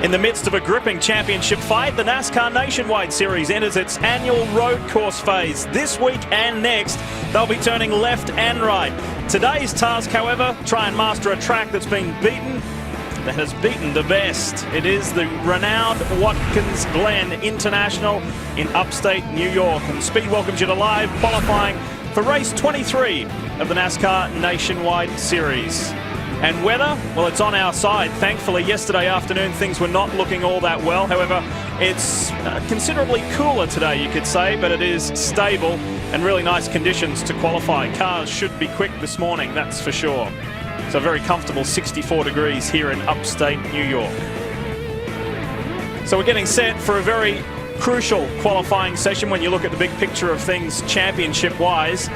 In the midst of a gripping championship fight, the NASCAR Nationwide Series enters its annual road course phase. This week and next, they'll be turning left and right. Today's task, however, try and master a track that has beaten the best. It is the renowned Watkins Glen International in upstate New York. And Speed welcomes you to live qualifying for race 23 of the NASCAR Nationwide Series. And weather, well, it's on our side. Thankfully, yesterday afternoon, things were not looking all that well. However, it's considerably cooler today, you could say, but it is stable and really nice conditions to qualify. Cars should be quick this morning, that's for sure. So very comfortable 64 degrees here in upstate New York. So we're getting set for a very crucial qualifying session when you look at the big picture of things championship-wise.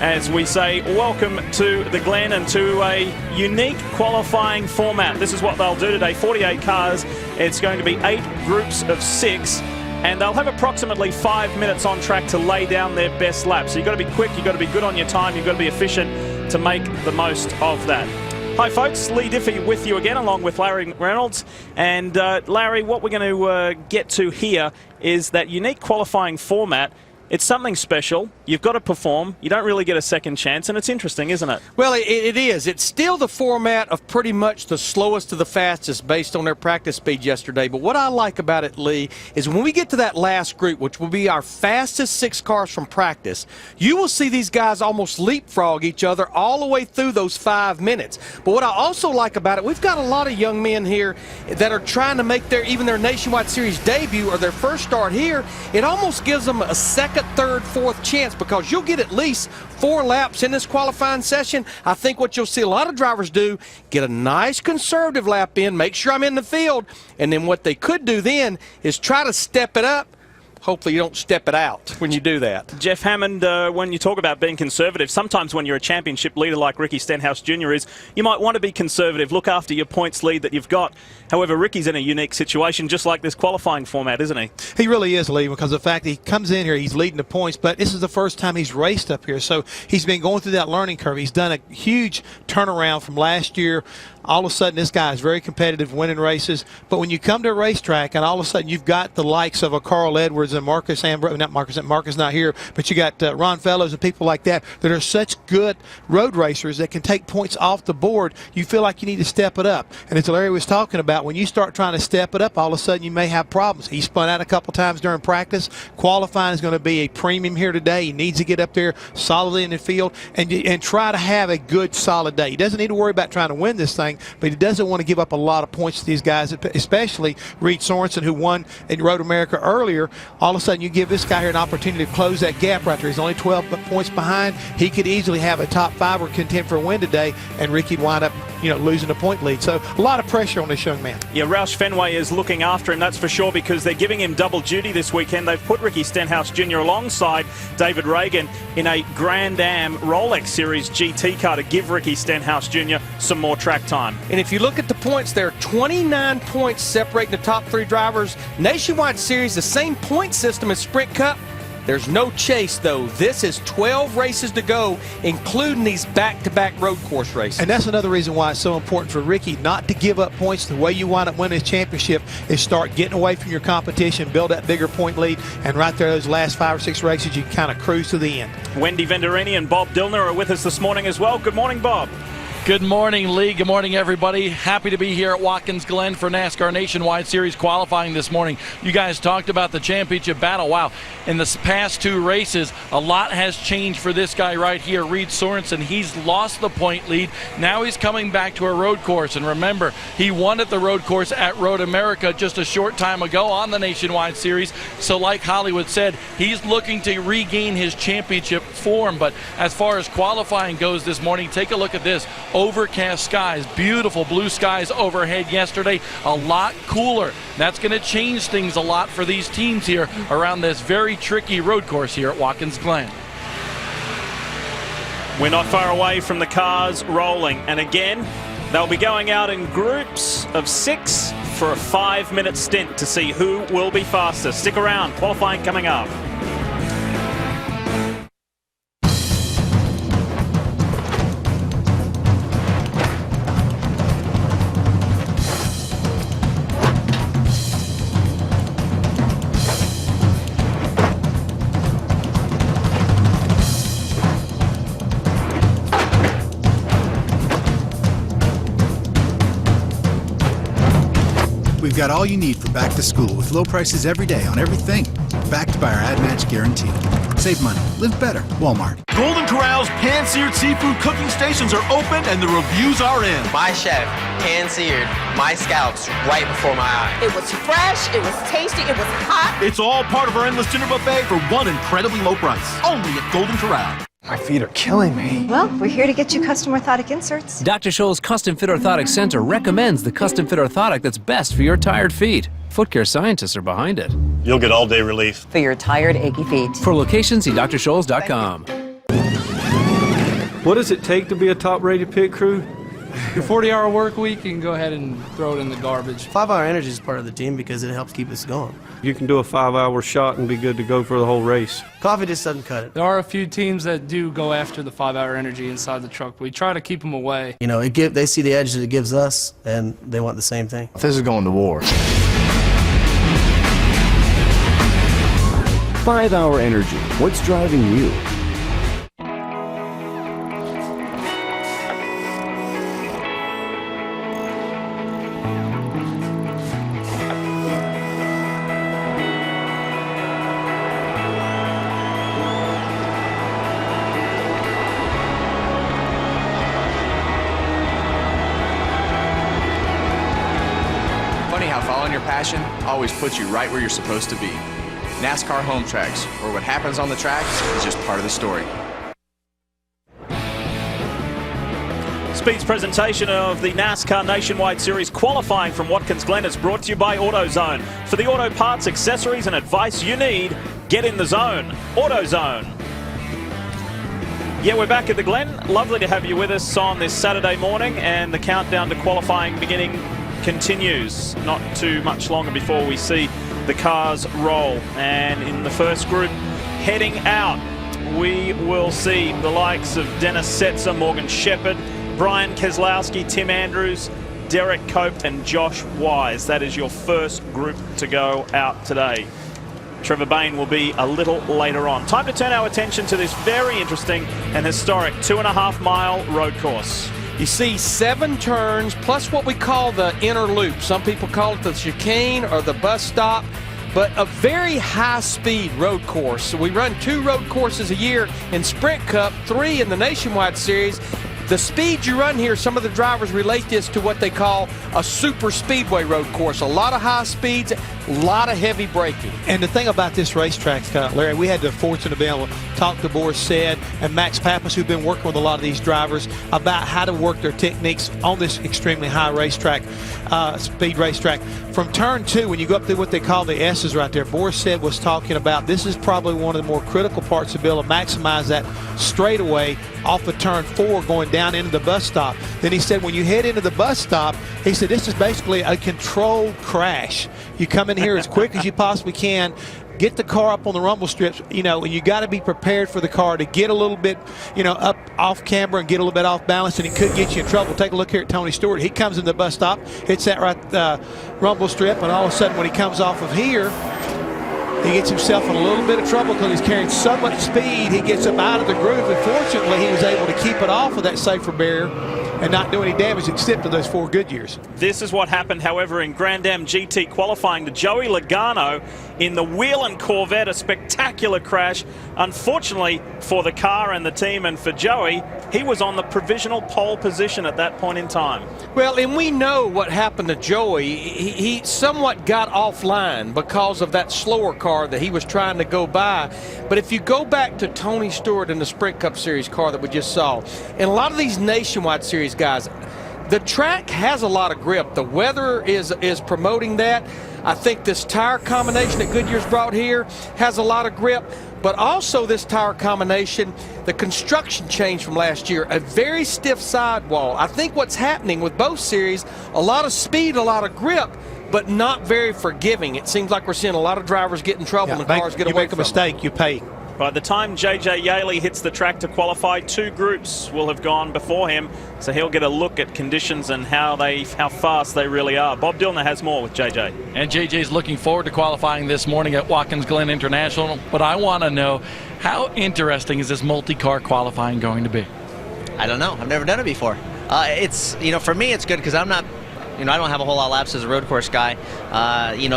As we say, welcome to the Glen and to a unique qualifying format. This is what they'll do today, 48 cars. It's going to be 8 groups of 6, and they'll have approximately 5 minutes on track to lay down their best lap. So you've got to be quick, you've got to be good on your time, you've got to be efficient to make the most of that. Hi folks, Lee Diffie with you again along with Larry Reynolds. And Larry, what we're going to get to here is that unique qualifying format. It's something special. You've got to perform. You don't really get a second chance, and it's interesting, isn't it? Well, it is. It's still the format of pretty much the slowest to the fastest based on their practice speed yesterday. But what I like about it, Lee, is when we get to that last group, which will be our fastest 6 cars from practice, you will see these guys almost leapfrog each other all the way through those 5 minutes. But what I also like about it, we've got a lot of young men here that are trying to make even their Nationwide Series debut or their first start here. It almost gives them a second, third, fourth chance because you'll get at least 4 laps in this qualifying session. I think what you'll see a lot of drivers do, get a nice conservative lap in, make sure I'm in the field, and then what they could do then is try to step it up. Hopefully you don't step it out when you do that. Jeff Hammond, when you talk about being conservative, sometimes when you're a championship leader like Ricky Stenhouse Jr. is, you might want to be conservative, look after your points lead that you've got. However, Ricky's in a unique situation, just like this qualifying format, isn't he? He really is, Lee, because of the fact that he comes in here, he's leading the points, but this is the first time he's raced up here, so he's been going through that learning curve. He's done a huge turnaround from last year. All of a sudden, this guy is very competitive, winning races. But when you come to a racetrack, and all of a sudden you've got the likes of a Carl Edwards and Marcus Ambrose, not Marcus, Marcus not here, but you got Ron Fellows and people like that that are such good road racers that can take points off the board. You feel like you need to step it up. And as Larry was talking about, when you start trying to step it up, all of a sudden you may have problems. He spun out a couple times during practice. Qualifying is going to be a premium here today. He needs to get up there solidly in the field and try to have a good, solid day. He doesn't need to worry about trying to win this thing, but he doesn't want to give up a lot of points to these guys, especially Reed Sorensen, who won in Road America earlier. All of a sudden, you give this guy here an opportunity to close that gap right there. He's only 12 points behind. He could easily have a top 5 or contend for a win today, and Ricky'd wind up, losing a point lead. So a lot of pressure on this young man. Yeah, Roush Fenway is looking after him, that's for sure, because they're giving him double duty this weekend. They've put Ricky Stenhouse Jr. alongside David Reagan in a Grand Am Rolex Series GT car to give Ricky Stenhouse Jr. some more track time. And if you look at the points, there are 29 points separating the top 3 drivers. Nationwide Series, the same point system as Sprint Cup. There's no chase, though. This is 12 races to go, including these back-to-back road course races. And that's another reason why it's so important for Ricky not to give up points. The way you wind up winning this championship is start getting away from your competition, build that bigger point lead, and right there, those last 5 or 6 races, you kind of cruise to the end. Wendy Venderini and Bob Dillner are with us this morning as well. Good morning, Bob. Good morning, Lee. Good morning, everybody. Happy to be here at Watkins Glen for NASCAR Nationwide Series qualifying this morning. You guys talked about the championship battle. Wow. In the past 2 races, a lot has changed for this guy right here, Reed Sorensen. He's lost the point lead. Now he's coming back to a road course. And remember, he won at the road course at Road America just a short time ago on the Nationwide Series. So like Hollywood said, he's looking to regain his championship form. But as far as qualifying goes this morning, take a look at this. Overcast skies, beautiful blue skies overhead yesterday, a lot cooler. That's going to change things a lot for these teams here around this very tricky road course here at Watkins Glen. We're not far away from the cars rolling, and again, they'll be going out in groups of 6 for a 5-minute stint to see who will be fastest. Stick around, qualifying coming up. We've got all you need for back to school with low prices every day on everything. Backed by our Ad Match Guarantee. Save money. Live better. Walmart. Golden Corral's pan-seared seafood cooking stations are open and the reviews are in. My chef pan-seared my scallops right before my eyes. It was fresh, it was tasty, it was hot. It's all part of our endless dinner buffet for one incredibly low price. Only at Golden Corral. My feet are killing me. Well, we're here to get you custom orthotic inserts. Dr. Scholl's Custom Fit Orthotic Center recommends the custom fit orthotic that's best for your tired feet. Foot care scientists are behind it. You'll get all-day relief For your tired, achy feet. For locations, see drscholls.com. What does it take to be a top-rated pit crew? Your 40-hour work week, you can go ahead and throw it in the garbage. 5-hour energy is part of the team because it helps keep us going. You can do a 5-hour shot and be good to go for the whole race. Coffee just doesn't cut it. There are a few teams that do go after the 5-hour energy inside the truck. We try to keep them away. You know, they see the edge that it gives us, and they want the same thing. This is going to war. 5-hour energy. What's driving you? Funny how following your passion always puts you right where you're supposed to be. NASCAR home tracks, where what happens on the tracks is just part of the story. Speed's presentation of the NASCAR Nationwide Series qualifying from Watkins Glen is brought to you by AutoZone. For the auto parts, accessories and advice you need, get in the zone. AutoZone. Yeah, we're back at the Glen. Lovely to have you with us on this Saturday morning, and the countdown to qualifying beginning continues. Not too much longer before we see the cars roll. And in the first group heading out, we will see the likes of Dennis Setzer, Morgan Shepherd, Brian Keselowski, Tim Andrews, Derek Cope and Josh Wise. That is your first group to go out today. Trevor Bayne will be a little later on. Time to turn our attention to this very interesting and historic 2.5-mile road course. You see 7 turns plus what we call the inner loop. Some people call it the chicane or the bus stop, but a very high-speed road course. So we run 2 road courses a year in Sprint Cup, 3 in the Nationwide Series. The speed you run here, some of the drivers relate this to what they call a super speedway road course. A lot of high speeds, a lot of heavy braking. And the thing about this racetrack, Larry, we had the fortune to be able to talk to Boris Said and Max Pappas, who've been working with a lot of these drivers about how to work their techniques on this extremely high racetrack, speed racetrack. From turn 2, when you go up to what they call the S's right there, Boris Said was talking about this is probably one of the more critical parts to be able to maximize that straightaway off of turn 4 going down into the bus stop. Then he said when you head into the bus stop, he said this is basically a controlled crash. You come in here as quick as you possibly can, get the car up on the rumble strips, you know, and you got to be prepared for the car to get a little bit, you know, up off camber and get a little bit off balance, and it could get you in trouble. Take a look here at Tony Stewart. He comes in the bus stop, hits that right rumble strip, and all of a sudden when he comes off of here, he gets himself in a little bit of trouble because he's carrying so much speed. He gets up out of the groove, and fortunately he was able to keep it off of that safer barrier and not do any damage except to those 4 Goodyears. This is what happened, however, in Grand Am GT qualifying to Joey Logano in the Whelen Corvette, a spectacular crash. Unfortunately for the car and the team and for Joey, he was on the provisional pole position at that point in time. Well, and we know what happened to Joey. He somewhat got offline because of that slower car that he was trying to go by. But if you go back to Tony Stewart in the Sprint Cup Series car that we just saw, and a lot of these Nationwide Series guys, the track has a lot of grip. The weather is promoting that. I think this tire combination that Goodyear's brought here has a lot of grip, but also this tire combination, the construction changed from last year, a very stiff sidewall. I think what's happening with both series, a lot of speed, a lot of grip, but not very forgiving. It seems like we're seeing a lot of drivers get in trouble and cars get away from them. You make a mistake, you pay. By the time JJ Yaley hits the track to qualify, 2 groups will have gone before him, so he'll get a look at conditions and how fast they really are. Bob Dillner has more with JJ. And JJ's looking forward to qualifying this morning at Watkins Glen International, but I want to know, how interesting is this multi-car qualifying going to be? I don't know. I've never done it before. It's, you know, for me it's good because I'm not I don't have a whole lot of laps as a road course guy.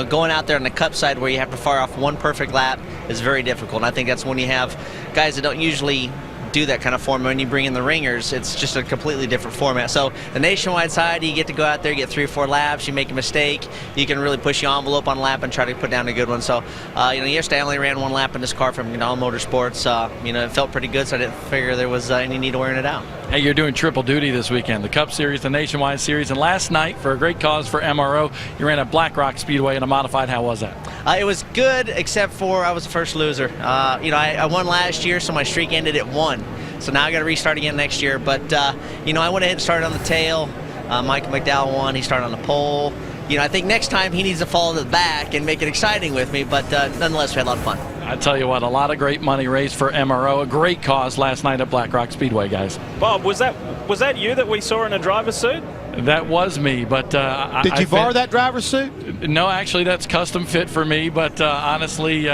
Going out there on the cup side where you have to fire off one perfect lap is very difficult. And I think that's when you have guys that don't usually do that kind of format. When you bring in the ringers, it's just a completely different format. So the nationwide side, you get to go out there, get 3 or 4 laps, you make a mistake, you can really push your envelope on a lap and try to put down a good one. So yesterday I only ran 1 lap in this car from All Motorsports. It felt pretty good, so I didn't figure there was any need of wearing it out. Hey, you're doing triple duty this weekend, the Cup Series, the Nationwide Series, and last night, for a great cause for MRO, you ran at Black Rock Speedway in a modified. How was that? It was good, except for I was the first loser. I won last year, so my streak ended at 1. So now I got to restart again next year. But, I went ahead and started on the tail. Michael McDowell won. He started on the pole. I think next time he needs to fall to the back and make it exciting with me. But nonetheless, we had a lot of fun. I tell you what, a lot of great money raised for MRO. A great cause last night at Black Rock Speedway, guys. Bob, was that you that we saw in a driver's suit? That was me, but did you borrow that driver's suit? No, actually, that's custom fit for me. But honestly,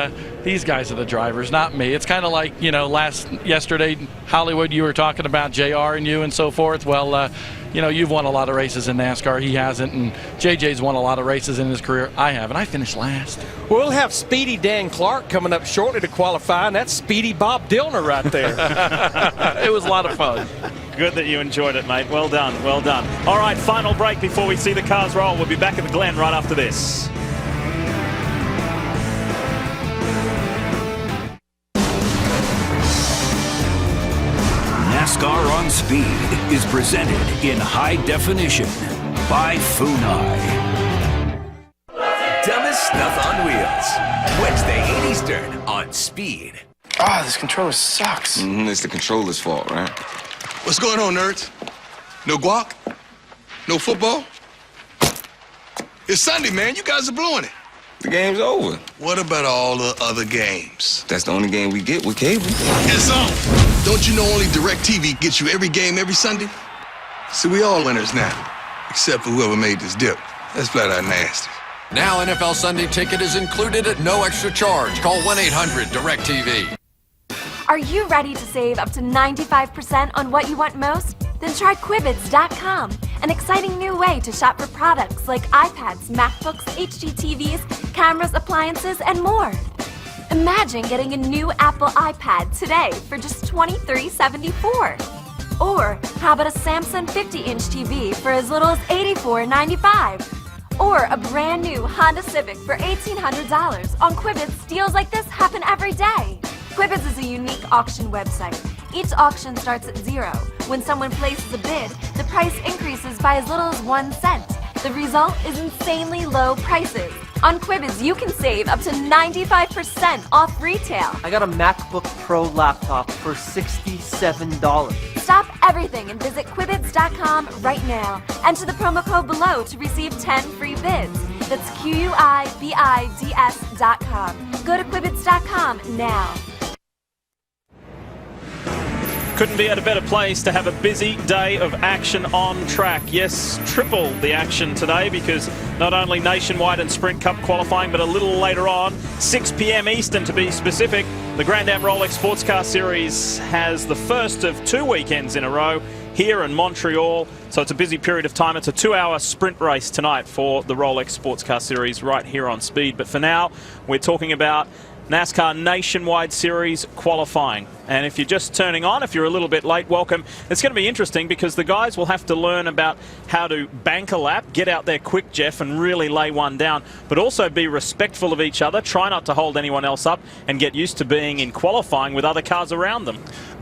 these guys are the drivers, not me. It's kind of like yesterday, Hollywood. You were talking about JR and you and so forth. Well, you've won a lot of races in NASCAR. He hasn't, and JJ's won a lot of races in his career. I haven't. I finished last. We'll have Speedy Dan Clark coming up shortly to qualify, and that's Speedy Bob Dillner right there. It was a lot of fun. Good that you enjoyed it, mate. Well done, well done. All right, final break before we see the cars roll. We'll be back at the Glen right after this. NASCAR on Speed is presented in high definition by Funai. Dumbest stuff on wheels. Wednesday, 8 Eastern on Speed. This controller sucks. It's the controller's fault, right? What's going on, nerds? No guac? No football? It's Sunday, man. You guys are blowing it. The game's over. What about all the other games? That's the only game we get with cable. It's on. Don't you know only DirecTV gets you every game every Sunday? See, we all winners now, except for whoever made this dip. That's flat out nasty. Now NFL Sunday Ticket is included at no extra charge. Call 1-800-DirecTV. Are you ready to save up to 95% on what you want most? Then try Quibids.com, an exciting new way to shop for products like iPads, MacBooks, HDTVs, cameras, appliances, and more. Imagine getting a new Apple iPad today for just $23.74. Or how about a Samsung 50-inch TV for as little as $84.95? Or a brand new Honda Civic for $1,800. On Quibids, deals like this happen every day. Quibids is a unique auction website. Each auction starts at 0. When someone places a bid, the price increases by as little as 1 cent. The result is insanely low prices. On Quibids, you can save up to 95% off retail. I got a MacBook Pro laptop for $67. Stop everything and visit Quibids.com right now. Enter the promo code below to receive 10 free bids. That's QUIBIDS.com. Go to Quibids.com now. Couldn't be at a better place to have a busy day of action on track. Yes, triple the action today because not only Nationwide and Sprint Cup qualifying, but a little later on, 6 p.m. Eastern to be specific, the Grand Am Rolex Sports Car Series has the first of 2 weekends in a row here in Montreal. So it's a busy period of time. It's a 2-hour sprint race tonight for the Rolex Sports Car Series right here on Speed. But for now, we're talking about NASCAR Nationwide Series qualifying. And if you're just turning on, if you're a little bit late, welcome. It's going to be interesting because the guys will have to learn about how to bank a lap, get out there quick, Jeff, and really lay one down, but also be respectful of each other, try not to hold anyone else up, and get used to being in qualifying with other cars around them.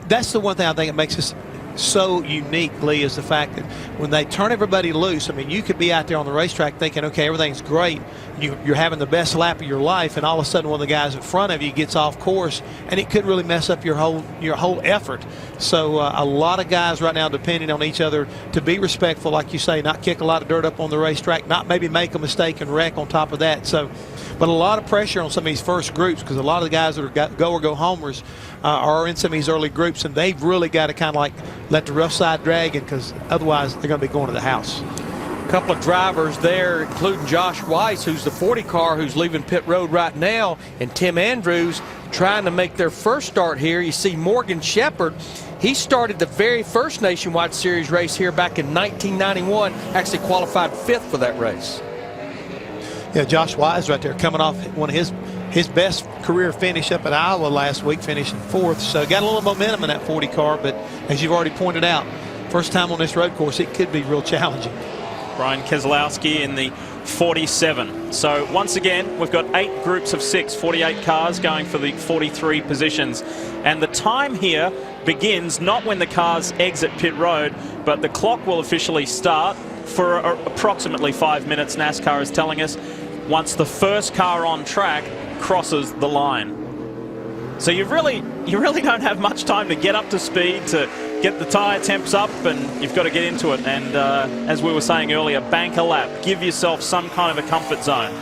That's the one thing I think it makes us so unique, Lee, is the fact that when they turn everybody loose, I mean, you could be out there on the racetrack thinking, okay, everything's great, you're having the best lap of your life, and all of a sudden one of the guys in front of you gets off course, and it could really mess up your whole effort. So a lot of guys right now depending on each other to be respectful, like you say, not kick a lot of dirt up on the racetrack, not maybe make a mistake and wreck on top of that. So, but a lot of pressure on some of these first groups because a lot of the guys that are go or go homers are in some of these early groups, and they've really got to kind of like let the rough side drag in because otherwise they're going to be going to the house. A couple of drivers there, including Josh Weiss, who's the 40 car, who's leaving pit road right now, and Tim Andrews trying to make their first start here. You see Morgan Shepherd, He started the very first Nationwide Series race here back in 1991, actually qualified 5th for that race. Yeah, Josh Wise right there coming off one of his best career finish up at Iowa last week, finishing 4th. So got a little momentum in that 40 car, but as you've already pointed out, first time on this road course, it could be real challenging. Brian Keselowski in the 47. So once again, we've got 8 groups of 6, 48 cars going for the 43 positions. And the time here begins not when the cars exit pit road, but the clock will officially start for approximately 5 minutes, NASCAR is telling us, once the first car on track crosses the line. So you really don't have much time to get up to speed, to get the tyre temps up, and you've got to get into it. And as we were saying earlier, bank a lap. Give yourself some kind of a comfort zone.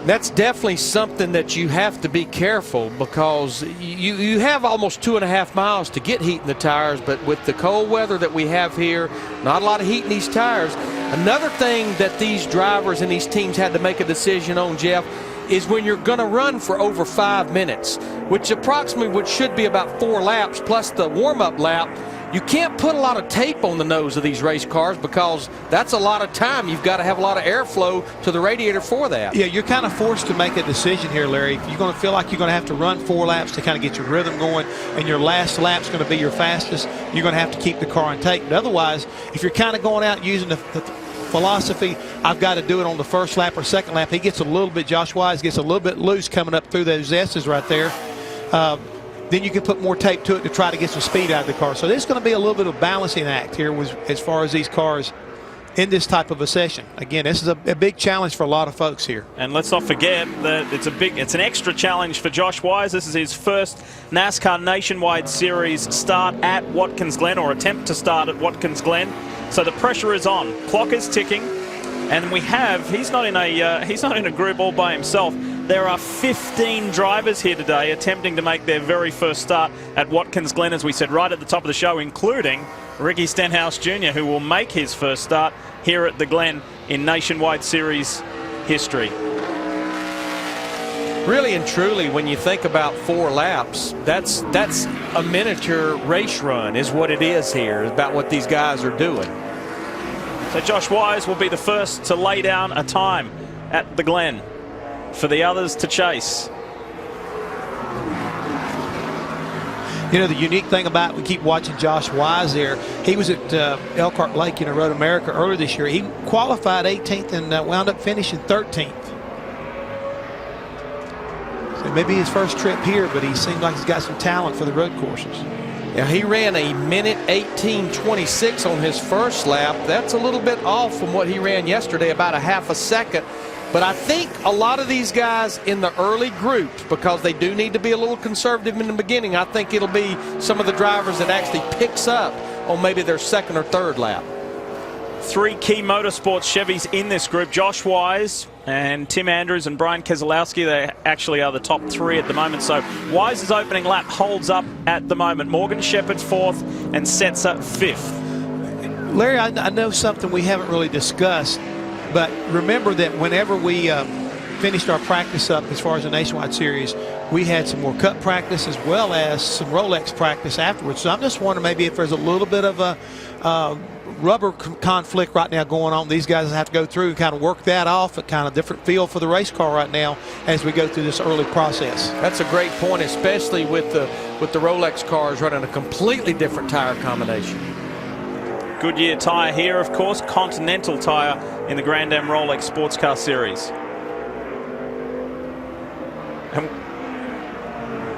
That's definitely something that you have to be careful, because you have almost 2.5 miles to get heat in the tires, but with the cold weather that we have here, not a lot of heat in these tires. Another thing that these drivers and these teams had to make a decision on, Jeff, is when you're going to run for over 5 minutes, which approximately should be about 4 laps plus the warm-up lap. You can't put a lot of tape on the nose of these race cars, because that's a lot of time. You've got to have a lot of airflow to the radiator for that. Yeah, you're kind of forced to make a decision here, Larry. If you're going to feel like you're going to have to run 4 laps to kind of get your rhythm going, and your last lap's going to be your fastest, you're going to have to keep the car on tape. But otherwise, if you're kind of going out using the philosophy, I've got to do it on the first lap or second lap, he gets a little bit, Josh Wise gets a little bit loose coming up through those S's right there. Then you can put more tape to it to try to get some speed out of the car. So there's going to be a little bit of balancing act here as far as these cars in this type of a session. Again, this is a big challenge for a lot of folks here. And let's not forget that it's an extra challenge for Josh Wise. This is his first NASCAR Nationwide Series start at Watkins Glen, or attempt to start at Watkins Glen. So the pressure is on. Clock is ticking, and he's not in a group all by himself. There are 15 drivers here today attempting to make their very first start at Watkins Glen, as we said right at the top of the show, including Ricky Stenhouse Jr., who will make his first start here at the Glen in Nationwide Series history. Really and truly, when you think about 4 laps, that's a miniature race run is what it is here, about what these guys are doing. So Josh Wise will be the first to lay down a time at the Glen for the others to chase. You know, the unique thing about, we keep watching Josh Wise there. He was at Elkhart Lake, Road America earlier this year. He qualified 18th and wound up finishing 13th. So maybe his first trip here, but he seems like he's got some talent for the road courses. Yeah, he ran a minute 18:26 on his first lap. That's a little bit off from what he ran yesterday, about a half a second. But I think a lot of these guys in the early groups, because they do need to be a little conservative in the beginning, I think it'll be some of the drivers that actually picks up on maybe their second or third lap. 3 key motorsports Chevys in this group. Josh Wise and Tim Andrews and Brian Keselowski, they actually are the top 3 at the moment. So Wise's opening lap holds up at the moment. Morgan Shepherd 4th and Setzer 5th. Larry, I know something we haven't really discussed, but remember that whenever we finished our practice up as far as the Nationwide Series, we had some more Cup practice as well as some Rolex practice afterwards. So I'm just wondering maybe if there's a little bit of a rubber conflict right now going on. These guys have to go through and kind of work that off. A kind of different feel for the race car right now as we go through this early process. That's a great point, especially with the Rolex cars running a completely different tire combination. Goodyear tire here, of course. Continental tire in the Grand Am Rolex Sports Car Series.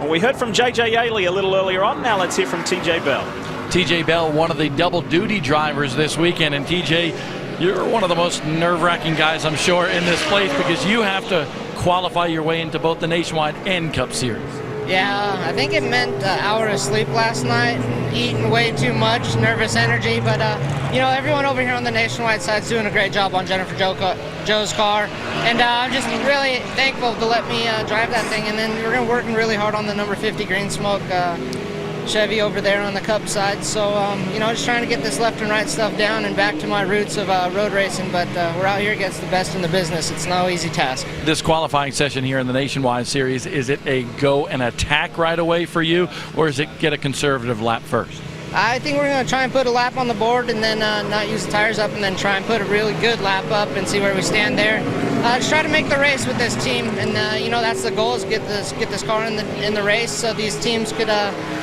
And we heard from J.J. Ailey a little earlier on. Now let's hear from T.J. Bell. T.J. Bell, one of the double-duty drivers this weekend. And T.J., you're one of the most nerve-wracking guys, I'm sure, in this place, because you have to qualify your way into both the Nationwide and Cup Series. Yeah, I think it meant an hour of sleep last night, eating way too much, nervous energy. But, everyone over here on the Nationwide side is doing a great job on Jennifer Joe's car. And I'm just really thankful to let me drive that thing. And then we're working really hard on the number 50 green smoke Chevy over there on the Cup side. So, you know, just trying to get this left and right stuff down and back to my roots of road racing. But we're out here against the best in the business. It's no easy task. This qualifying session here in the Nationwide Series, is it a go and attack right away for you, or is it get a conservative lap first? I think we're going to try and put a lap on the board and then not use the tires up, and then try and put a really good lap up and see where we stand there. Just try to make the race with this team, and you know, that's the goal, is get this car in the race so these teams could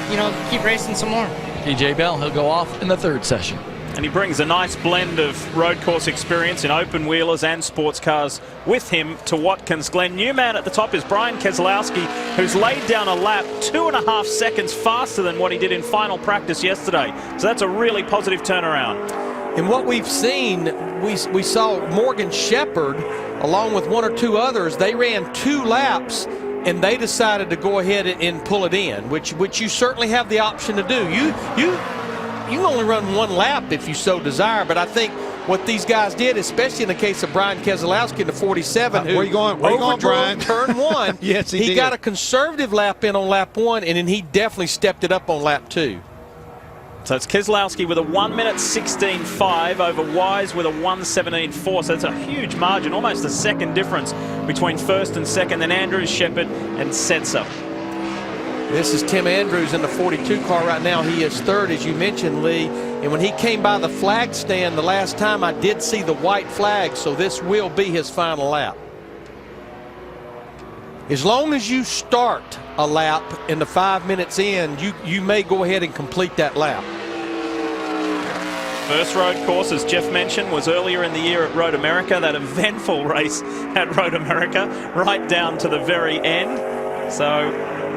you know, keep racing some more. TJ Bell, he'll go off in the third session. And he brings a nice blend of road course experience in open wheelers and sports cars with him to Watkins Glen. New man at the top is Brian Keselowski, who's laid down a lap 2.5 seconds faster than what he did in final practice yesterday. So that's a really positive turnaround. And what we've seen, we saw Morgan Shepherd, along with one or two others, they ran 2 laps and they decided to go ahead and pull it in, which you certainly have the option to do. You can only run 1 lap if you so desire, but I think what these guys did, especially in the case of Brian Keselowski in the 47, who where you going, Brian? Turn 1. Yes, he did. Got a conservative lap in on lap 1, and then he definitely stepped it up on lap 2. So it's Keselowski with a 1:16.5 over Wise with a 1:17.4. So it's a huge margin, almost a second difference between first and second. Then Andrews, Shepherd, and Setzer. This is Tim Andrews in the 42 car right now. He is third, as you mentioned, Lee. And when he came by the flag stand the last time, I did see the white flag, so this will be his final lap. As long as you start a lap in the 5 minutes in, you may go ahead and complete that lap. First road course, as Jeff mentioned, was earlier in the year at Road America, that eventful race at Road America, right down to the very end. So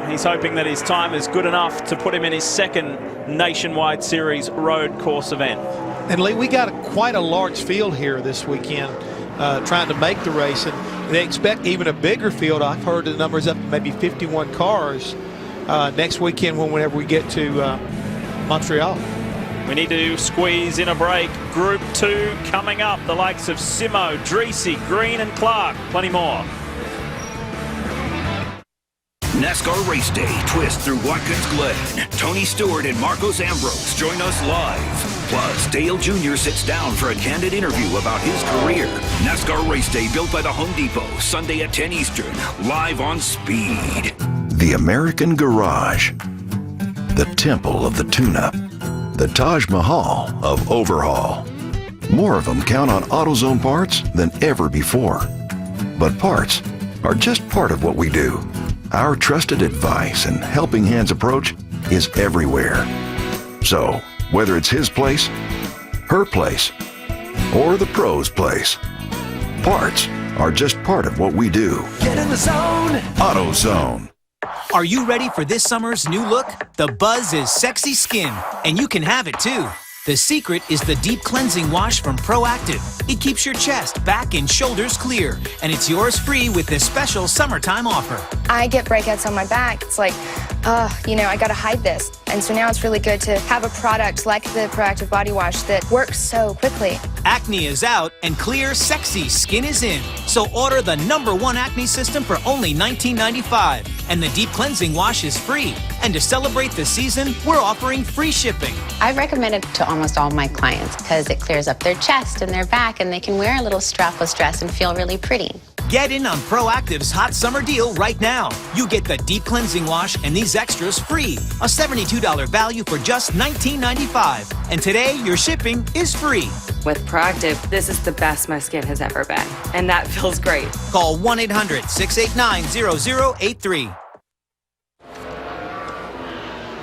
he's hoping that his time is good enough to put him in his second Nationwide Series road course event. And Lee, we got quite a large field here this weekend trying to make the race, and they expect even a bigger field. I've heard the numbers up to maybe 51 cars next weekend whenever we get to Montreal. We need to squeeze in a break. Group 2 coming up. The likes of Simo, Dreesy, Green and Clark. Plenty more. NASCAR Race Day twists through Watkins Glen. Tony Stewart and Marcos Ambrose join us live. Plus, Dale Jr. sits down for a candid interview about his career. NASCAR Race Day built by the Home Depot, Sunday at 10 Eastern, live on Speed. The American Garage. The temple of the tune-up. The Taj Mahal of overhaul. More of them count on AutoZone parts than ever before. But parts are just part of what we do. Our trusted advice and helping hands approach is everywhere. So, whether it's his place, her place, or the pro's place, parts are just part of what we do. Get in the zone. AutoZone. Are you ready for this summer's new look? The Buzz is sexy skin, and you can have it too. The secret is the deep cleansing wash from Proactive. It keeps your chest, back, and shoulders clear, and it's yours free with this special summertime offer. I get breakouts on my back. It's like, you know, I gotta hide this. And so now it's really good to have a product like the Proactive Body Wash that works so quickly. Acne is out and clear, sexy skin is in. So order the #1 acne system for only $19.95. And the deep cleansing wash is free. And to celebrate the season, we're offering free shipping. I recommend it to almost all my clients because it clears up their chest and their back, and they can wear a little strapless dress and feel really pretty. Get in on Proactive's hot summer deal right now. You get the deep cleansing wash and these extras free. A $72 value for just $19.95. And today, your shipping is free. With Proactive, this is the best my skin has ever been. And that feels great. Call 1-800-689-0083.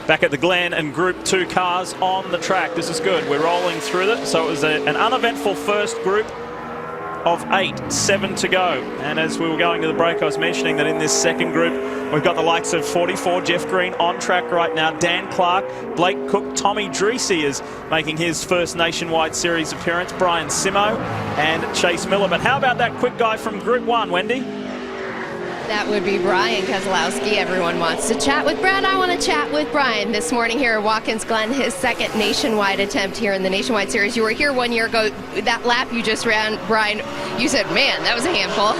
Back at the Glen and Group 2 cars on the track. This is good. We're rolling through it. So it was an uneventful first group of 8, 7 to go. And as we were going to the break, I was mentioning that in this second group, we've got the likes of 44, Jeff Green on track right now, Dan Clark, Blake Cook, Tommy Dreesy is making his first Nationwide Series appearance, Brian Simo and Chase Miller. But how about that quick guy from Group 1, Wendy? That would be Brian Keselowski. Everyone wants to chat with Brad. I want to chat with Brian this morning here at Watkins Glen, his second nationwide attempt here in the Nationwide Series. You were here 1 year ago. That lap you just ran, Brian, you said, man, that was a handful.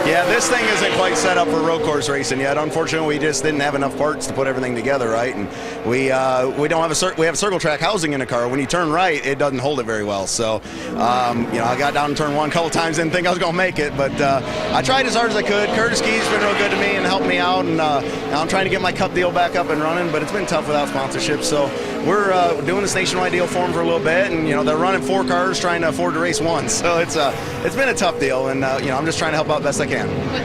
Yeah, this thing isn't quite set up for road course racing yet. Unfortunately, we just didn't have enough parts to put everything together right, and we don't have we have circle track housing in the car. When you turn right, it doesn't hold it very well. So, I got down in turn one a couple times, didn't think I was going to make it, but I tried as hard as I could. Curtis Key's been real good to me and helped me out, and now I'm trying to get my Cup deal back up and running, but it's been tough without sponsorship. So we're doing this nationwide deal for them for a little bit, and they're running 4 cars trying to afford to race one. So it's been a tough deal, and I'm just trying to help out best I can.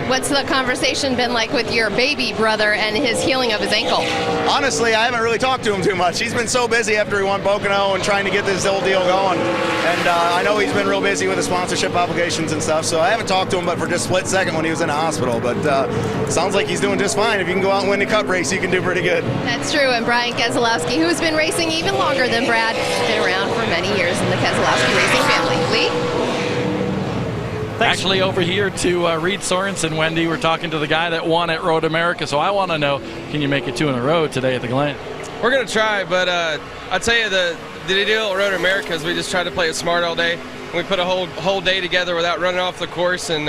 What's the conversation been like with your baby brother and his healing of his ankle? Honestly, I haven't really talked to him too much. He's been so busy after he won Pocono and trying to get this whole deal going, and I know he's been real busy with the sponsorship obligations and stuff. So I haven't talked to him, but for just a split second when he was in the hospital. But sounds like he's doing just fine. If you can go out and win the Cup race, you can do pretty good. That's true. And Brian Keselowski, who's been racing even longer than Brad, been around for many years in the Keselowski racing family. Lee? Actually, over here to Reed Sorensen, Wendy, we're talking to the guy that won at Road America. So I want to know, can you make it 2 in a row today at the Glen? We're going to try, but I'll tell you the deal at Road America is we just try to play it smart all day. We put a whole day together without running off the course and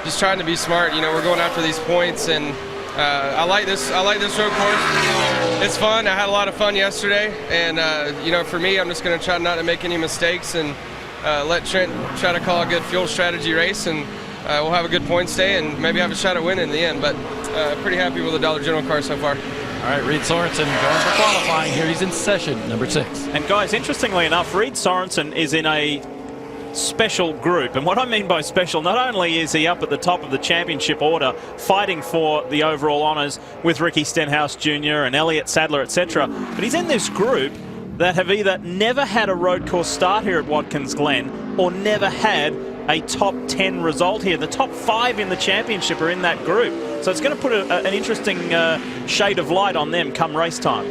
just trying to be smart. We're going after these points, and I like this road course. It's fun. I had a lot of fun yesterday, and for me, I'm just going to try not to make any mistakes and let Trent try to call a good fuel strategy race, and we'll have a good points day and maybe have a shot at winning in the end. But pretty happy with the Dollar General car so far. All right, Reed Sorensen going for qualifying here. He's in session number 6. And guys, interestingly enough, Reed Sorensen is in a special group. And what I mean by special, not only is he up at the top of the championship order fighting for the overall honours with Ricky Stenhouse Jr. and Elliott Sadler, etc., but he's in this group that have either never had a road course start here at Watkins Glen or never had a top 10 result here. The top 5 in the championship are in that group. So it's going to put an interesting shade of light on them come race time.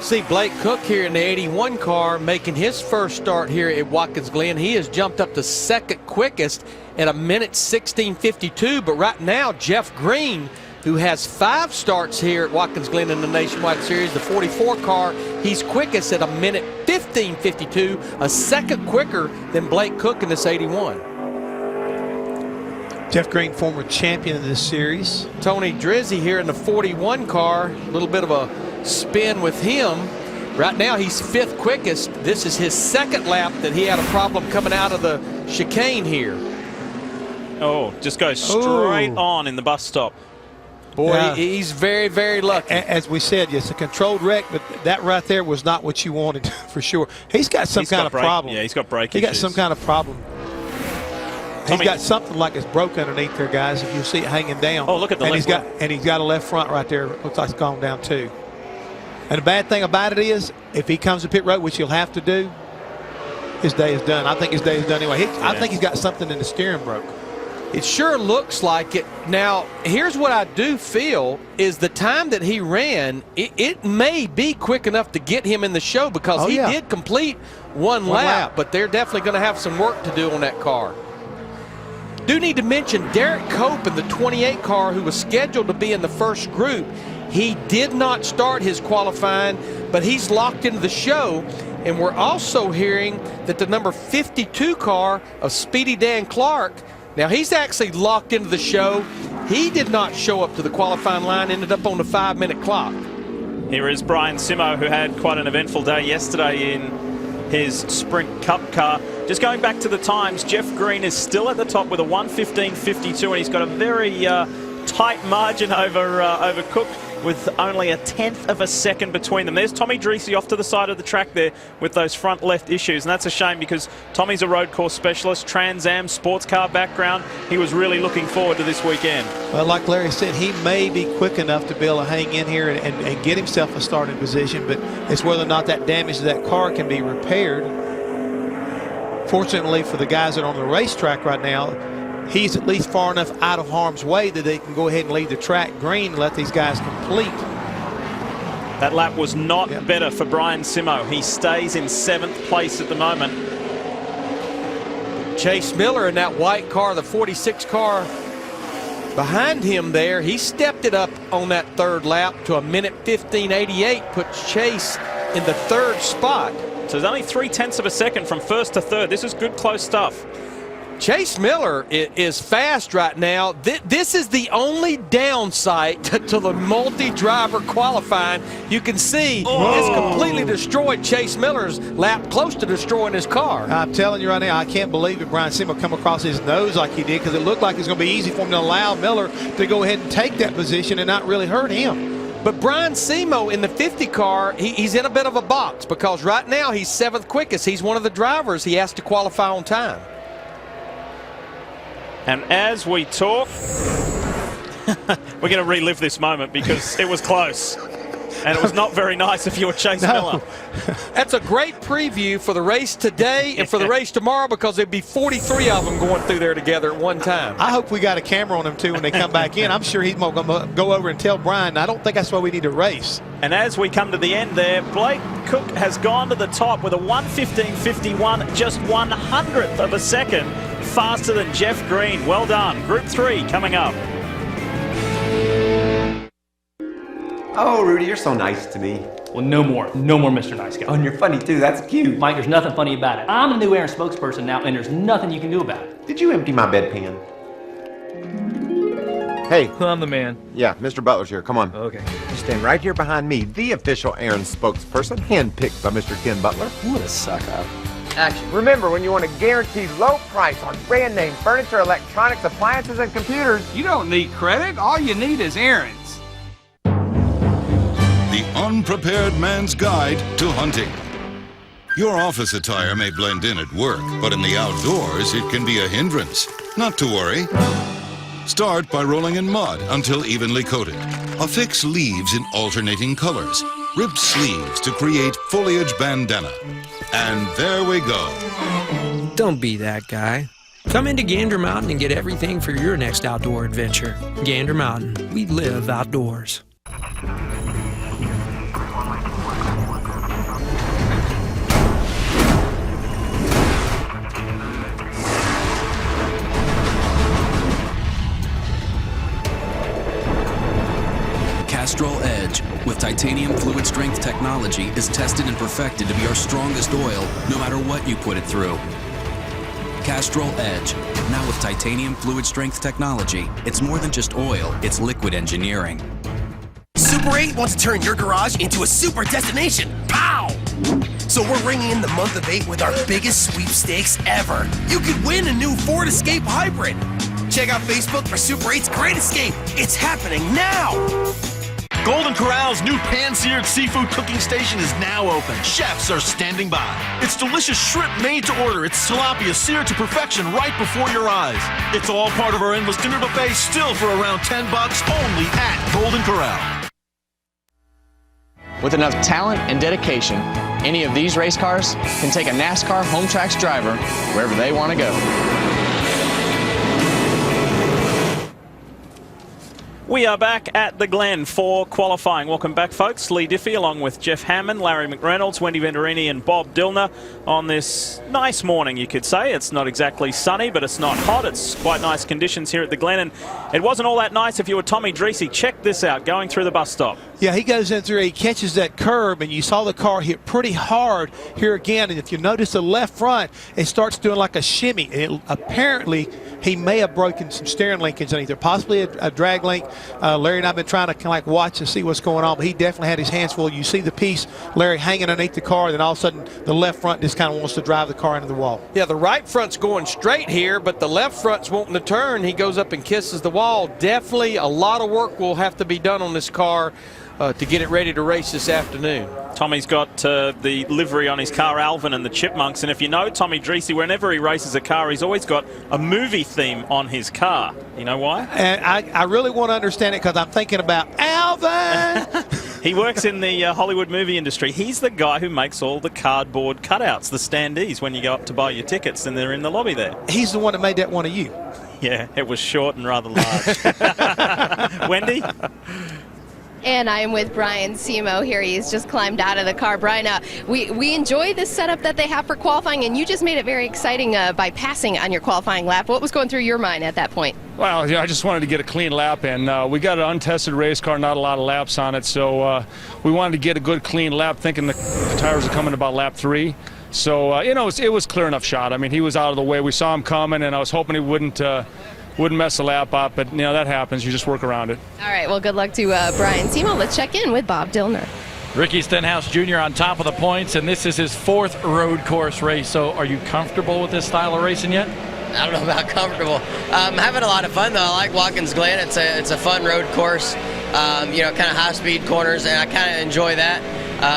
See Blake Cook here in the 81 car making his first start here at Watkins Glen. He has jumped up to second quickest at 1:16:52. But right now, Jeff Green, who has 5 starts here at Watkins Glen in the Nationwide Series, the 44 car, he's quickest at 1:15:52, a second quicker than Blake Cook in this 81. Jeff Green, former champion of this series. Tony Drizzy here in the 41 car, a little bit of a spin with him. Right now he's 5th quickest. This is his 2nd lap that he had a problem coming out of the chicane here. Oh, just goes straight on in the bus stop. Boy, he's very, very lucky. As we said, it's a controlled wreck, but that right there was not what you wanted for sure. He's got some kind of problem. Yeah, he's got brake issues. He got some kind of problem. He's got something like it's broke underneath there, guys. If you see it hanging down. Oh, look at the left one. And he's got a left front right there. Looks like it's gone down too. And the bad thing about it is, if he comes to pit road, which he'll have to do, his day is done. I think his day is done anyway. I think he's got something in the steering broke. It sure looks like it. Now, here's what I do feel is the time that he ran, it may be quick enough to get him in the show because he did complete one lap, but they're definitely going to have some work to do on that car. Do need to mention Derek Cope in the 28 car, who was scheduled to be in the first group. He did not start his qualifying, but he's locked into the show. And we're also hearing that the number 52 car of Speedy Dan Clark, now he's actually locked into the show. He did not show up to the qualifying line, ended up on the 5-minute clock. Here is Brian Simo, who had quite an eventful day yesterday in his Sprint Cup car. Just going back to the times, Jeff Green is still at the top with a 1:15:52, and he's got a very tight margin over Cook with only 1/10 of a second between them. There's Tommy Dreesy off to the side of the track there with those front left issues, and that's a shame because Tommy's a road course specialist, Trans Am, sports car background. He was really looking forward to this weekend. Well, like Larry said, he may be quick enough to be able to hang in here and get himself a starting position, but it's whether or not that damage to that car can be repaired. Fortunately for the guys that are on the racetrack right now, he's at least far enough out of harm's way that they can go ahead and leave the track green and let these guys complete. That lap was not better for Brian Simo. He stays in 7th place at the moment. Chase Miller in that white car, the 46 car, Behind him there, he stepped it up on that third lap to a minute 15:88, puts Chase in the third spot. So there's only 0.3 of a second from first to third. This is good, close stuff. Chase Miller is fast right now. This is the only downside to the multi-driver qualifying. You can see it's completely destroyed Chase Miller's lap, close to destroying his car. I'm telling you right now, I can't believe it. Brian Simo come across his nose like he did, because it looked like it's going to be easy for him to allow Miller to go ahead and take that position and not really hurt him. But Brian Simo in the 50 car, he's in a bit of a box, because right now he's 7th quickest. He's one of the drivers. He has to qualify on time. And as we talk, we're going to relive this moment because it was close. And it was not very nice if you were Chase Miller. That's a great preview for the race today and for the race tomorrow, because there'd be 43 of them going through there together at one time. I hope we got a camera on them, too, when they come back in. I'm sure he's going to go over and tell Brian. I don't think that's why we need to race. And as we come to the end there, Blake Cook has gone to the top with a 1:15.51, just 1/100th of a second faster than Jeff Green. Well done. Group 3 coming up. Oh, Rudy, you're so nice to me. Well, no more Mr. Nice Guy. Oh, and you're funny too, that's cute. Mike, there's nothing funny about it. I'm the new Aaron spokesperson now, and there's nothing you can do about it. Did you empty my bedpan? Hey. I'm the man. Yeah, Mr. Butler's here, come on. Okay. You stand right here behind me, the official Aaron spokesperson, handpicked by Mr. Ken Butler. What a suck-up. Action. Remember, when you want a guaranteed low price on brand name furniture, electronics, appliances, and computers, you don't need credit. All you need is Aaron's. The Unprepared Man's Guide to Hunting. Your office attire may blend in at work, but in the outdoors, it can be a hindrance. Not to worry. Start by rolling in mud until evenly coated. Affix leaves in alternating colors. Ripped sleeves to create foliage bandana. And there we go. Don't be that guy. Come into Gander Mountain and get everything for your next outdoor adventure. Gander Mountain, we live outdoors. Castrol Edge, with titanium fluid strength technology, is tested and perfected to be our strongest oil, no matter what you put it through. Castrol Edge, now with titanium fluid strength technology, it's more than just oil, it's liquid engineering. Super 8 wants to turn your garage into a super destination. Pow! So we're ringing in the month of 8 with our biggest sweepstakes ever. You could win a new Ford Escape Hybrid. Check out Facebook for Super 8's Great Escape. It's happening now. Golden Corral's new pan-seared seafood cooking station is now open. Chefs are standing by. It's delicious shrimp made to order. It's tilapia seared to perfection right before your eyes. It's all part of our endless dinner buffet, still for around $10, only at Golden Corral. With enough talent and dedication, any of these race cars can take a NASCAR home tracks driver wherever they want to go. We are back at the Glen for qualifying. Welcome back, folks. Lee Diffie along with Jeff Hammond, Larry McReynolds, Wendy Venturini and Bob Dillner on this nice morning, you could say. It's not exactly sunny, but it's not hot. It's quite nice conditions here at the Glen, and it wasn't all that nice if you were Tommy Dreese. Check this out, going through the bus stop. Yeah, he goes in through, he catches that curb, and you saw the car hit pretty hard here again. And if you notice the left front, it starts doing like a shimmy. And apparently, he may have broken some steering linkage on either, possibly a drag link. Larry and I have been trying to kind of like watch and see what's going on, but he definitely had his hands full. You see the piece, Larry, hanging underneath the car, then all of a sudden the left front just kind of wants to drive the car into the wall. Yeah, the right front's going straight here, but the left front's wanting to turn. He goes up and kisses the wall. Definitely a lot of work will have to be done on this car to get it ready to race this afternoon. Tommy's got the livery on his car, Alvin and the Chipmunks, and if you know Tommy Dreese, whenever he races a car, he's always got a movie theme on his car. You know why? And I really want to understand it because I'm thinking about Alvin. He works in the Hollywood movie industry. He's the guy who makes all the cardboard cutouts, the standees, when you go up to buy your tickets and they're in the lobby there. He's the one that made that one of you. Yeah, it was short and rather large. Wendy? And I am with Brian Simo here. He's just climbed out of the car. Brian, we enjoy this setup that they have for qualifying, and you just made it very exciting by passing on your qualifying lap. What was going through your mind at that point? Well, I just wanted to get a clean lap, and we got an untested race car, not a lot of laps on it, so we wanted to get a good clean lap, thinking the tires are coming about lap 3. So, it was clear enough shot. I mean, he was out of the way. We saw him coming, and I was hoping he wouldn't mess the lap up, but, that happens. You just work around it. All right, well, good luck to Brian Simo. Let's check in with Bob Dillner. Ricky Stenhouse Jr. on top of the points, and this is his 4th road course race. So are you comfortable with this style of racing yet? I don't know about comfortable. I'm having a lot of fun, though. I like Watkins Glen. It's a fun road course, kind of high-speed corners, and I kind of enjoy that.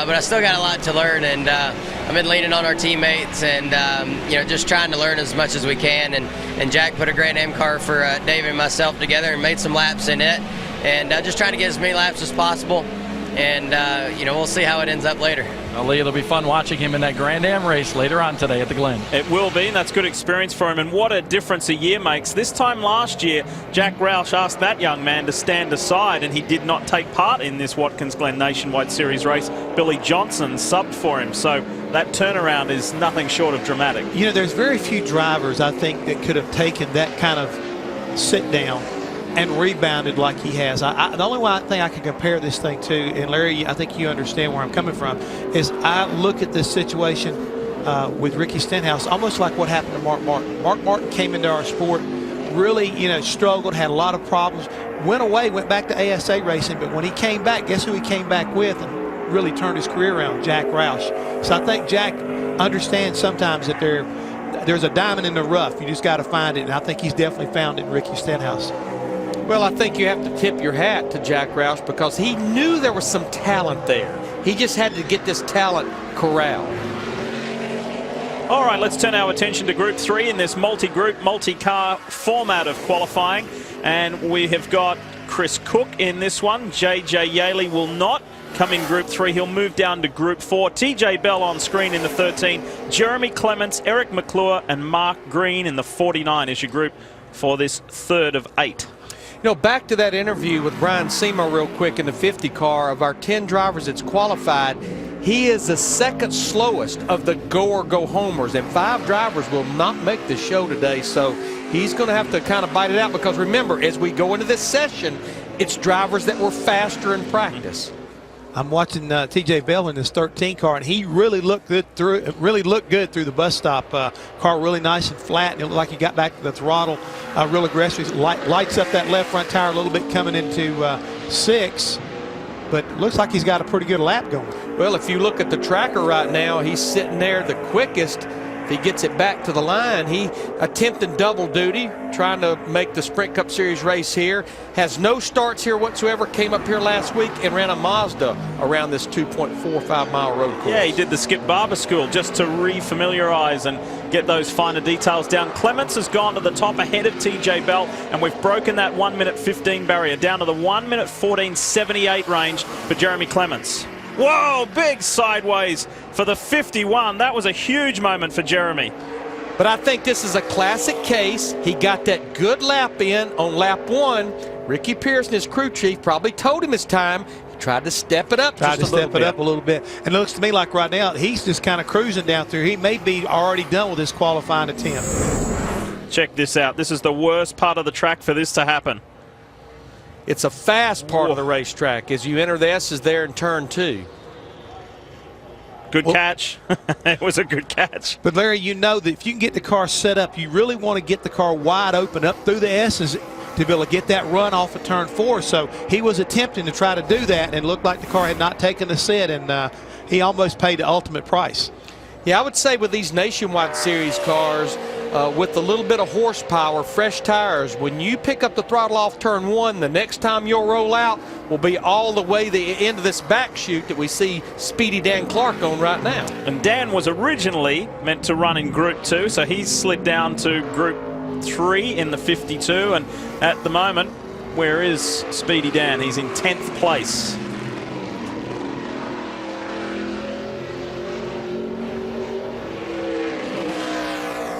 But I still got a lot to learn, and I've been leaning on our teammates and, just trying to learn as much as we can. And Jack put a Grand Am car for David and myself together and made some laps in it. And just trying to get as many laps as possible. And, we'll see how it ends up later. Well, Lee, it'll be fun watching him in that Grand Am race later on today at the Glen. It will be, and that's good experience for him. And what a difference a year makes. This time last year, Jack Roush asked that young man to stand aside, and he did not take part in this Watkins Glen Nationwide Series race. Billy Johnson subbed for him. So that turnaround is nothing short of dramatic. There's very few drivers, I think, that could have taken that kind of sit down and rebounded like he has. The only thing I can compare this thing to, and Larry, I think you understand where I'm coming from, is I look at this situation with Ricky Stenhouse almost like what happened to Mark Martin. Mark Martin came into our sport, really, struggled, had a lot of problems, went away, went back to ASA racing, but when he came back, guess who he came back with and really turned his career around? Jack Roush. So I think Jack understands sometimes that there's a diamond in the rough. You just got to find it, and I think he's definitely found it in Ricky Stenhouse. Well, I think you have to tip your hat to Jack Roush because he knew there was some talent there. He just had to get this talent corralled. All right, let's turn our attention to Group 3 in this multi-group, multi-car format of qualifying. And we have got Chris Cook in this one. JJ Yaley will not come in Group 3. He'll move down to Group 4. TJ Bell on screen in the 13. Jeremy Clements, Eric McClure, and Mark Green in the 49 is your group for this 3rd of 8. Back to that interview with Brian Simo real quick in the 50 car. Of our 10 drivers that's qualified, he is the 2nd slowest of the go or go homers, and 5 drivers will not make the show today. So he's going to have to kind of bite it out because remember, as we go into this session, it's drivers that were faster in practice. I'm watching TJ Bell in his 13 car, and he really looked good through the bus stop. Car really nice and flat, and it looked like he got back to the throttle real aggressive. Lights up that left front tire a little bit coming into 6, but looks like he's got a pretty good lap going. Well, if you look at the tracker right now, he's sitting there the quickest. If he gets it back to the line, he attempted double duty, trying to make the Sprint Cup Series race here. Has no starts here whatsoever. Came up here last week and ran a Mazda around this 2.45 mile road course. Yeah, he did the Skip Barber School just to re-familiarize and get those finer details down. Clements has gone to the top ahead of TJ Bell, and we've broken that 1 minute 15 barrier down to the 1 minute 14.78 range for Jeremy Clements. Whoa, big sideways for the 51. That was a huge moment for Jeremy. But I think this is a classic case. He got that good lap in on lap 1. Ricky Pearson, his crew chief, probably told him it's time. He tried to step it up a little bit. And it looks to me like right now he's just kind of cruising down through. He may be already done with his qualifying attempt. Check this out. This is the worst part of the track for this to happen. It's a fast part of the racetrack as you enter the S's there in turn 2. Good catch. It was a good catch. But Larry, you know that if you can get the car set up, you really want to get the car wide open up through the S's to be able to get that run off of turn 4. So he was attempting to try to do that, and it looked like the car had not taken the set, and he almost paid the ultimate price. Yeah, I would say with these Nationwide Series cars, with a little bit of horsepower, fresh tires, when you pick up the throttle off turn 1, the next time you'll roll out will be all the way the end of this back chute that we see Speedy Dan Clark on right now. And Dan was originally meant to run in Group 2, so he's slid down to Group 3 in the 52, and at the moment, where is Speedy Dan? He's in 10th place.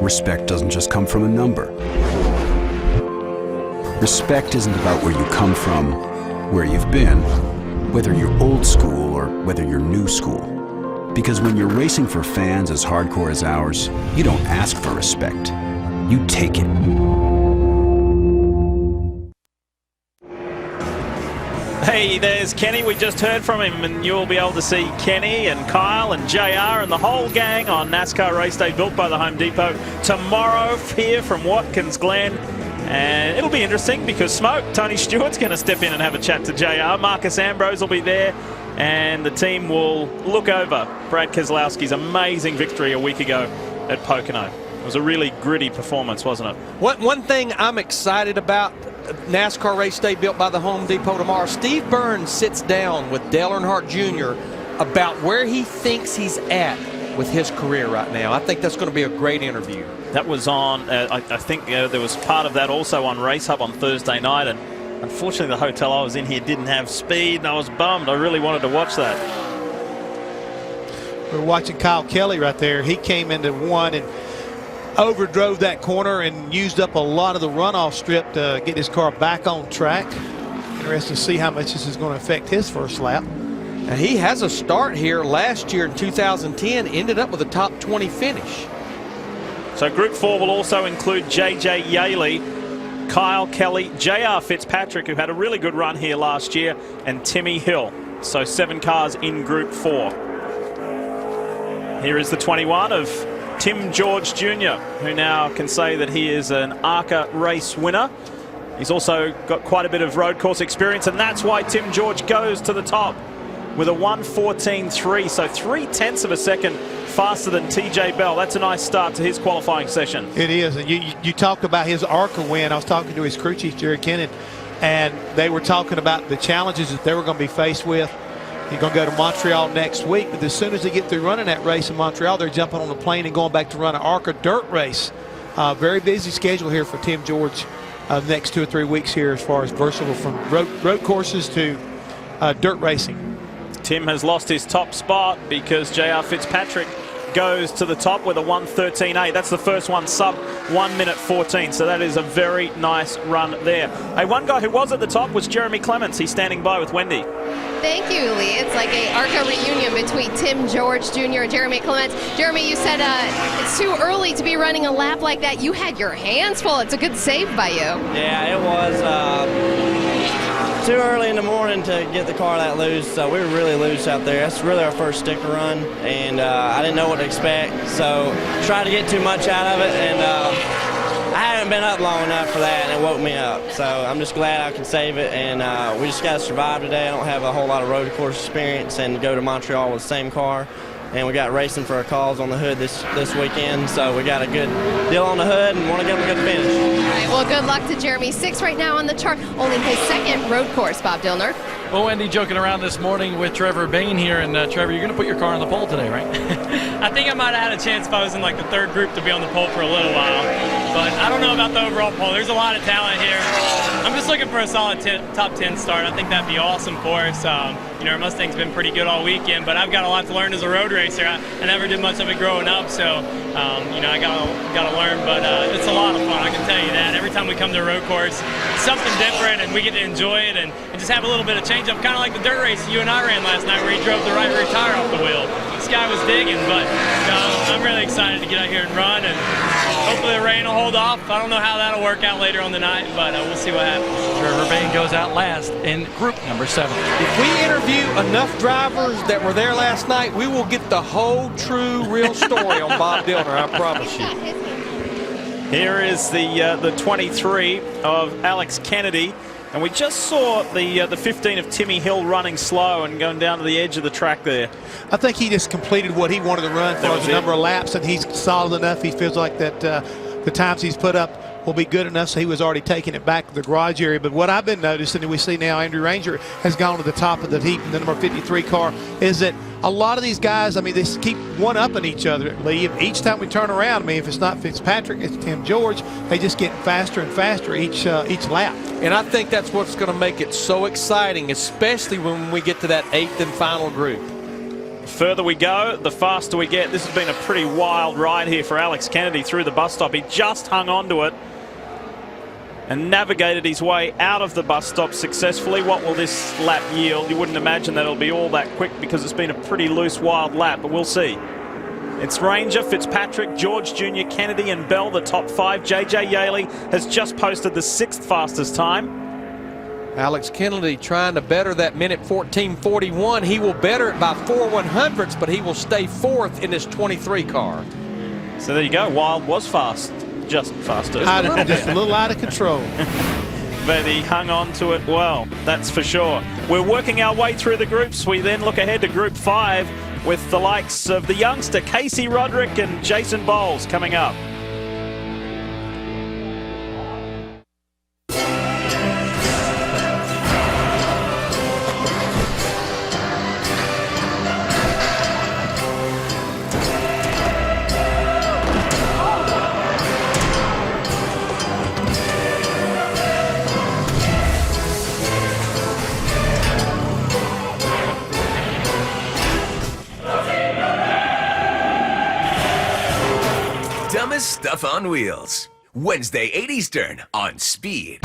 respect doesn't just come from a number. Respect isn't about where you come from, where you've been, whether you're old school or whether you're new school. Because when you're racing for fans as hardcore as ours, you don't ask for respect. You take it. Hey, there's Kenny. We just heard from him, and you'll be able to see Kenny and Kyle and JR and the whole gang on NASCAR Race Day built by the Home Depot tomorrow here from Watkins Glen. And it'll be interesting because Smoke, Tony Stewart's going to step in and have a chat to JR. Marcus Ambrose will be there, and the team will look over Brad Keselowski's amazing victory a week ago at Pocono. It was a really gritty performance, wasn't it? One thing I'm excited about, NASCAR Race Day built by the Home Depot tomorrow, Steve Burns sits down with Dale Earnhardt Jr. about where he thinks he's at with his career right now. I think that's going to be a great interview. That was on, I think there was part of that also on Race Hub on Thursday night, and unfortunately the hotel I was in here didn't have speed, and I was bummed. I really wanted to watch that. We're watching Kyle Kelly right there. He came into one and overdrove that corner and used up a lot of the runoff strip to get his car back on track. Interesting to see how much this is going to affect his first lap. Now, he has a start here last year in 2010, ended up with a top 20 finish. So Group 4 will also include J.J. Yaley, Kyle Kelly, J.R. Fitzpatrick, who had a really good run here last year, and Timmy Hill. So 7 cars in Group 4. Here is the 21 of Tim George Jr., who now can say that he is an ARCA race winner. He's also got quite a bit of road course experience, and that's why Tim George goes to the top with a 1:14.3, so 0.3 of a second faster than TJ Bell. That's a nice start to his qualifying session. It is, and you talked about his ARCA win. I was talking to his crew chief, Jerry Kennan, and they were talking about the challenges that they were going to be faced with. He's going to go to Montreal next week, but as soon as they get through running that race in Montreal, they're jumping on a plane and going back to run an ARCA dirt race. Very busy schedule here for Tim George the next 2 or 3 weeks here as far as versatile from road courses to dirt racing. Tim has lost his top spot because J.R. Fitzpatrick goes to the top with a 1:13.8. That's the first one sub 1:14. So that is a very nice run there. Hey, one guy who was at the top was Jeremy Clements. He's standing by with Wendy. Thank you, Lee. It's like a ARCA reunion between Tim George Jr. and Jeremy Clements. Jeremy, you said it's too early to be running a lap like that. You had your hands full. It's a good save by you. Yeah, it was too early in the morning to get the car that loose. So we were really loose out there. That's really our first sticker run, and I didn't know what to expect. So tried to get too much out of it, and I haven't been up long enough for that, and it woke me up. So I'm just glad I can save it, and we just got to survive today. I don't have a whole lot of road course experience, and go to Montreal with the same car. And we got racing for a cause on the hood this weekend, so we got a good deal on the hood and want to get a good finish. All right, well, good luck to Jeremy. 6th right now on the chart, only his 2nd road course, Bob Dillner. Well, Wendy, joking around this morning with Trevor Bain here, and Trevor, you're going to put your car on the pole today, right? I think I might have had a chance if I was in like the 3rd group to be on the pole for a little while, but I don't know about the overall pole. There's a lot of talent here. I'm just looking for a solid top 10 start. I think that'd be awesome for us. You know, our Mustang's been pretty good all weekend, but I've got a lot to learn as a road racer. I never did much of it growing up, so you know, I gotta learn. But it's a lot of fun, I can tell you that. Every time we come to a road course, it's something different, and we get to enjoy it and just have a little bit of change up. Kind of like the dirt race you and I ran last night, where he drove the right rear tire off the wheel. This guy was digging, but I'm really excited to get out here and run, and hopefully the rain will hold off. I don't know how that'll work out later on the night, but we'll see what happens. Trevor Bain goes out last in group number 7. If we interview enough drivers that were there last night, we will get the whole true real story on Bob Dillner, I promise you. Here is the 23 of Alex Kennedy. And we just saw the 15 of Timmy Hill running slow and going down to the edge of the track there. I think he just completed what he wanted to run for the number of laps, and he's solid enough. He feels like that the times he's put up will be good enough, so he was already taking it back to the garage area. But what I've been noticing, and we see now Andrew Ranger has gone to the top of the heap in the number 53 car, is that a lot of these guys, I mean, they keep one-upping each other, Lee. Each time we turn around, I mean, if it's not Fitzpatrick, it's Tim George, they just get faster and faster each lap. And I think that's what's going to make it so exciting, especially when we get to that 8th and final group. further we go, the faster we get. This has been a pretty wild ride here for Alex Kennedy through the bus stop. He just hung on to it and navigated his way out of the bus stop successfully. What will this lap yield? You wouldn't imagine that it'll be all that quick because it's been a pretty loose, wild lap, but we'll see. It's Ranger, Fitzpatrick, George Jr., Kennedy and Bell, the top 5. JJ Yaley has just posted the 6th fastest time. Alex Kennedy trying to better that minute 14:41. He will better it by 4/100ths, but he will stay 4th in his 23 car. So there you go. Wild was fast, just faster. Just a little out of control. But he hung on to it well, that's for sure. We're working our way through the groups. We then look ahead to Group 5 with the likes of the youngster Casey Roderick and Jason Bowles coming up. Dumbest Stuff on Wheels. Wednesday, 8 Eastern on Speed.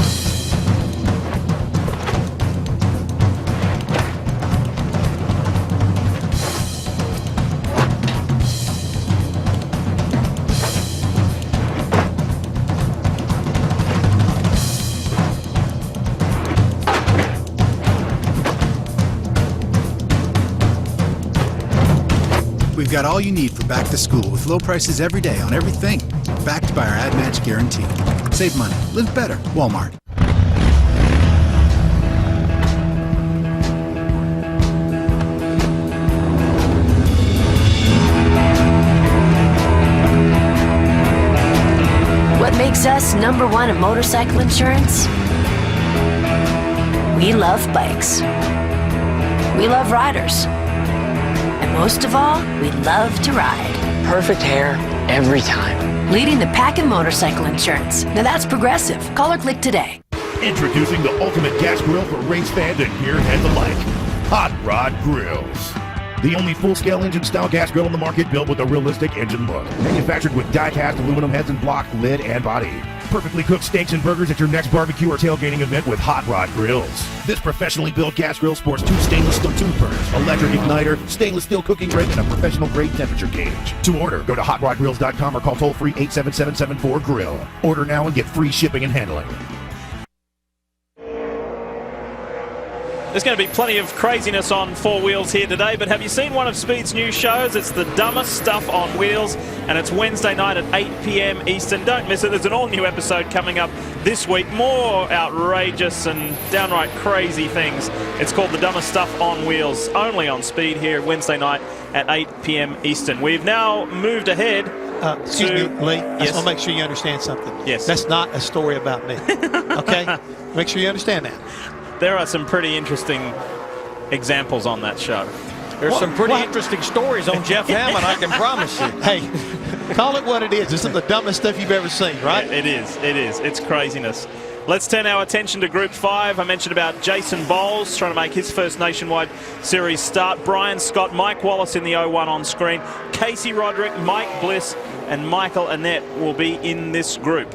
We've got all you need for back to school with low prices every day on everything. Backed by our Ad Match Guarantee. Save money. Live better. Walmart. What makes us #1 in motorcycle insurance? We love bikes. We love riders. And most of all, we love to ride. Perfect hair every time. Leading the pack in motorcycle insurance. Now that's Progressive. Call or click today. Introducing the ultimate gas grill for race fans and gearheads alike. Hot Rod Grills. The only full-scale engine-style gas grill on the market built with a realistic engine look. Manufactured with die-cast aluminum heads and block, lid, and body. Perfectly cooked steaks and burgers at your next barbecue or tailgating event with Hot Rod Grills. This professionally built gas grill sports 2 stainless steel tube burners, electric igniter, stainless steel cooking grid, and a professional-grade temperature gauge. To order, go to hotrodgrills.com or call toll-free 877-74-GRILL. Order now and get free shipping and handling. There's going to be plenty of craziness on Four Wheels here today, but have you seen one of Speed's new shows? It's the Dumbest Stuff on Wheels, and it's Wednesday night at 8 p.m. Eastern. Don't miss it. There's an all-new episode coming up this week. More outrageous and downright crazy things. It's called the Dumbest Stuff on Wheels, only on Speed here Wednesday night at 8 p.m. Eastern. We've now moved ahead. Excuse me, Lee. I just want to make sure you understand something. Yes. That's not a story about me. Okay? Make sure you understand that. There are some pretty interesting examples on that show. There's some pretty interesting stories on Jeff Hammond, I can promise you. Hey, call it what it is. It's some of the dumbest stuff you've ever seen, right? It is. It is. It's craziness. Let's turn our attention to Group 5. I mentioned about Jason Bowles trying to make his first Nationwide Series start. Brian Scott, Mike Wallace in the 01 on screen. Casey Roderick, Mike Bliss, and Michael Annette will be in this group.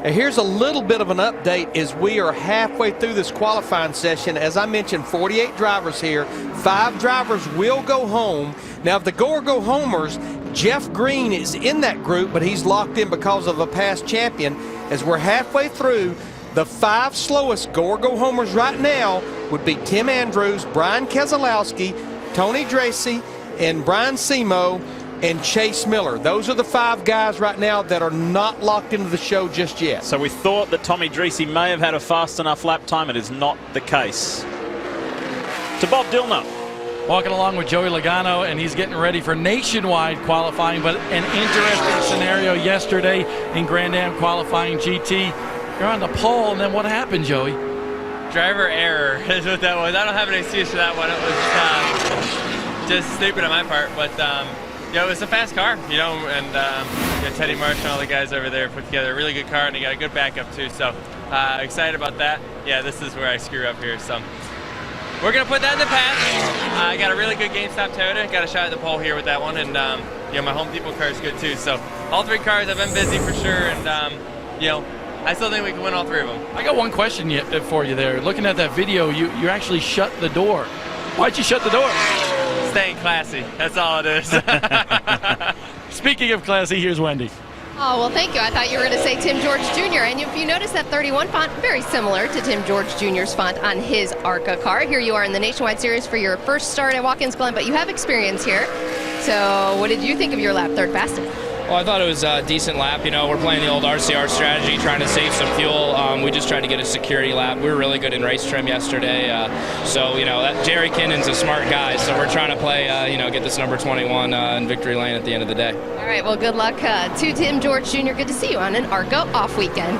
Now here's a little bit of an update as we are halfway through this qualifying session. As I mentioned, 48 drivers here. 5 drivers will go home. Now, if the go or go homers, Jeff Green is in that group, but he's locked in because of a past champion. As we're halfway through, the 5 slowest go or go homers right now would be Tim Andrews, Brian Keselowski, Tony Dracy, and Brian Semo, and Chase Miller. Those are the 5 guys right now that are not locked into the show just yet. So we thought that Tommy Dreesy may have had a fast enough lap time. It is not the case. To Bob Dillner. Walking along with Joey Logano, and he's getting ready for nationwide qualifying, but an interesting scenario yesterday in Grand Am qualifying GT. You're on the pole, and then what happened, Joey? Driver error is what that was. I don't have an excuse for that one. It was just stupid on my part, but yeah, it was a fast car, you know, and Teddy Marsh and all the guys over there put together a really good car, and he got a good backup too. So excited about that. Yeah, this is where I screw up here. So we're going to put that in the past. I got a really good GameStop Toyota. Got a shot at the pole here with that one. And, my Home Depot car is good too. So all 3 cars, I've been busy for sure. And, I still think we can win all 3 of them. I got one question for you there. Looking at that video, you actually shut the door. Why'd you shut the door? Staying classy. That's all it is. Speaking of classy, here's Wendy. Oh, well, thank you. I thought you were going to say Tim George Jr. And if you notice that 31 font, very similar to Tim George Jr.'s font on his ARCA car. Here you are in the Nationwide Series for your first start at Watkins Glen, but you have experience here. So what did you think of your lap, third fastest? Well, I thought it was a decent lap. We're playing the old RCR strategy, trying to save some fuel. We just tried to get a security lap. We were really good in race trim yesterday. That Jerry Kinnon's a smart guy, so we're trying to play, get this number 21 in victory lane at the end of the day. All right, well, good luck to Tim George Jr. Good to see you on an ARCA off weekend.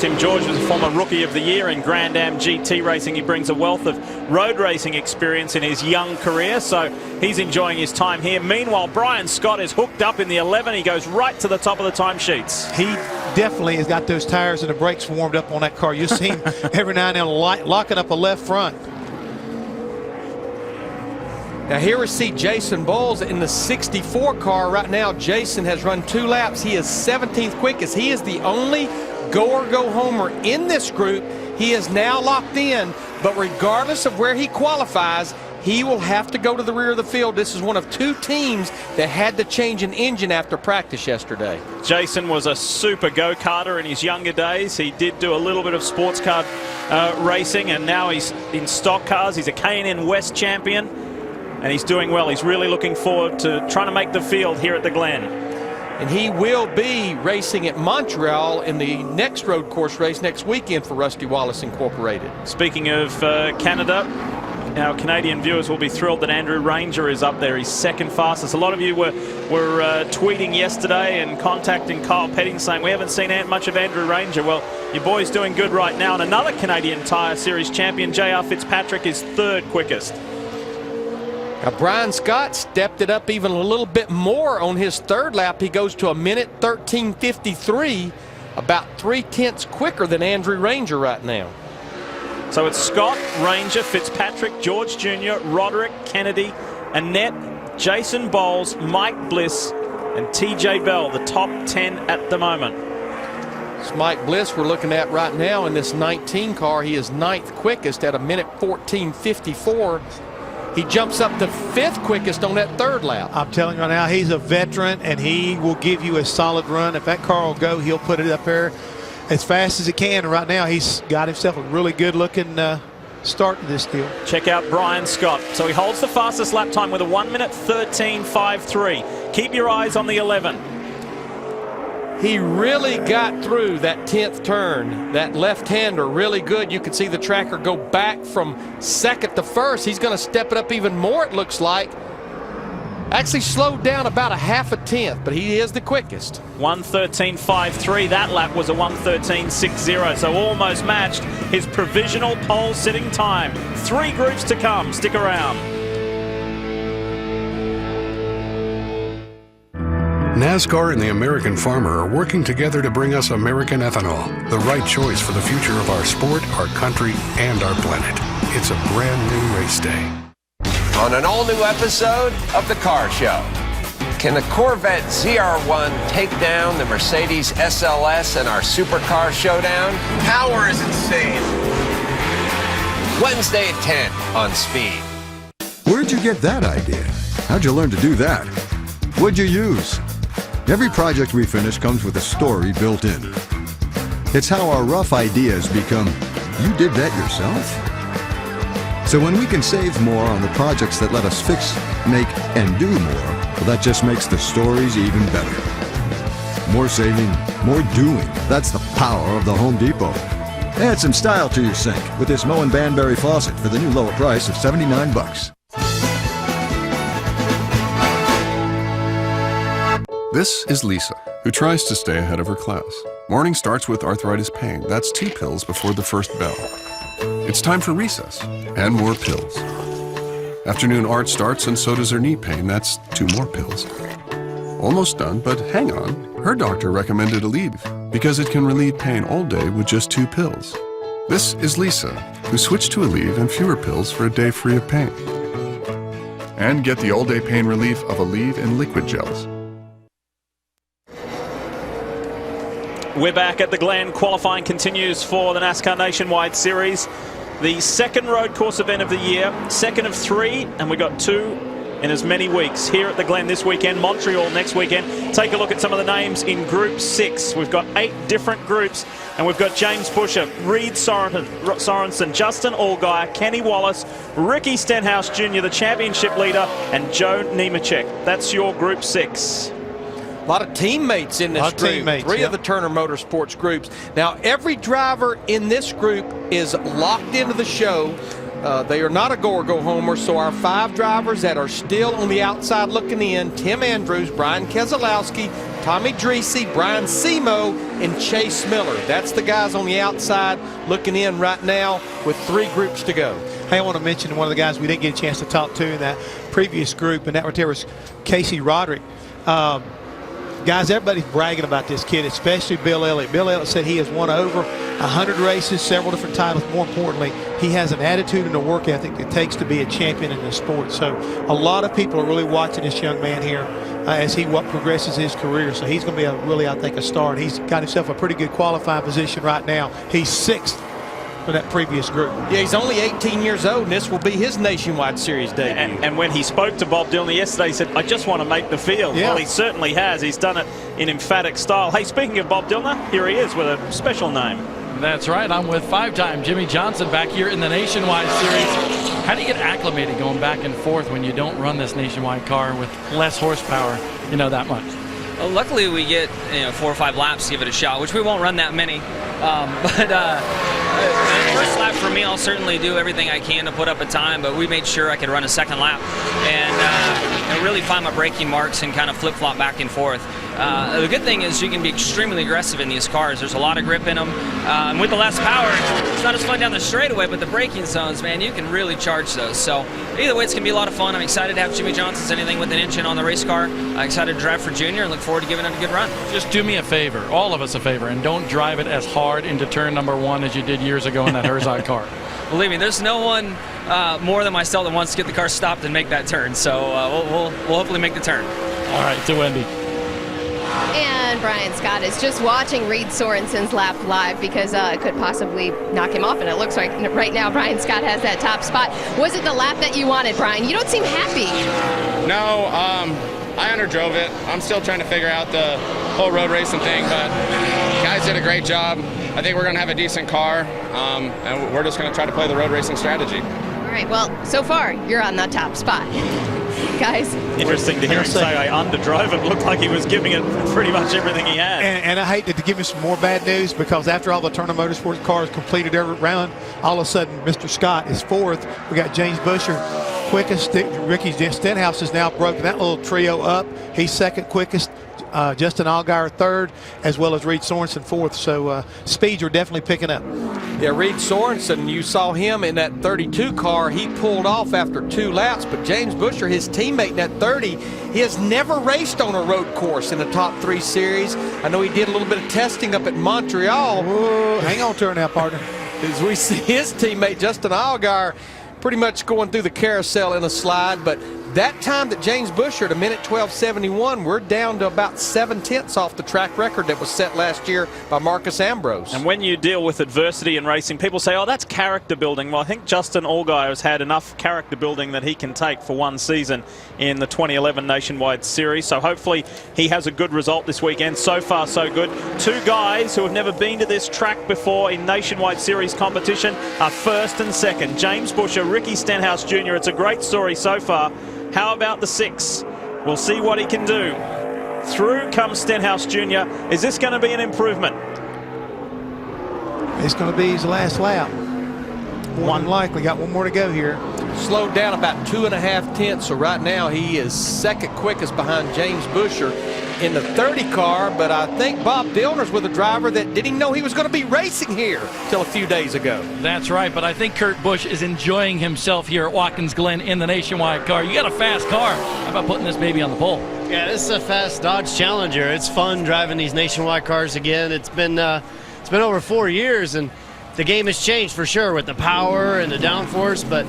Tim George was a former Rookie of the Year in Grand Am GT racing. He brings a wealth of road racing experience in his young career, so he's enjoying his time here. Meanwhile, Brian Scott is hooked up in the 11. He goes right to the top of the timesheets. He definitely has got those tires and the brakes warmed up on that car. You see him every now and then locking up a left front. Now here we see Jason Bowles in the 64 car right now. Jason has run 2 laps. He is 17th quickest. He is the only go-or-go-homer in this group. He is now locked in, but regardless of where he qualifies, he will have to go to the rear of the field. This is one of 2 teams that had to change an engine after practice yesterday. Jason was a super go-karter in his younger days. He did do a little bit of sports car racing, and now he's in stock cars. He's a K&N West champion, and he's doing well. He's really looking forward to trying to make the field here at the Glen. And he will be racing at Montreal in the next road course race next weekend for Rusty Wallace Incorporated. Speaking of Canada, our Canadian viewers will be thrilled that Andrew Ranger is up there. He's 2nd fastest. A lot of you were tweeting yesterday and contacting Kyle Petting saying we haven't seen much of Andrew Ranger. Well, your boy's doing good right now. And another Canadian Tire Series champion, J.R. Fitzpatrick, is 3rd quickest. Now, Brian Scott stepped it up even a little bit more on his 3rd lap. He goes to a minute 13:53, about 3/10 quicker than Andrew Ranger right now. So it's Scott, Ranger, Fitzpatrick, George Jr., Roderick, Kennedy, Annette, Jason Bowles, Mike Bliss, and TJ Bell, the top 10 at the moment. It's Mike Bliss we're looking at right now in this 19 car. He is 9th quickest at a minute 14:54. He jumps up to 5th quickest on that 3rd lap. I'm telling you right now, he's a veteran, and he will give you a solid run. If that car will go, he'll put it up there as fast as he can. And right now, he's got himself a really good-looking start to this deal. Check out Brian Scott. So he holds the fastest lap time with a 1 minute 13:53. Keep your eyes on the 11. He really got through that 10th turn. That left-hander really good. You can see the tracker go back from 2nd to 1st. He's going to step it up even more, it looks like. Actually slowed down about a 1/2 but he is the quickest. 1:13.53. That lap was a 1:13.60, so almost matched his provisional pole sitting time. 3 groups to come. Stick around. NASCAR and the American farmer are working together to bring us American ethanol, the right choice for the future of our sport, our country, and our planet. It's a brand new race day. On an all-new episode of The Car Show, can the Corvette ZR1 take down the Mercedes SLS in our supercar showdown? Power is insane. Wednesday at 10 on Speed. Where'd you get that idea? How'd you learn to do that? What'd you use? Every project we finish comes with a story built in. It's how our rough ideas become, you did that yourself? So when we can save more on the projects that let us fix, make, and do more, well, that just makes the stories even better. More saving, more doing. That's the power of the Home Depot. Add some style to your sink with this Moen Banbury faucet for the new lower price of $79. This is Lisa, who tries to stay ahead of her class. Morning starts with arthritis pain. That's 2 pills before the first bell. It's time for recess and more pills. Afternoon art starts and so does her knee pain. That's 2 more pills. Almost done, but hang on. Her doctor recommended Aleve because it can relieve pain all day with just 2 pills. This is Lisa, who switched to Aleve and fewer pills for a day free of pain. And get the all-day pain relief of Aleve in liquid gels. We're back at the Glen. Qualifying continues for the NASCAR Nationwide Series. The second road course event of the year, second of 3, and we got 2 in as many weeks here at the Glen this weekend, Montreal next weekend. Take a look at some of the names in Group 6. We've got 8 different groups, and we've got James Busher, Reed Sorensen, Justin Allgaier, Kenny Wallace, Ricky Stenhouse Jr., the championship leader, and Joe Nemechek. That's your Group 6. A lot of teammates in this group. Three of the Turner Motorsports groups. Now, every driver in this group is locked into the show. They are not a go-or-go-homer, so our 5 drivers that are still on the outside looking in, Tim Andrews, Brian Keselowski, Tommy Dreese, Brian Simo, and Chase Miller. That's the guys on the outside looking in right now with 3 groups to go. Hey, I want to mention one of the guys we didn't get a chance to talk to in that previous group, and that right there was Casey Roderick. Guys, everybody's bragging about this kid, especially Bill Elliott. Bill Elliott said he has won over 100 races, several different titles. More importantly, he has an attitude and a work ethic it takes to be a champion in this sport. So a lot of people are really watching this young man here as he progresses his career. So he's going to be I think, a star. And he's got himself a pretty good qualifying position right now. He's 6th for that previous group. Yeah, he's only 18 years old, and this will be his Nationwide Series debut. And when he spoke to Bob Dylan yesterday, he said, I just want to make the field. Yeah. Well, he certainly has. He's done it in emphatic style. Hey, speaking of Bob Dylan, here he is with a special name. That's right. I'm with 5-time Jimmy Johnson back here in the Nationwide Series. How do you get acclimated going back and forth when you don't run this Nationwide car with less horsepower, that much? Well, luckily, we get 4 or 5 laps to give it a shot, which we won't run that many. The first lap for me, I'll certainly do everything I can to put up a time, but we made sure I could run a second lap and really find my braking marks and kind of flip-flop back and forth. The good thing is you can be extremely aggressive in these cars. There's a lot of grip in them. And with the less power, it's not as fun down the straightaway, but the braking zones, man, you can really charge those. So either way, it's going to be a lot of fun. I'm excited to have Jimmy Johnson's anything with an engine on the race car. I'm excited to drive for Junior and look forward to giving it a good run. Just do me a favor, all of us a favor, and don't drive it as hard into turn number 1 as you did years ago in that Herzog car. Believe me, there's no one more than myself that wants to get the car stopped and make that turn. So we'll hopefully make the turn. All right, to Wendy. And Brian Scott is just watching Reed Sorensen's lap live because it could possibly knock him off, and it looks like right now Brian Scott has that top spot. Was it the lap that you wanted, Brian? You don't seem happy. No, I underdrove it. I'm still trying to figure out the whole road racing thing, but guys did a great job. I think we're going to have a decent car, and we're just going to try to play the road racing strategy. All right, well, so far, you're on the top spot. Guys. Interesting to hear him say I underdrove it. Looked like he was giving it pretty much everything he had. And I hate to give him some more bad news, because after all the Turner Motorsports cars completed every round, all of a sudden Mr. Scott is 4th. We got James Busher quickest. Ricky Stenhouse is now broken that little trio up. He's 2nd quickest. Justin Allgaier 3rd, as well as Reed Sorensen 4th. So speeds are definitely picking up. Yeah, Reed Sorensen, you saw him in that 32 car. He pulled off after 2 laps, but James Busher, his teammate in that 30, he has never raced on a road course in the top 3 series. I know he did a little bit of testing up at Montreal. Whoa, hang on to her now, partner. As we see his teammate, Justin Allgaier, pretty much going through the carousel in a slide, but that time that James Busher at a minute 12:71, we're down to about 7/10 off the track record that was set last year by Marcus Ambrose. And when you deal with adversity in racing, people say, oh, that's character building. Well, I think Justin Allgaier has had enough character building that he can take for one season in the 2011 Nationwide Series. So hopefully he has a good result this weekend. So far, so good. 2 guys who have never been to this track before in Nationwide Series competition are 1st and 2nd. James Busher, Ricky Stenhouse Jr. It's a great story so far. How about the 6? We'll see what he can do. Through comes Stenhouse Jr. Is this going to be an improvement? It's going to be his last lap. More than likely. Got one more to go here. Slowed down about 2.5 tenths. So right now he is 2nd quickest behind James Busher in the 30 car. But I think Bob Dillner's with a driver that didn't even know he was going to be racing here till a few days ago. That's right, but I think Kurt Busch is enjoying himself here at Watkins Glen in the Nationwide car. You got a fast car. How about putting this baby on the pole? Yeah, this is a fast Dodge Challenger. It's fun driving these Nationwide cars again. It's been over 4 years, and the game has changed for sure with the power and the downforce, but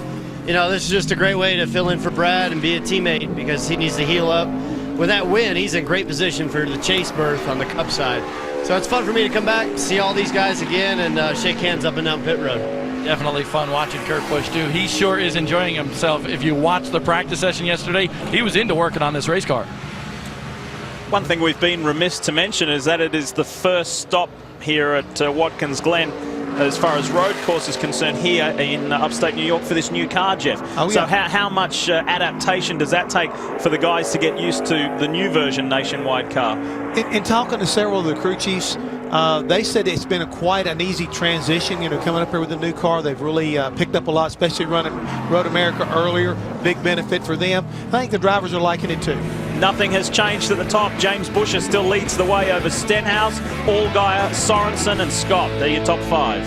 you know, this is just a great way to fill in for Brad and be a teammate because he needs to heal up. With that win, he's in great position for the chase berth on the Cup side. So it's fun for me to come back, see all these guys again, and shake hands up and down pit road. Definitely fun watching Kurt Busch, too. He sure is enjoying himself. If you watched the practice session yesterday, he was into working on this race car. One thing we've been remiss to mention is that it is the first stop here at Watkins Glen as far as road course is concerned here in upstate New York for this new car, Jeff. Oh, so yeah. how much adaptation does that take for the guys to get used to the new version nationwide car? In talking to several of the crew chiefs, they said it's been quite an easy transition, you know, coming up here with the new car. They've really picked up a lot, especially running Road America earlier. Big benefit for them. I think the drivers are liking it too. Nothing has changed at the top. James Buescher still leads the way over Stenhouse, Allgaier, Sorensen and Scott. They're your top 5.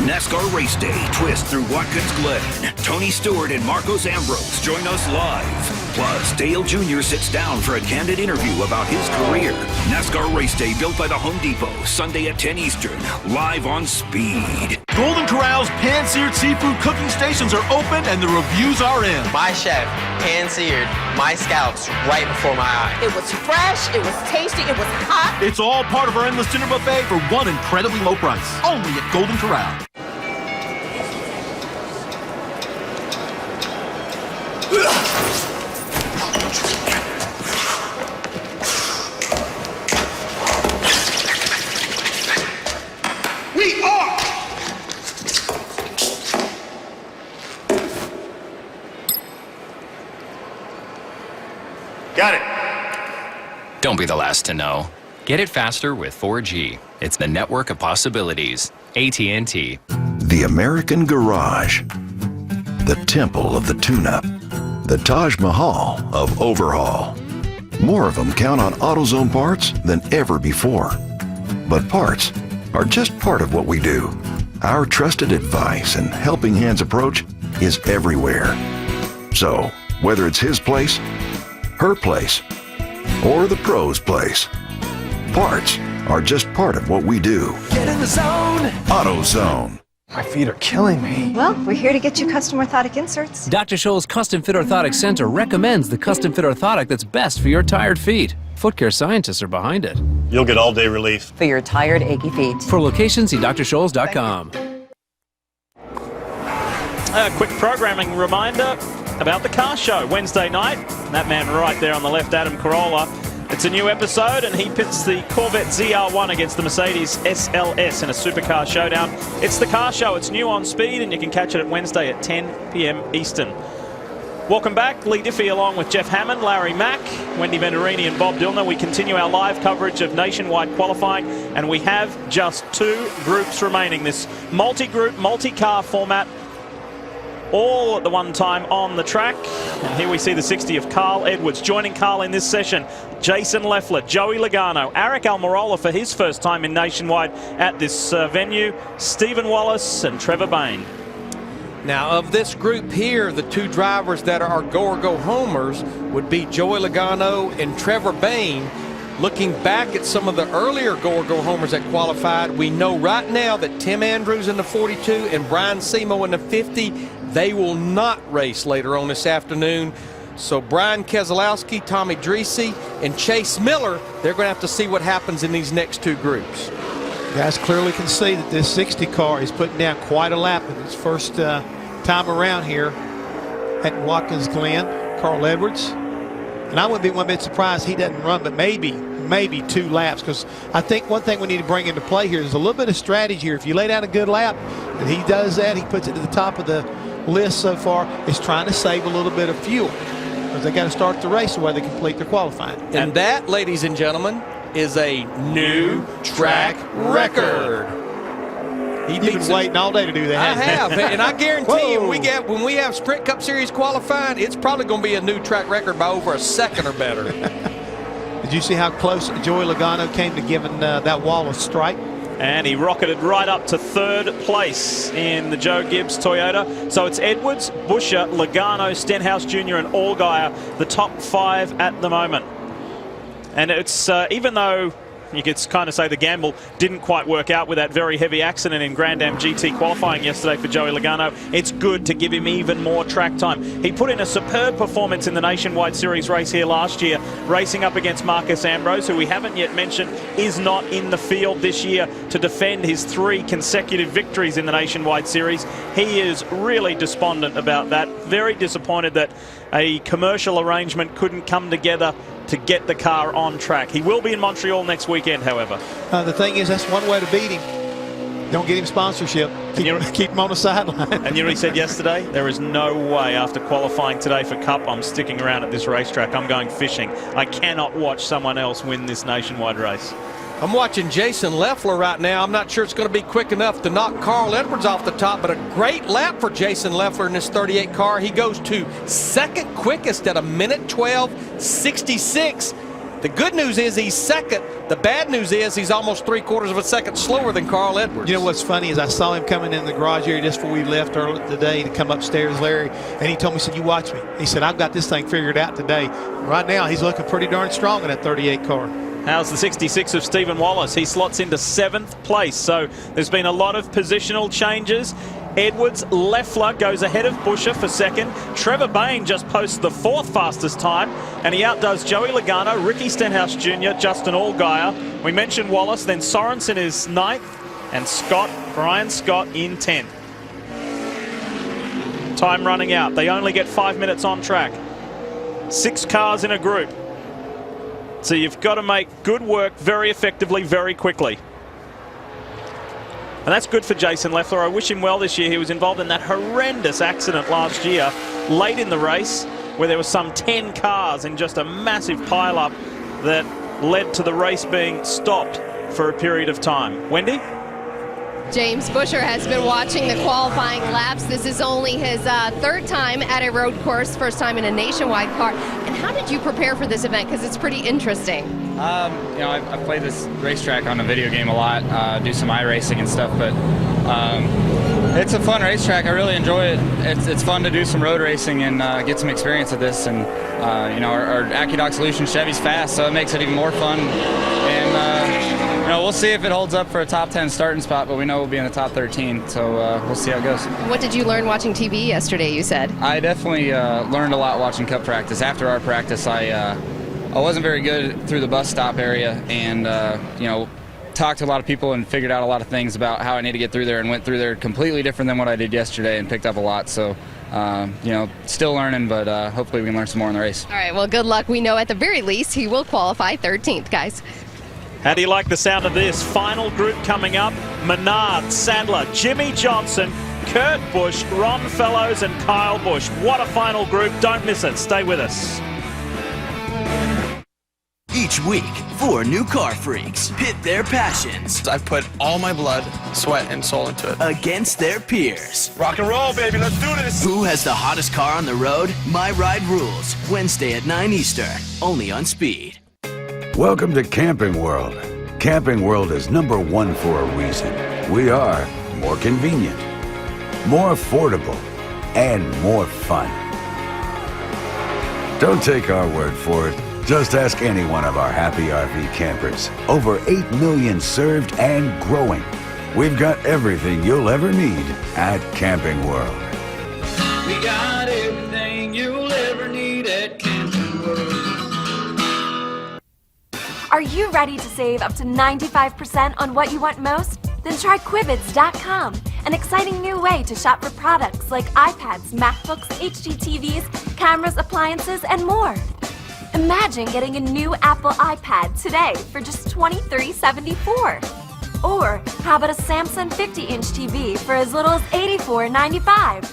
NASCAR Race Day twist through Watkins Glen. Tony Stewart and Marcos Ambrose join us live. Plus, Dale Jr. sits down for a candid interview about his career. NASCAR Race Day built by the Home Depot, Sunday at 10 Eastern, live on Speed. Golden Corral's pan-seared seafood cooking stations are open and the reviews are in. My chef pan-seared my scallops right before my eyes. It was fresh, it was tasty, it was hot. It's all part of our endless dinner buffet for one incredibly low price. Only at Golden Corral. We are! Got it. Don't be the last to know. Get it faster with 4G. It's the network of possibilities. AT&T. The American Garage. The temple of the tune-up. The Taj Mahal of overhaul. More of them count on AutoZone parts than ever before. But parts are just part of what we do. Our trusted advice and helping hands approach is everywhere. So, whether it's his place, her place, or the pro's place, parts are just part of what we do. Get in the zone! AutoZone. My feet are killing me. Well, we're here to get you custom orthotic inserts. Dr. Scholl's Custom Fit Orthotic Center recommends the custom fit orthotic that's best for your tired feet. Foot care scientists are behind it. You'll get all-day relief. For your tired, achy feet. For locations, see drscholls.com. A quick programming reminder about the car show Wednesday night. That man right there on the left, Adam Carolla. It's a new episode, and he pits the Corvette ZR1 against the Mercedes SLS in a supercar showdown. It's the car show. It's new on Speed, and you can catch it at Wednesday at 10 p.m. Eastern. Welcome back. Lee Diffie along with Jeff Hammond, Larry Mack, Wendy Venturini and Bob Dillner. We continue our live coverage of nationwide qualifying, and we have just 2 groups remaining. This multi-group, multi-car format, all at the one time on the track. And here we see the 60 of Carl Edwards. Joining Carl in this session, Jason Leffler, Joey Logano, Aric Almirola for his first time in Nationwide at this venue, Stephen Wallace and Trevor Bayne. Now, of this group here, the 2 drivers that are go-or-go-homers would be Joey Logano and Trevor Bayne. Looking back at some of the earlier go-or-go-homers that qualified, we know right now that Tim Andrews in the 42 and Brian Semo in the 50, they will not race later on this afternoon. So Brian Keselowski, Tommy Dreese, and Chase Miller, they're going to have to see what happens in these next 2 groups. You guys clearly can see that this 60 car is putting down quite a lap in its first time around here at Watkins Glen. Carl Edwards. And I wouldn't be one bit surprised he doesn't run, but maybe 2 laps, because I think one thing we need to bring into play here is a little bit of strategy here. If you lay down a good lap, and he does that, he puts it to the top of the list so far, is trying to save a little bit of fuel, because they got to start the race the way they complete their qualifying. And that, ladies and gentlemen, is a new track record. You've been waiting all day to do that. I have, and I guarantee you, when we have Sprint Cup Series qualifying, it's probably going to be a new track record by over a second or better. Did you see how close Joey Logano came to giving that wall a strike? And he rocketed right up to 3rd place in the Joe Gibbs Toyota. So it's Edwards, Buescher, Logano, Stenhouse Jr. and Allgaier, the top 5 at the moment. And it's even though You could kind of say the gamble didn't quite work out with that very heavy accident in Grand Am GT qualifying yesterday for Joey Logano. It's good to give him even more track time. He put in a superb performance in the Nationwide Series race here last year, racing up against Marcus Ambrose, who we haven't yet mentioned is not in the field this year to defend his 3 consecutive victories in the Nationwide Series. He is really despondent about that, very disappointed that a commercial arrangement couldn't come together to get the car on track. He will be in Montreal next weekend, however. The thing is, that's one way to beat him. Don't get him sponsorship. Keep him on the sideline. And you know, he said yesterday, there is no way after qualifying today for Cup I'm sticking around at this racetrack. I'm going fishing. I cannot watch someone else win this nationwide race. I'm watching Jason Leffler right now. I'm not sure it's going to be quick enough to knock Carl Edwards off the top, but a great lap for Jason Leffler in this 38 car. He goes to second quickest at 1:12.66. The good news is he's second. The bad news is he's almost 3/4 of a second slower than Carl Edwards. You know what's funny is I saw him coming in the garage area just before we left early today to come upstairs, Larry, and he told me, he said, "You watch me." He said, "I've got this thing figured out today." Right now, he's looking pretty darn strong in that 38 car. How's the 66 of Stephen Wallace? He slots into 7th place. So there's been a lot of positional changes. Edwards, Leffler goes ahead of Buscher for second. Trevor Bayne just posts the 4th fastest time, and he outdoes Joey Logano, Ricky Stenhouse Jr., Justin Allgaier. We mentioned Wallace, then Sorensen is 9th, and Brian Scott in 10th. Time running out. They only get 5 minutes on track. 6 cars in a group. So you've got to make good work very effectively, very quickly. And that's good for Jason Leffler. I wish him well this year. He was involved in that horrendous accident last year, late in the race, where there was some 10 cars in just a massive pile-up that led to the race being stopped for a period of time. Wendy? James Buscher has been watching the qualifying laps. This is only his 3rd time at a road course, first time in a nationwide car. And how did you prepare for this event? Because it's pretty interesting. You know, I played this racetrack on a video game a lot, do some iRacing and stuff, but it's a fun racetrack. I really enjoy it. It's fun to do some road racing and get some experience at this. And you know, our AccuDock Solution Chevy's fast, so it makes it even more fun. And you know, we'll see if it holds up for a top 10 starting spot, but we know we'll be in the top 13, so we'll see how it goes. What did you learn watching TV yesterday, you said? I definitely learned a lot watching Cup practice. After our practice, I wasn't very good through the bus stop area, and you know, talked to a lot of people and figured out a lot of things about how I need to get through there, and went through there completely different than what I did yesterday and picked up a lot. So you know, still learning, but hopefully we can learn some more in the race. All right, well, good luck. We know at the very least he will qualify 13th, guys. How do you like the sound of this? Final group coming up. Menard, Sadler, Jimmy Johnson, Kurt Busch, Ron Fellows, and Kyle Busch. What a final group. Don't miss it. Stay with us. Each week, 4 new car freaks pit their passions. I've put all my blood, sweat, and soul into it. Against their peers. Rock and roll, baby. Let's do this. Who has the hottest car on the road? My Ride Rules. Wednesday at 9 Eastern. Only on Speed. Welcome to Camping World. Camping World is #1 for a reason. We are more convenient, more affordable, and more fun. Don't take our word for it. Just ask any one of our happy RV campers. Over 8 million served and growing. We've got everything you'll ever need at Camping World. We got everything you'll ever need at Camping World. Are you ready to save up to 95% on what you want most? Then try Quibids.com, an exciting new way to shop for products like iPads, MacBooks, HDTVs, cameras, appliances, and more. Imagine getting a new Apple iPad today for just $23.74. Or how about a Samsung 50-inch TV for as little as $84.95?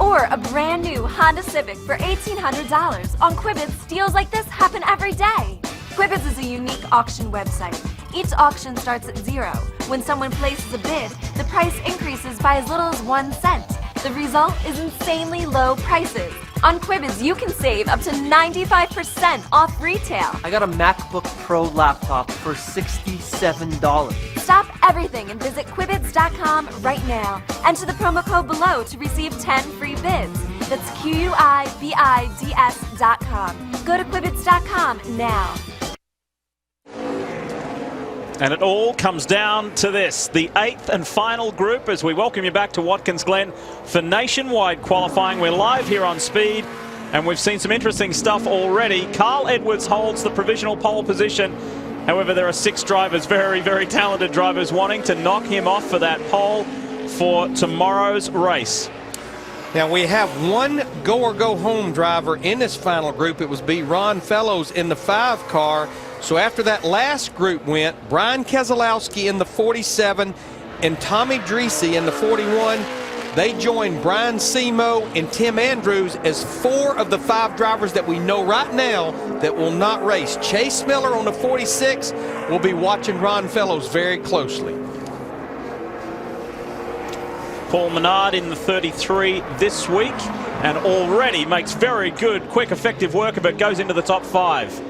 Or a brand new Honda Civic for $1,800. On Quibids, deals like this happen every day. Quibids is a unique auction website. Each auction starts at 0. When someone places a bid, the price increases by as little as 1 cent. The result is insanely low prices. On Quibids, you can save up to 95% off retail. I got a MacBook Pro laptop for $67. Stop everything and visit Quibids.com right now. Enter the promo code below to receive 10 free bids. That's QUIBIDS.com. Go to Quibids.com now. And it all comes down to this, the 8th and final group, as we welcome you back to Watkins Glen for nationwide qualifying. We're live here on Speed, and we've seen some interesting stuff already. Carl Edwards holds the provisional pole position. However, there are 6 drivers, very, very talented drivers, wanting to knock him off for that pole for tomorrow's race. Now we have one go or go home driver in this final group. It was Ron Fellows in the 5 car. So after that last group went, Brian Keselowski in the 47 and Tommy Dreese in the 41. They joined Brian Semo and Tim Andrews as 4 of the 5 drivers that we know right now that will not race. Chase Miller on the 46 will be watching Ron Fellows very closely. Paul Menard in the 33 this week, and already makes very good, quick, effective work of it, goes into the top 5.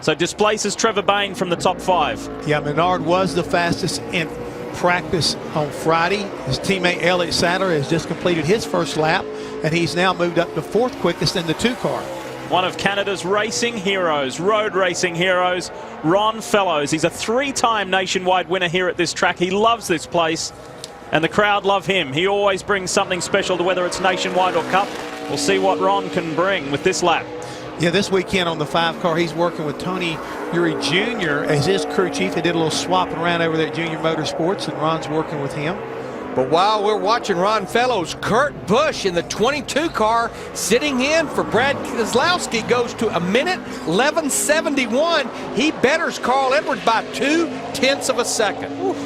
So displaces Trevor Bayne from the top 5. Yeah, Menard was the fastest in practice on Friday. His teammate Elliott Sadler has just completed his first lap, and he's now moved up to 4th quickest in the 2 car. One of Canada's racing heroes, road racing heroes, Ron Fellows. He's a 3-time nationwide winner here at this track. He loves this place, and the crowd love him. He always brings something special to whether it's nationwide or cup. We'll see what Ron can bring with this lap. Yeah, this weekend on the 5 car, he's working with Tony Uri Jr. as his crew chief. They did a little swapping around over there at Junior Motorsports, and Ron's working with him. But while we're watching Ron Fellows, Kurt Busch in the 22 car sitting in for Brad Keselowski goes to 1:11.71. He betters Carl Edwards by 0.2 of a second. Oof.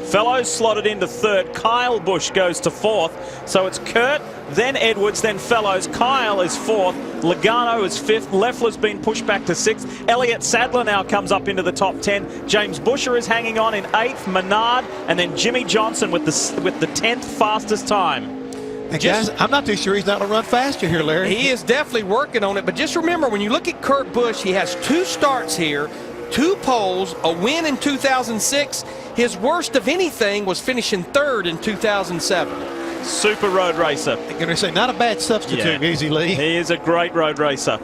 Fellows slotted into 3rd. Kyle Busch goes to 4th. So it's Kurt, then Edwards, then Fellows. Kyle is 4th. Logano is 5th. Leffler's been pushed back to 6th. Elliott Sadler now comes up into the top 10. James Buescher is hanging on in 8th. Menard, and then Jimmy Johnson with the 10th fastest time. And guys, I'm not too sure he's not going to run faster here, Larry. He is definitely working on it. But just remember, when you look at Kurt Busch, he has 2 starts here, 2 poles, a win in 2006. His worst of anything was finishing 3rd in 2007. Super road racer. I'm going to say, not a bad substitute, is he, Lee? He is a great road racer.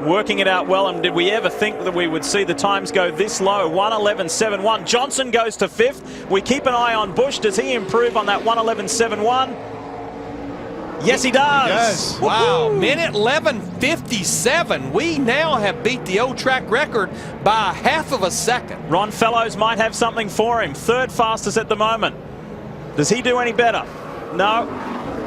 Working it out well, and did we ever think that we would see the times go this low? 1:11.71. Johnson goes to 5th. We keep an eye on Busch. Does he improve on that 1:11.71? Yes, he does. Yes. Wow, minute 11:57. We now have beat the old track record by 1/2 of a second. Ron Fellows might have something for him. 3rd fastest at the moment. Does he do any better? No.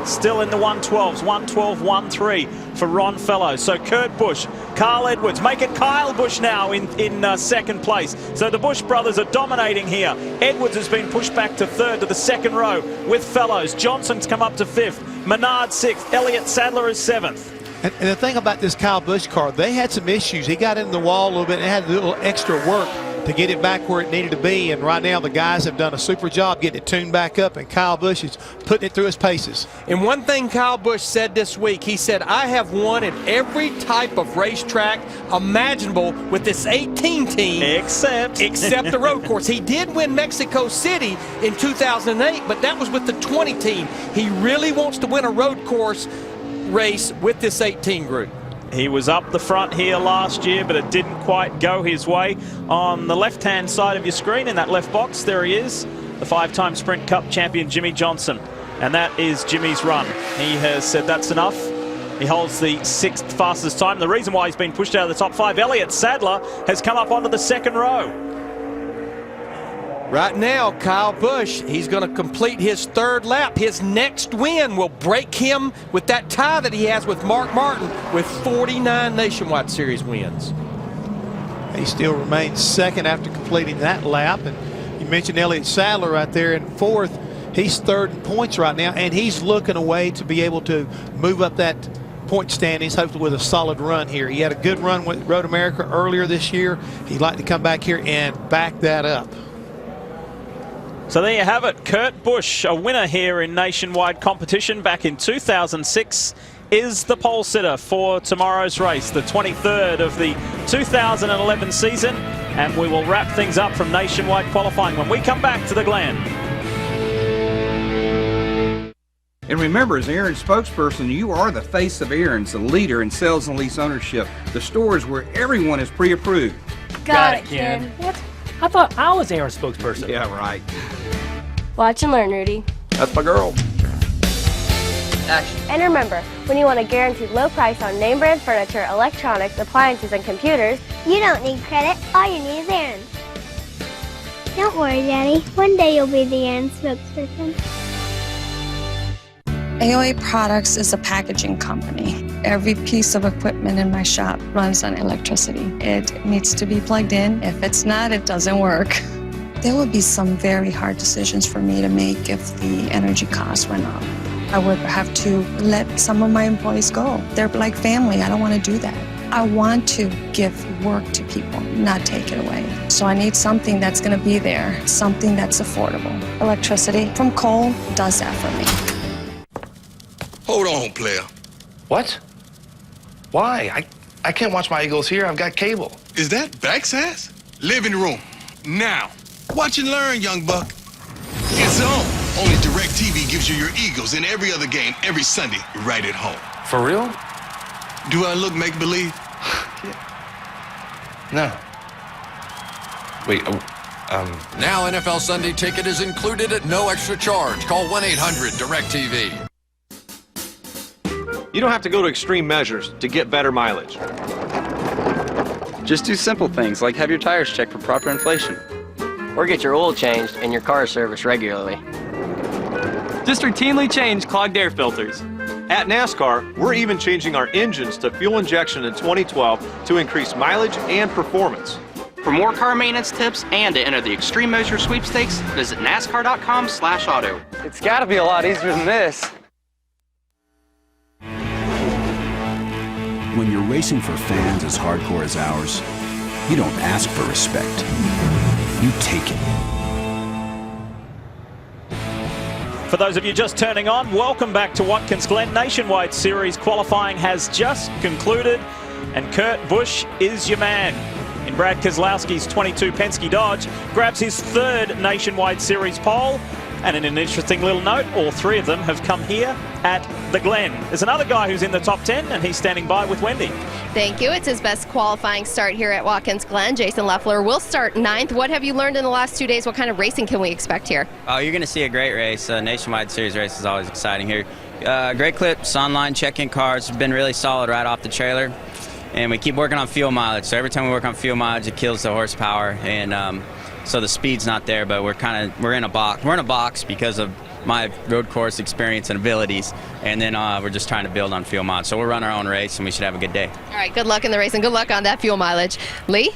Still in the 1:12s. 1:12.13 for Ron Fellows. So Kurt Busch, Carl Edwards, make it Kyle Busch now in 2nd place. So the Busch brothers are dominating here. Edwards has been pushed back to 3rd to the 2nd row with Fellows. Johnson's come up to 5th. Menard 6th. Elliott Sadler is 7th. And the thing about this Kyle Busch car, they had some issues. He got in the wall a little bit and had a little extra work to get it back where it needed to be. And right now the guys have done a super job getting it tuned back up, and Kyle Busch is putting it through his paces. And one thing Kyle Busch said this week, he said, I have won at every type of racetrack imaginable with this 18 team. Except the road course. He did win Mexico City in 2008, but that was with the 20 team. He really wants to win a road course race with this 18 group. He was up the front here last year, but it didn't quite go his way. On the left-hand side of your screen, in that left box, there he is, the 5-time Sprint Cup champion, Jimmy Johnson. And that is Jimmy's run. He has said that's enough. He holds the 6th fastest time. The reason why he's been pushed out of the top 5, Elliott Sadler has come up onto the 2nd row. Right now, Kyle Busch, he's going to complete his 3rd lap. His next win will break him with that tie that he has with Mark Martin with 49 Nationwide Series wins. He still remains 2nd after completing that lap. And you mentioned Elliott Sadler right there in 4th. He's 3rd in points right now, and he's looking a way to be able to move up that point standings, hopefully with a solid run here. He had a good run with Road America earlier this year. He'd like to come back here and back that up. So there you have it. Kurt Busch, a winner here in nationwide competition back in 2006, is the pole sitter for tomorrow's race, the 23rd of the 2011 season. And we will wrap things up from nationwide qualifying when we come back to the Glen. And remember, as Aaron's spokesperson, you are the face of Aaron's, the leader in sales and lease ownership. The stores where everyone is pre-approved. Got it, Ken. What? I thought I was Aaron's spokesperson. Yeah, right. Watch and learn, Rudy. That's my girl. Action. And remember, when you want a guaranteed low price on name brand furniture, electronics, appliances, and computers, you don't need credit. All you need is Aaron's. Don't worry, Daddy. One day you'll be the Aaron's spokesperson. AOA Products is a packaging company. Every piece of equipment in my shop runs on electricity. It needs to be plugged in. If it's not, it doesn't work. There would be some very hard decisions for me to make if the energy costs went up. I would have to let some of my employees go. They're like family. I don't want to do that. I want to give work to people, not take it away. So I need something that's going to be there, something that's affordable. Electricity from coal does that for me. Hold on, player. What? Why? I can't watch my Eagles here. I've got cable. Is that backside? Living room. Now. Watch and learn, young buck. It's on. Only DirecTV gives you your Eagles in every other game every Sunday right at home. For real? Do I look make-believe? No. Wait, Now NFL Sunday Ticket is included at no extra charge. Call 1-800-DirecTV. You don't have to go to extreme measures to get better mileage. Just do simple things like have your tires checked for proper inflation. Or get your oil changed and your car serviced regularly. Just routinely change clogged air filters. At NASCAR, we're even changing our engines to fuel injection in 2012 to increase mileage and performance. For more car maintenance tips and to enter the Extreme Measure Sweepstakes, visit NASCAR.com/auto. It's got to be a lot easier than this. When you're racing for fans as hardcore as ours, you don't ask for respect. You take it. For those of you just turning on, welcome back to Watkins Glen Nationwide Series. Qualifying has just concluded, and Kurt Busch is your man. In Brad Keselowski's 22 Penske Dodge, grabs his third Nationwide Series pole. And in an interesting little note, all three of them have come here at the Glen. There's another guy who's in the top 10, and he's standing by with Wendy. Thank you. It's his best qualifying start here at Watkins Glen. Jason Leffler will start 9th. What have you learned in the last 2 days? What kind of racing can we expect here? Oh, you're going to see a great race. Nationwide Series race is always exciting here. Great clips, online check-in cars have been really solid right off the trailer. And we keep working on fuel mileage. So every time we work on fuel mileage, it kills the horsepower. And so the speed's not there, but we're in a box. We're in a box because of my road course experience and abilities, and then we're just trying to build on fuel mileage. So we'll run our own race, and we should have a good day. All right, good luck in the race, and good luck on that fuel mileage. Lee?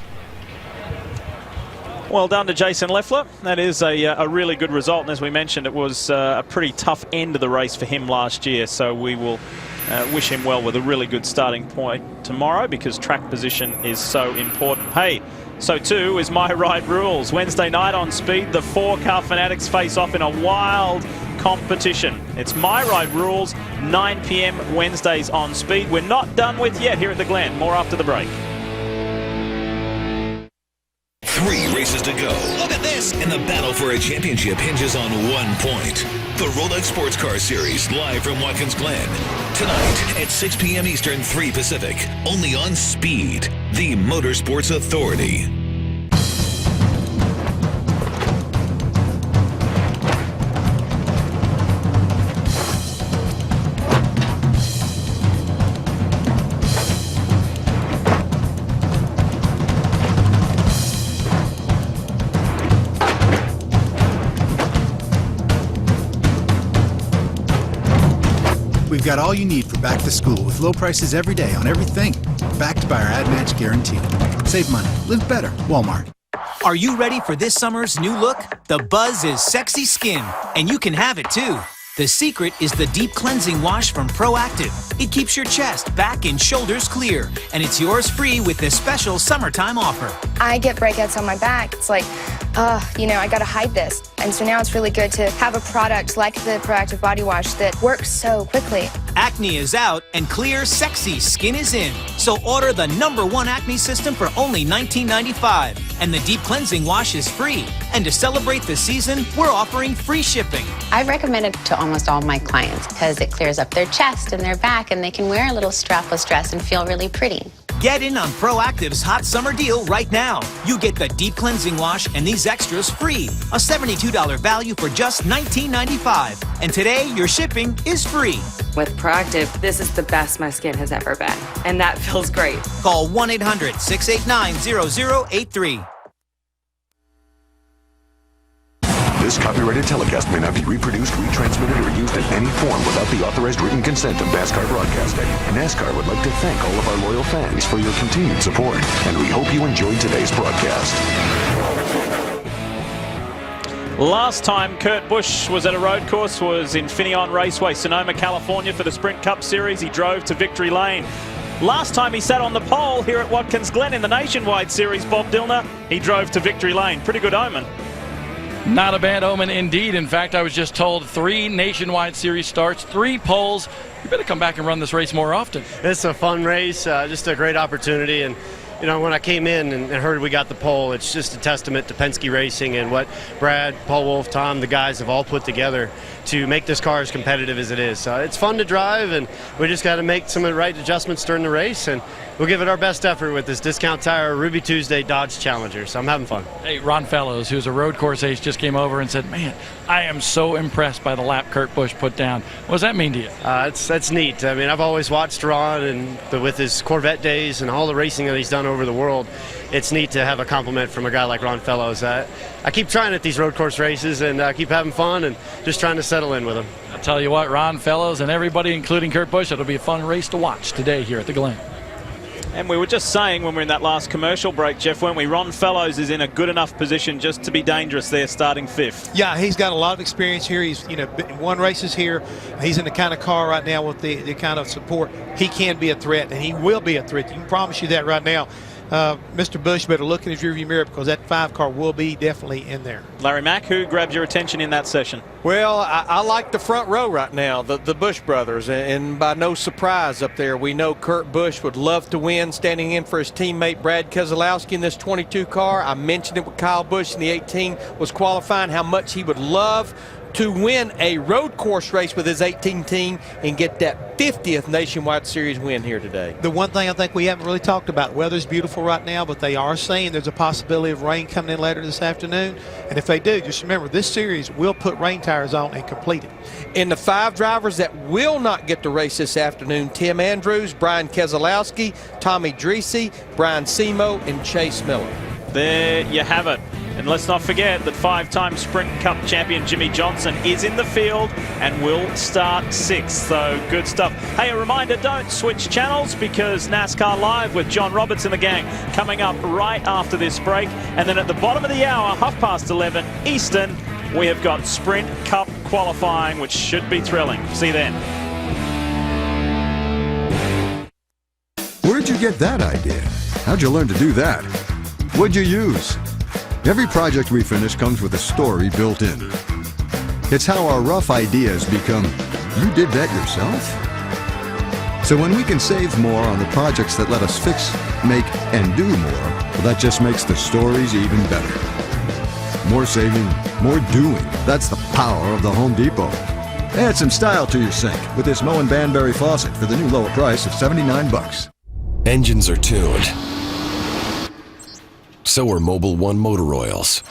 Well done to Jason Leffler. That is a really good result, and as we mentioned, it was a pretty tough end of the race for him last year, so we will wish him well with a really good starting point tomorrow, because track position is so important. Hey, so too is My Ride Rules. Wednesday night on Speed, the 4-car fanatics face off in a wild competition. It's My Ride Rules, 9 p.m. Wednesdays on Speed. We're not done with yet here at the Glen. More after the break. 3 races to go. Look at this. And the battle for a championship hinges on 1 point. The Rolex Sports Car Series, live from Watkins Glen. Tonight at 6 p.m. Eastern, 3 Pacific. Only on Speed, the Motorsports Authority. We've got all you need for back to school with low prices every day on everything. Backed by our Ad Match Guarantee. Save money. Live better. Walmart. Are you ready for this summer's new look? The buzz is sexy skin, and you can have it too. The secret is the deep cleansing wash from Proactive. It keeps your chest, back, and shoulders clear, and it's yours free with this special summertime offer. I get breakouts on my back. It's like, I gotta hide this. And so now it's really good to have a product like the Proactive Body Wash that works so quickly. Acne is out and clear, sexy skin is in. So order the #1 acne system for only $19.95. And the deep cleansing wash is free. And to celebrate the season, we're offering free shipping. I recommend it to almost all my clients because it clears up their chest and their back, and they can wear a little strapless dress and feel really pretty. Get in on Proactive's hot summer deal right now. You get the deep cleansing wash and these extras free. A $72 value for just $19.95. And today, your shipping is free. With Proactive, this is the best my skin has ever been. And that feels great. Call 1-800-689-0083. This copyrighted telecast may not be reproduced, retransmitted, or used in any form without the authorized written consent of NASCAR Broadcasting. NASCAR would like to thank all of our loyal fans for your continued support, and we hope you enjoyed today's broadcast. Last time Kurt Busch was at a road course was in Finion Raceway, Sonoma, California for the Sprint Cup Series. He drove to victory lane. Last time he sat on the pole here at Watkins Glen in the Nationwide Series, Bob Dillner, he drove to victory lane. Pretty good omen. Not a bad omen indeed. In fact, I was just told 3 Nationwide Series starts, 3 poles. You better come back and run this race more often. It's a fun race, just a great opportunity. And you know, when I came in and heard we got the pole, it's just a testament to Penske Racing and what Brad, Paul Wolf, Tom, the guys have all put together to make this car as competitive as it is. It's fun to drive, and we just got to make some of the right adjustments during the race, and we'll give it our best effort with this Discount Tire Ruby Tuesday Dodge Challenger. So I'm having fun. Hey, Ron Fellows, who's a road course ace, just came over and said, man, I am so impressed by the lap Kurt Busch put down. What does that mean to you? That's neat. I mean, I've always watched Ron, and with his Corvette days and all the racing that he's done over the world, it's neat to have a compliment from a guy like Ron Fellows. I keep trying at these road course races and keep having fun and just trying to settle in with him. I'll tell you what, Ron Fellows and everybody, including Kurt Busch, it'll be a fun race to watch today here at the Glen. And we were just saying when we were in that last commercial break, Jeff, weren't we? Ron Fellows is in a good enough position just to be dangerous there, starting 5th. Yeah, he's got a lot of experience here. He's won races here. He's in the kind of car right now with the kind of support. He can be a threat, and he will be a threat. You can promise you that right now. Mr. Busch better look in his rearview mirror because that 5 car will be definitely in there. Larry Mack, who grabbed your attention in that session? Well, I like the front row right now, the Busch brothers, and by no surprise up there, we know Kurt Busch would love to win, standing in for his teammate Brad Keselowski in this 22 car. I mentioned it with Kyle Busch in the 18 was qualifying, how much he would love to win a road course race with his 18 team and get that 50th Nationwide Series win here today. The one thing I think we haven't really talked about, weather's beautiful right now, but they are saying there's a possibility of rain coming in later this afternoon. And if they do, just remember, this series will put rain tires on and complete it. And the 5 drivers that will not get to race this afternoon, Tim Andrews, Brian Keselowski, Tommy Dreese, Brian Semo, and Chase Miller. There you have it. And let's not forget that 5-time Sprint Cup champion Jimmy Johnson is in the field and will start 6th. So good stuff. Hey, a reminder, don't switch channels because NASCAR Live with John Roberts and the gang coming up right after this break. And then at the bottom of the hour, 11:30 Eastern, we have got Sprint Cup qualifying, which should be thrilling. See you then. Where'd you get that idea? How'd you learn to do that? What'd you use? Every project we finish comes with a story built in. It's how our rough ideas become, you did that yourself? So when we can save more on the projects that let us fix, make, and do more, well, that just makes the stories even better. More saving, more doing. That's the power of the Home Depot. Add some style to your sink with this Moen Banbury faucet for the new lower price of $79. Engines are tuned. So are Mobil 1 motor oils.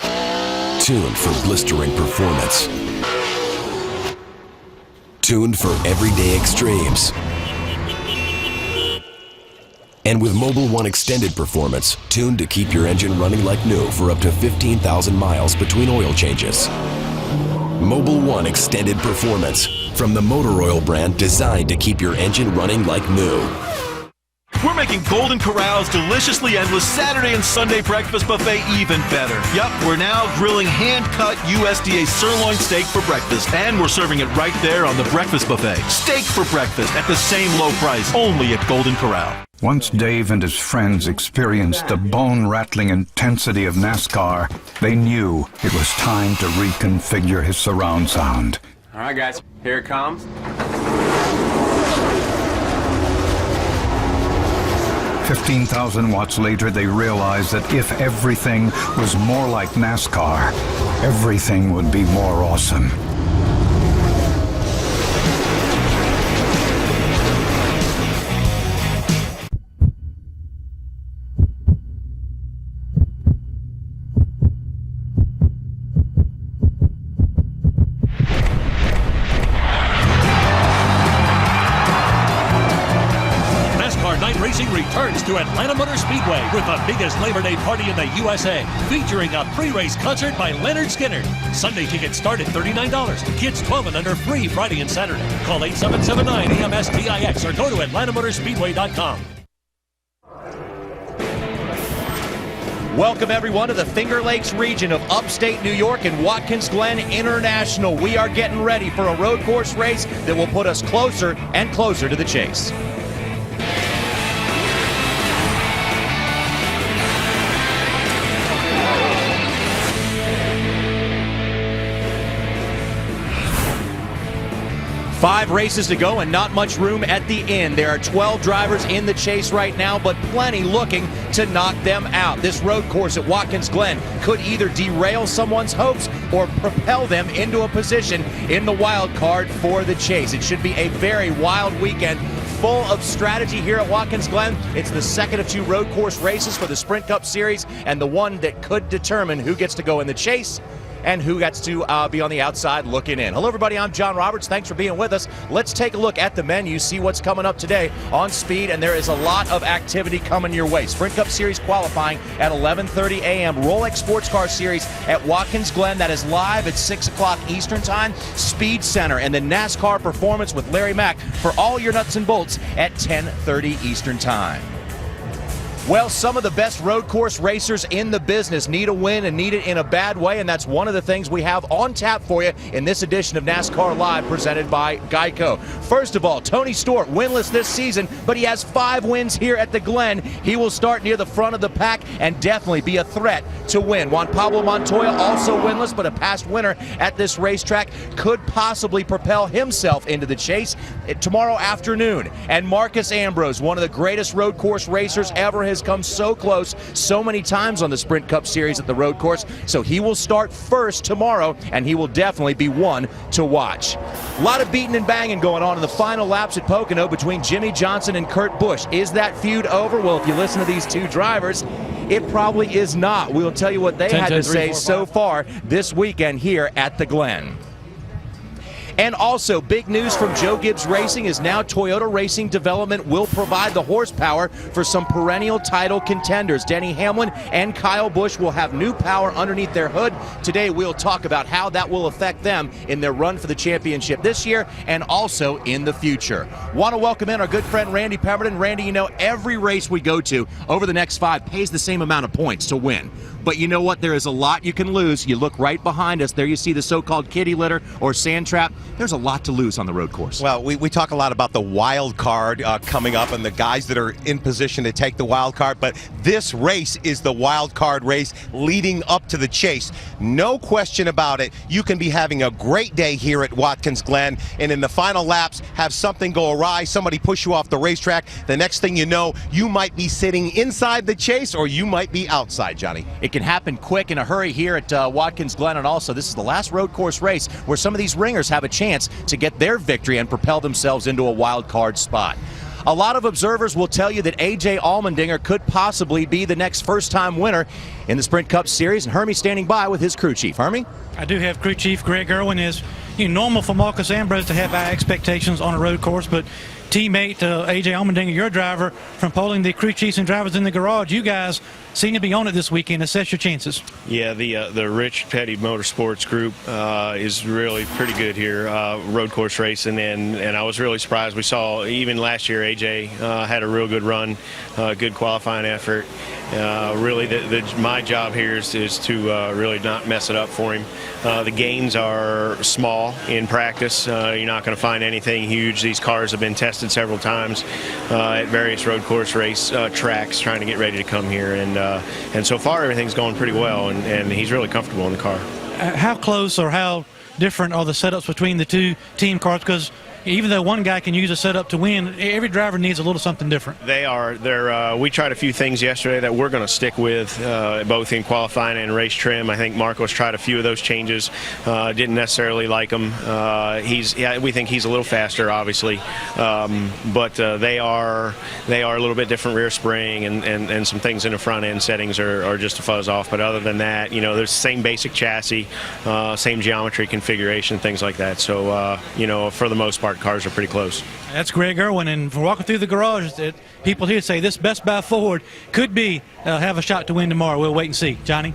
Tuned for blistering performance. Tuned for everyday extremes. And with Mobil 1 Extended Performance, tuned to keep your engine running like new for up to 15,000 miles between oil changes. Mobil 1 Extended Performance, from the motor oil brand designed to keep your engine running like new. We're making Golden Corral's deliciously endless Saturday and Sunday breakfast buffet even better. Yep, we're now grilling hand-cut USDA sirloin steak for breakfast, and we're serving it right there on the breakfast buffet. Steak for breakfast at the same low price, only at Golden Corral. Once Dave and his friends experienced the bone-rattling intensity of NASCAR, they knew it was time to reconfigure his surround sound. All right, guys, here it comes. 15,000 watts later, they realized that if everything was more like NASCAR, everything would be more awesome. returns to Atlanta Motor Speedway with the biggest Labor Day party in the USA, featuring a pre-race concert by Leonard Skinner. Sunday tickets start at $39. Kids 12 and under free Friday and Saturday. Call 8779-AMS-TIX or go to AtlantaMotorspeedway.com. Welcome, everyone, to the Finger Lakes region of upstate New York and Watkins Glen International. We are getting ready for a road course race that will put us closer and closer to the chase. Five races to go and not much room at the end. There are 12 drivers in the chase right now, but plenty looking to knock them out. This road course at Watkins Glen could either derail someone's hopes or propel them into a position in the wild card for the chase. It should be a very wild weekend, full of strategy here at Watkins Glen. It's the second of two road course races for the Sprint Cup Series and the one that could determine who gets to go in the chase and who gets to be on the outside looking in. Hello, everybody. I'm John Roberts. Thanks for being with us. Let's take a look at the menu, see what's coming up today on Speed, and there is a lot of activity coming your way. Sprint Cup Series qualifying at 11:30 a.m. Rolex Sports Car Series at Watkins Glen. That is live at 6 o'clock Eastern Time. Speed Center and the NASCAR Performance with Larry Mack for all your nuts and bolts at 10:30 Eastern Time. Well, some of the best road course racers in the business need a win and need it in a bad way, and that's one of the things we have on tap for you in this edition of NASCAR Live presented by Geico. First of all, Tony Stewart, winless this season, but he has 5 wins here at the Glen. He will start near the front of the pack and definitely be a threat to win. Juan Pablo Montoya, also winless, but a past winner at this racetrack, could possibly propel himself into the chase tomorrow afternoon. And Marcus Ambrose, one of the greatest road course racers ever, has come so close so many times on the Sprint Cup Series at the road course, so he will start first tomorrow, and he will definitely be one to watch. A lot of beating and banging going on in the final laps at Pocono between Jimmy Johnson and Kurt Busch. Is that feud over? Well, if you listen to these two drivers, it probably is not. We'll tell you what they had to say so far this weekend here at the Glen. And also, big news from Joe Gibbs Racing is now Toyota Racing Development will provide the horsepower for some perennial title contenders. Denny Hamlin and Kyle Busch will have new power underneath their hood. Today, we'll talk about how that will affect them in their run for the championship this year and also in the future. Want to welcome in our good friend Randy Pemberton. Randy, you know, every race we go to over the next 5 pays the same amount of points to win. But you know what? There is a lot you can lose. You look right behind us. There you see the so-called kitty litter or sand trap. There's a lot to lose on the road course. Well, we talk a lot about the wild card coming up and the guys that are in position to take the wild card, but this race is the wild card race leading up to the chase. No question about it. You can be having a great day here at Watkins Glen, and in the final laps, have something go awry, somebody push you off the racetrack. The next thing you know, you might be sitting inside the chase or you might be outside, Johnny. It can happen quick in a hurry here at Watkins Glen, and also this is the last road course race where some of these ringers have a chance to get their victory and propel themselves into a wild card spot. A lot of observers will tell you that A.J. Allmendinger could possibly be the next first-time winner in the Sprint Cup Series, and Hermie's standing by with his crew chief. Hermie? I do have crew chief Greg Irwin. Is normal for Marcus Ambrose to have high expectations on a road course, but teammate A.J. Allmendinger, your driver, from polling the crew chiefs and drivers in the garage, you guys seem to be on it this weekend. Assess your chances. Yeah, the Rich Petty Motorsports group is really pretty good here, road course racing, and I was really surprised. We saw even last year AJ had a real good run, good qualifying effort. Really, my job here is to really not mess it up for him. The gains are small in practice. You're not going to find anything huge. These cars have been tested several times at various road course race tracks trying to get ready to come here, and so far everything's going pretty well, and he's really comfortable in the car. How close or how different are the setups between the two team cars? Because even though one guy can use a setup to win, every driver needs a little something different. We tried a few things yesterday that we're going to stick with, both in qualifying and race trim. I think Marcos tried a few of those changes. Didn't necessarily like them. We think he's a little faster, obviously, but they are a little bit different rear spring and some things in the front end settings are just a fuzz off. But other than that, there's the same basic chassis, same geometry configuration, things like that. So, for the most part, cars are pretty close. That's Greg Irwin, and for walking through the garage, people here say this Best Buy Ford could be have a shot to win tomorrow. We'll wait and see. Johnny?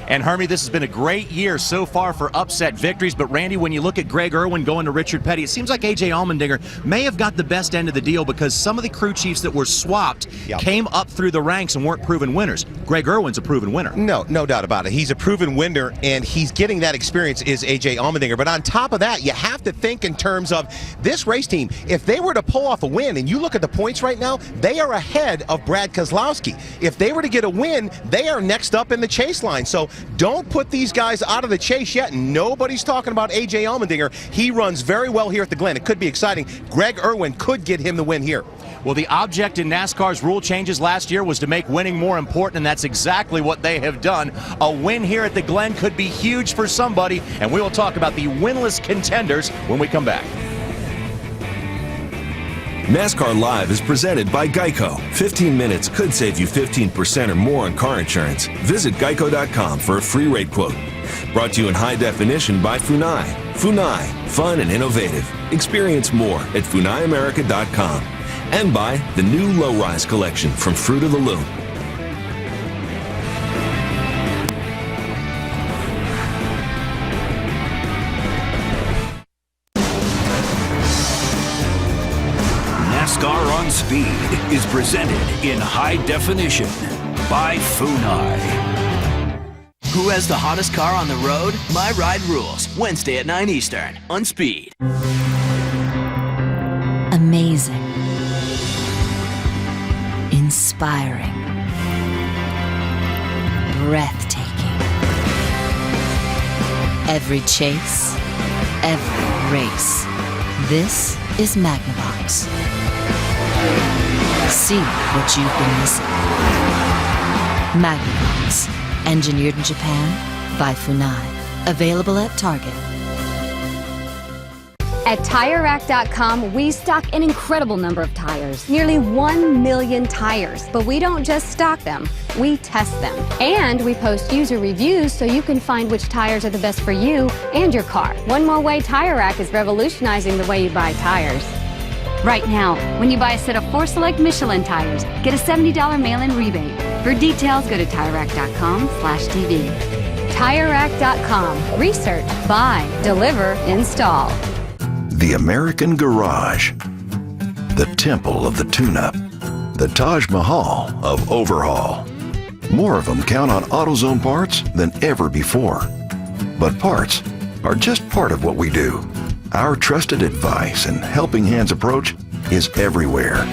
And Hermie, this has been a great year so far for upset victories. But Randy, when you look at Greg Irwin going to Richard Petty, it seems like A.J. Allmendinger may have got the best end of the deal because some of the crew chiefs that were swapped came up through the ranks and weren't proven winners. Greg Irwin's a proven winner. No doubt about it. He's a proven winner, and he's getting that experience is A.J. Allmendinger. But on top of that, you have to think in terms of this race team. If they were to pull off a win, and you look at the points right now, they are ahead of Brad Keselowski. If they were to get a win, they are next up in the chase line. So don't put these guys out of the chase yet. Nobody's talking about A.J. Allmendinger. He runs very well here at the Glen. It could be exciting. Greg Irwin could get him the win here. Well, the object in NASCAR's rule changes last year was to make winning more important, and that's exactly what they have done. A win here at the Glen could be huge for somebody, and we will talk about the winless contenders when we come back. NASCAR Live is presented by Geico. 15 minutes could save you 15% or more on car insurance. Visit geico.com for a free rate quote. Brought to you in high definition by Funai. Funai, fun and innovative. Experience more at funaiamerica.com. And by the new Low-Rise collection from Fruit of the Loom. NASCAR on Speed is presented in high definition by Funai. Who has the hottest car on the road? My Ride Rules, Wednesday at 9 Eastern on Speed. Amazing. Inspiring. Breathtaking. Every chase, every race. This is Magnavox. See what you've been missing. Magnavox. Engineered in Japan by Funai. Available at Target. At TireRack.com, we stock an incredible number of tires, nearly 1 million tires. But we don't just stock them, we test them. And we post user reviews so you can find which tires are the best for you and your car. One more way Tire Rack is revolutionizing the way you buy tires. Right now, when you buy a set of 4 select Michelin tires, get a $70 mail-in rebate. For details, go to TireRack.com/TV. TireRack.com. Research, buy, deliver, install. The American Garage. The temple of the tune-up. The Taj Mahal of overhaul. More of them count on AutoZone parts than ever before. But parts are just part of what we do. Our trusted advice and helping hands approach is everywhere.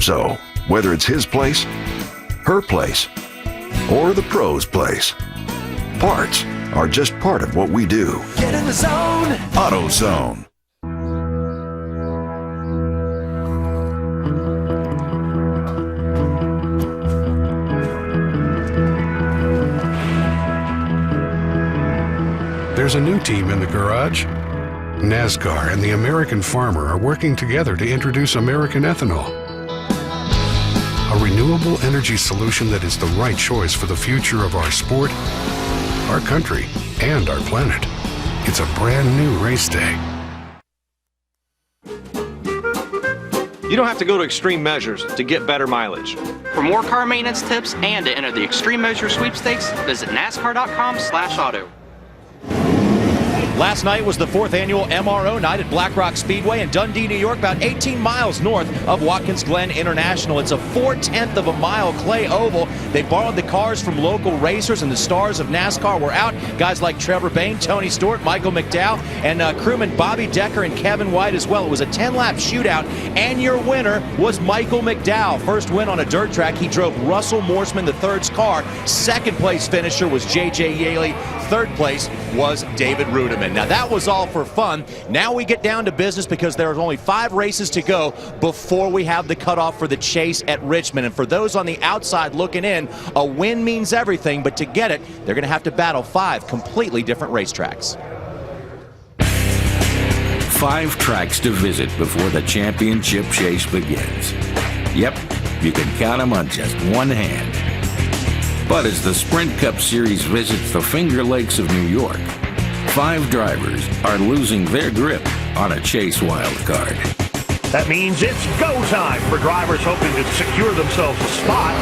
So, whether it's his place, her place, or the pro's place, parts are just part of what we do. Get in the zone! AutoZone. There's a new team in the garage. NASCAR and the American farmer are working together to introduce American ethanol. A renewable energy solution that is the right choice for the future of our sport, our country, and our planet. It's a brand new race day. You don't have to go to Extreme Measures to get better mileage. For more car maintenance tips and to enter the Extreme Measure sweepstakes, visit NASCAR.com/auto. Last night was the 4th annual MRO night at Black Rock Speedway in Dundee, New York, about 18 miles north of Watkins Glen International. It's a 4/10 of a mile clay oval. They borrowed the cars from local racers, and the stars of NASCAR were out. Guys like Trevor Bayne, Tony Stewart, Michael McDowell, and crewmen Bobby Decker and Kevin White as well. It was a 10-lap shootout, and your winner was Michael McDowell. First win on a dirt track. He drove Russell Morseman III's car. Second place finisher was J.J. Yaley. Third place was David Rudiman. Now that was all for fun. Now we get down to business because there are only 5 races to go before we have the cutoff for the chase at Richmond. And for those on the outside looking in, a win means everything, but to get it, they're going to have to battle 5 completely different racetracks. 5 tracks to visit before the championship chase begins. Yep, you can count them on just one hand. But as the Sprint Cup Series visits the Finger Lakes of New York, 5 drivers are losing their grip on a Chase wild card. That means it's go time for drivers hoping to secure themselves a spot.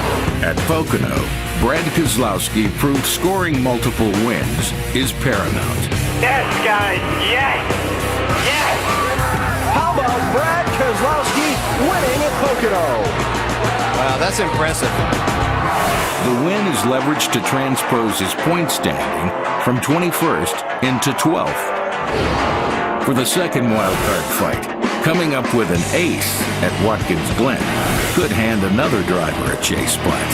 At Pocono, Brad Keselowski proved scoring multiple wins is paramount. Yes, guys, yes! Yes! How about Brad Keselowski winning at Pocono? Wow, that's impressive. The win is leveraged to transpose his point standing from 21st into 12th. For the second wildcard fight, coming up with an ace at Watkins Glen could hand another driver a chase spot.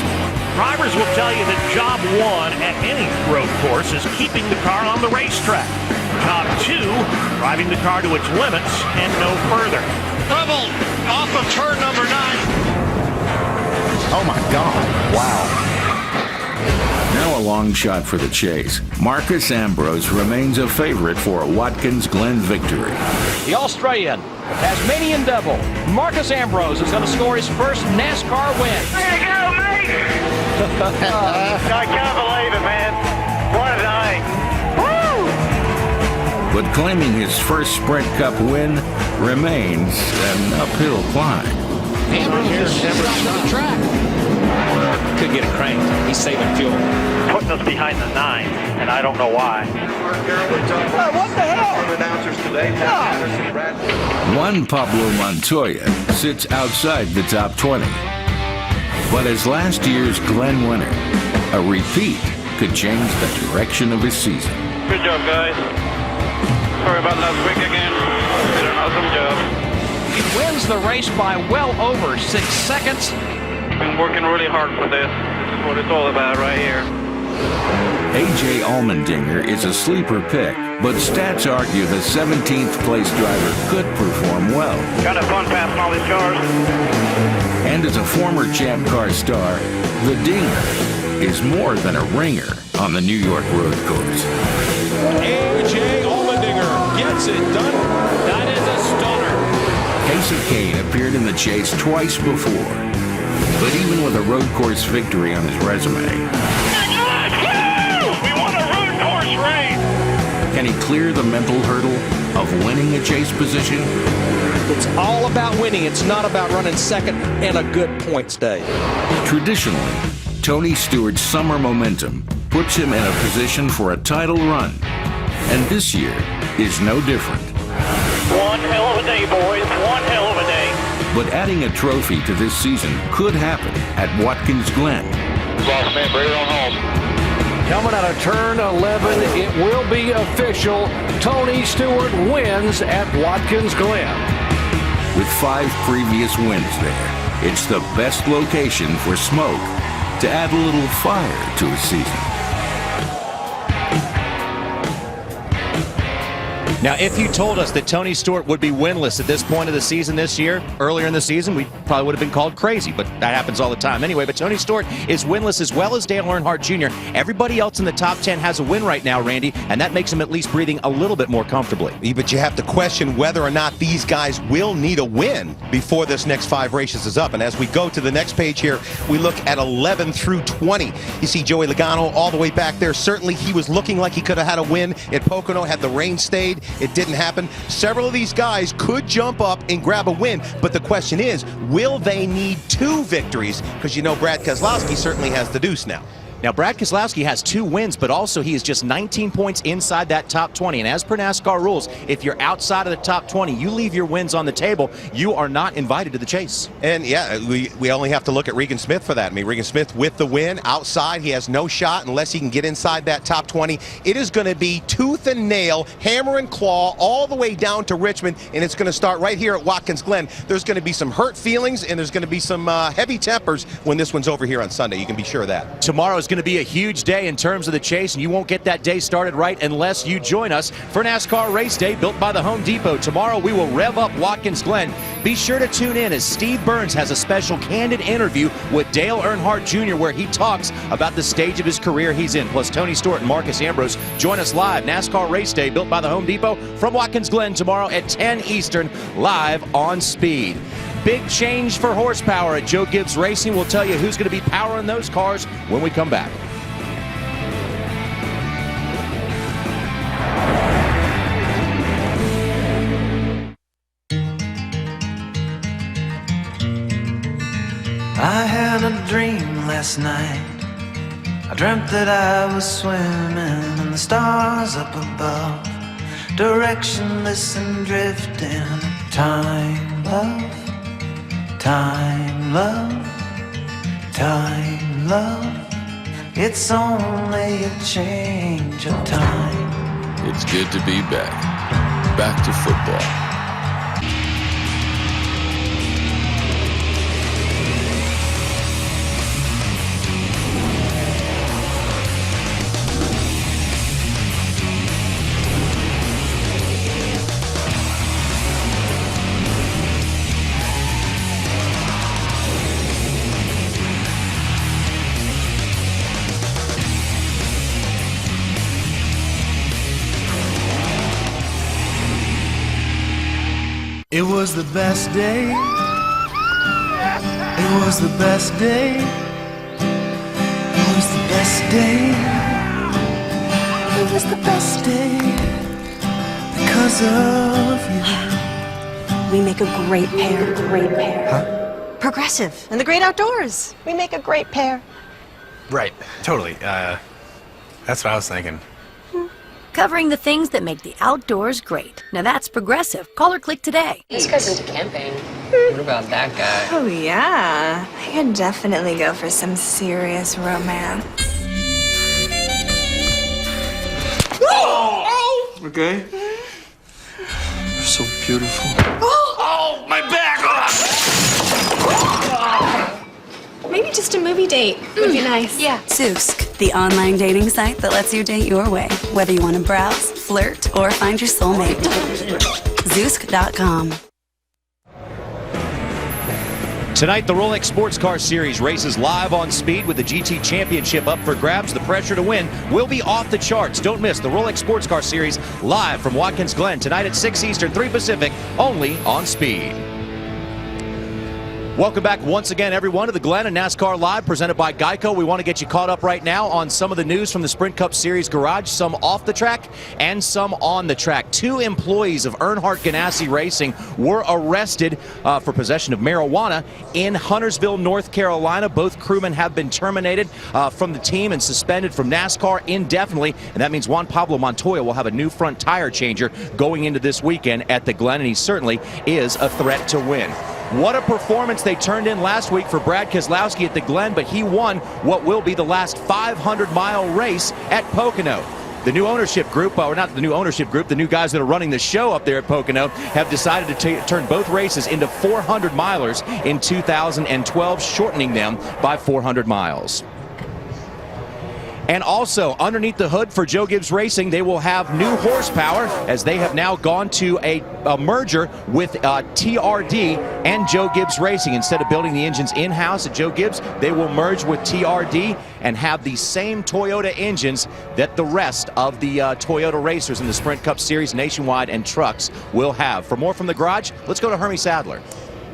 Drivers will tell you that job one at any road course is keeping the car on the racetrack. Job two, driving the car to its limits and no further. Trouble off of turn number 9. Oh my God, wow. Now a long shot for the chase. Marcus Ambrose remains a favorite for a Watkins Glen victory. The Australian, Tasmanian Devil, Marcus Ambrose is going to score his first NASCAR win. There you go, mate! I can't believe it, man. What a night. Woo! But claiming his first Sprint Cup win remains an uphill climb. Ambrose is on the track. Could get a crank. He's saving fuel. Putting us behind the 9, and I don't know why. What the hell? One Pablo Montoya sits outside the top 20. But as last year's Glen winner, a repeat could change the direction of his season. Good job, guys. Sorry about last week again. Did an awesome job. He wins the race by well over 6 seconds. Been working really hard for this. This is what it's all about right here. A.J. Allmendinger is a sleeper pick, but stats argue the 17th place driver could perform well. Kind of fun passing all these cars. And as a former Champ Car star, the Dinger is more than a ringer on the New York road course. A.J. Allmendinger gets it done. That is a stunner. Kasey Kahne appeared in the chase twice before. But even with a road course victory on his resume, We won a road course race! can he clear the mental hurdle of winning a chase position? It's all about winning. It's not about running second and a good points day. Traditionally, Tony Stewart's summer momentum puts him in a position for a title run. And this year is no different. One hell of a day, boys. One hell of a day. But adding a trophy to this season could happen at Watkins Glen. Lost man, bring her on home. Coming out of turn 11, it will be official. Tony Stewart wins at Watkins Glen. With 5 previous wins there, it's the best location for Smoke to add a little fire to his season. Now, if you told us that Tony Stewart would be winless at this point of the season this year, earlier in the season, we probably would have been called crazy, but that happens all the time. Anyway, but Tony Stewart is winless as well as Dale Earnhardt Jr. Everybody else in the top 10 has a win right now, Randy, and that makes him at least breathing a little bit more comfortably. But you have to question whether or not these guys will need a win before this next 5 races is up. And as we go to the next page here, we look at 11 through 20. You see Joey Logano all the way back there. Certainly he was looking like he could have had a win at Pocono had the rain stayed. It didn't happen. Several of these guys could jump up and grab a win, but the question is, will they need 2 victories? Because you know Brad Keselowski certainly has the deuce now. Now, Brad Keselowski has 2 wins, but also he is just 19 points inside that top 20. And as per NASCAR rules, if you're outside of the top 20, you leave your wins on the table, you are not invited to the chase. And yeah, we only have to look at Regan Smith for that. I mean, Regan Smith with the win outside, he has no shot unless he can get inside that top 20. It is going to be tooth and nail, hammer and claw, all the way down to Richmond, and it's going to start right here at Watkins Glen. There's going to be some hurt feelings, and there's going to be some heavy tempers when this one's over here on Sunday. You can be sure of that. Tomorrow is going to be a huge day in terms of the chase, and you won't get that day started right unless you join us for NASCAR Race Day built by the Home Depot. Tomorrow we will rev up Watkins Glen. Be sure to tune in as Steve Burns has a special candid interview with Dale Earnhardt Jr. where he talks about the stage of his career he's in. Plus Tony Stewart and Marcus Ambrose join us live. NASCAR Race Day built by the Home Depot from Watkins Glen tomorrow at 10 Eastern, live on Speed. Big change for horsepower at Joe Gibbs Racing. We'll tell you who's going to be powering those cars when we come back. last night. I dreamt that I was swimming in the stars up above, directionless and drifting. Time, love, time, love, time, love. It's only a change of time. It's good to be back to football. It was the best day. It was the best day. It was the best day. It was the best day because of you. We make a great pair. Great pair. Huh? Progressive and the great outdoors. We make a great pair. Right. Totally. That's what I was thinking. Covering the things that make the outdoors great. Now that's Progressive. Call or click today. This guy's into camping. What about that guy? Oh, yeah. I could definitely go for some serious romance. Oh! Okay. You're so beautiful. Oh, my back! Maybe just a movie date would be nice. Yeah. Zoosk, the online dating site that lets you date your way, whether you want to browse, flirt, or find your soulmate. Zoosk.com. Tonight, the Rolex Sports Car Series races live on Speed with the GT Championship up for grabs. The pressure to win will be off the charts. Don't miss the Rolex Sports Car Series live from Watkins Glen tonight at 6 Eastern, 3 Pacific, only on Speed. Welcome back once again, everyone, to the Glen and NASCAR Live presented by Geico. We want to get you caught up right now on some of the news from the Sprint Cup Series garage, some off the track and some on the track. 2 employees of Earnhardt Ganassi Racing were arrested for possession of marijuana in Huntersville, North Carolina. Both crewmen have been terminated from the team and suspended from NASCAR indefinitely, and that means Juan Pablo Montoya will have a new front tire changer going into this weekend at the Glen, and he certainly is a threat to win. What a performance they turned in last week for Brad Keselowski at the Glen, but he won what will be the last 500-mile race at Pocono. The new ownership group, or not the new ownership group, the new guys that are running the show up there at Pocono have decided to turn both races into 400-milers in 2012, shortening them by 400 miles. And also, underneath the hood for Joe Gibbs Racing, they will have new horsepower as they have now gone to a merger with TRD and Joe Gibbs Racing. Instead of building the engines in-house at Joe Gibbs, they will merge with TRD and have the same Toyota engines that the rest of the Toyota racers in the Sprint Cup Series nationwide and trucks will have. For more from the garage, let's go to Hermie Sadler.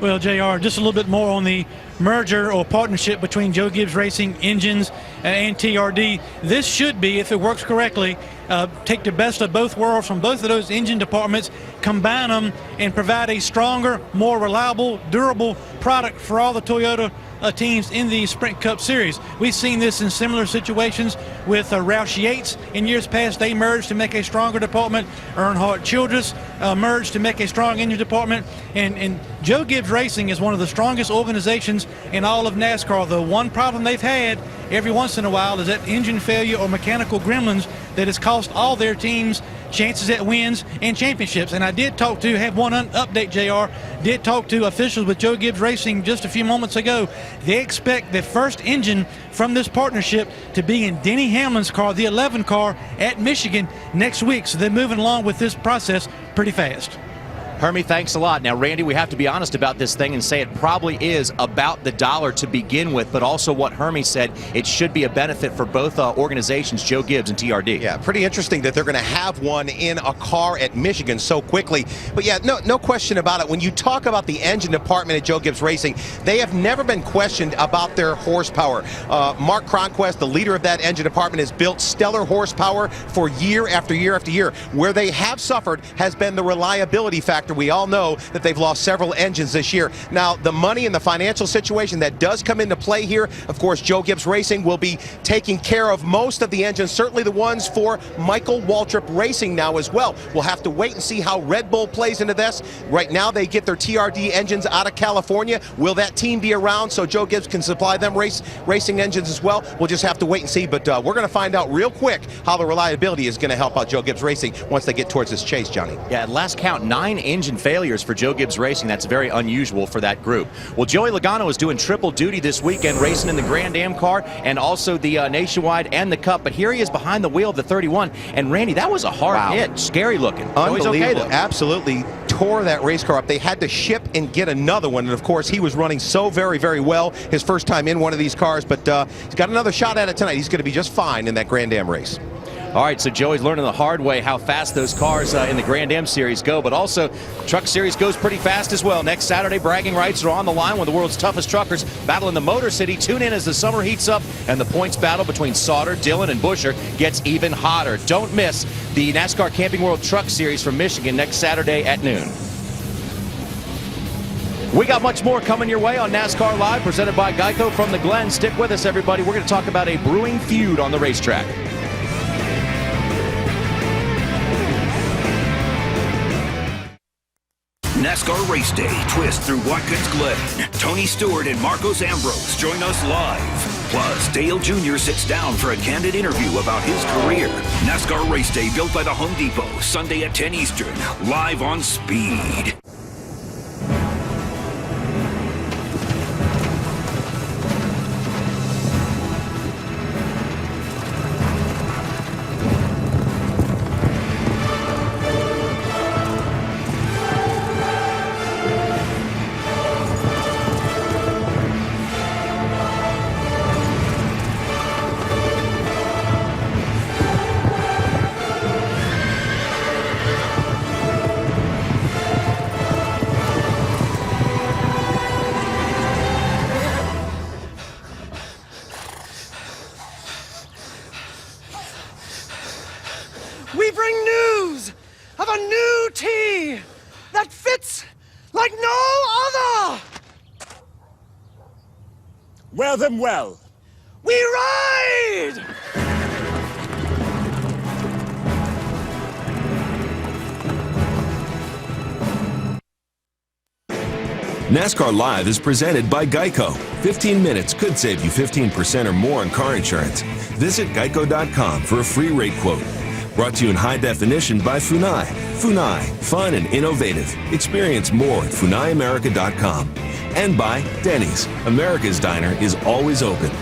Well, JR, just a little bit more on the merger or partnership between Joe Gibbs Racing engines and TRD. This should be, if it works correctly, take the best of both worlds from both of those engine departments, combine them, and provide a stronger, more reliable, durable product for all the Toyota teams in the Sprint Cup Series. We've seen this in similar situations with Roush Yates. In years past, they merged to make a stronger department. Earnhardt Childress merged to make a strong engine department. And Joe Gibbs Racing is one of the strongest organizations in all of NASCAR. The one problem they've had every once in a while is that engine failure or mechanical gremlins that has cost all their teams chances at wins and championships. And I did talk to, have one update, JR, did talk to officials with Joe Gibbs Racing just a few moments ago. They expect the first engine from this partnership to be in Denny Hamlin's car, the 11 car, at Michigan next week. So they're moving along with this process pretty fast. Hermie, thanks a lot. Now, Randy, we have to be honest about this thing and say it probably is about the dollar to begin with, but also what Hermie said, it should be a benefit for both organizations, Joe Gibbs and TRD. Yeah, pretty interesting that they're going to have one in a car at Michigan so quickly. But yeah, no question about it. When you talk about the engine department at Joe Gibbs Racing, they have never been questioned about their horsepower. Mark Cronquist, the leader of that engine department, has built stellar horsepower for year after year after year. Where they have suffered has been the reliability factor after we all know that they've lost several engines this year. Now, the money and the financial situation that does come into play here, of course, Joe Gibbs Racing will be taking care of most of the engines, certainly the ones for Michael Waltrip Racing now as well. We'll have to wait and see how Red Bull plays into this. Right now, they get their TRD engines out of California. Will that team be around so Joe Gibbs can supply them racing engines as well? We'll just have to wait and see, but we're going to find out real quick how the reliability is going to help out Joe Gibbs Racing once they get towards this chase, Johnny. Yeah, at last count, 9 engine failures for Joe Gibbs Racing. That's very unusual for that group. Well, Joey Logano is doing triple duty this weekend, racing in the Grand Am car and also the Nationwide and the Cup. But here he is behind the wheel of the 31. And Randy, that was a hard hit. Scary looking. Unbelievable. Okay, though. Absolutely tore that race car up. They had to ship and get another one. And of course, he was running so very, very well his first time in one of these cars. But he's got another shot at it tonight. He's going to be just fine in that Grand Am race. All right, so Joey's learning the hard way how fast those cars in the Grand Am Series go, but also Truck Series goes pretty fast as well. Next Saturday, bragging rights are on the line when the world's toughest truckers battle in the Motor City. Tune in as the summer heats up and the points battle between Sauter, Dillon, and Buescher gets even hotter. Don't miss the NASCAR Camping World Truck Series from Michigan next Saturday at noon. We got much more coming your way on NASCAR Live, presented by Geico from the Glen. Stick with us, everybody. We're going to talk about a brewing feud on the racetrack. NASCAR Race Day twist through Watkins Glen. Tony Stewart and Marcos Ambrose join us live. Plus, Dale Jr. sits down for a candid interview about his career. NASCAR Race Day built by the Home Depot, Sunday at 10 Eastern, live on Speed. We bring news of a new team that fits like no other. Wear them well. We ride! NASCAR Live is presented by Geico. 15 minutes could save you 15% or more on car insurance. Visit geico.com for a free rate quote. Brought to you in high definition by Funai. Funai, fun and innovative. Experience more at funaiamerica.com. And by Denny's. America's Diner is always open.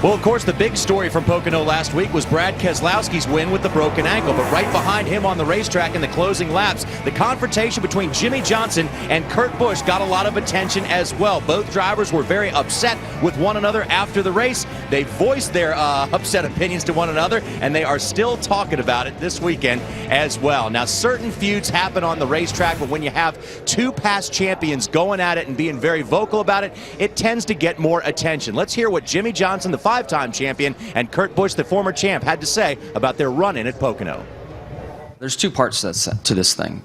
Well, of course, the big story from Pocono last week was Brad Keselowski's win with the broken ankle. But right behind him on the racetrack in the closing laps, the confrontation between Jimmy Johnson and Kurt Busch got a lot of attention as well. Both drivers were very upset with one another after the race. They voiced their upset opinions to one another, and they are still talking about it this weekend as well. Now, certain feuds happen on the racetrack, but when you have two past champions going at it and being very vocal about it, it tends to get more attention. Let's hear what Jimmy Johnson, the five-time champion, and Kurt Busch, the former champ, had to say about their run-in at Pocono. There's two parts to this thing.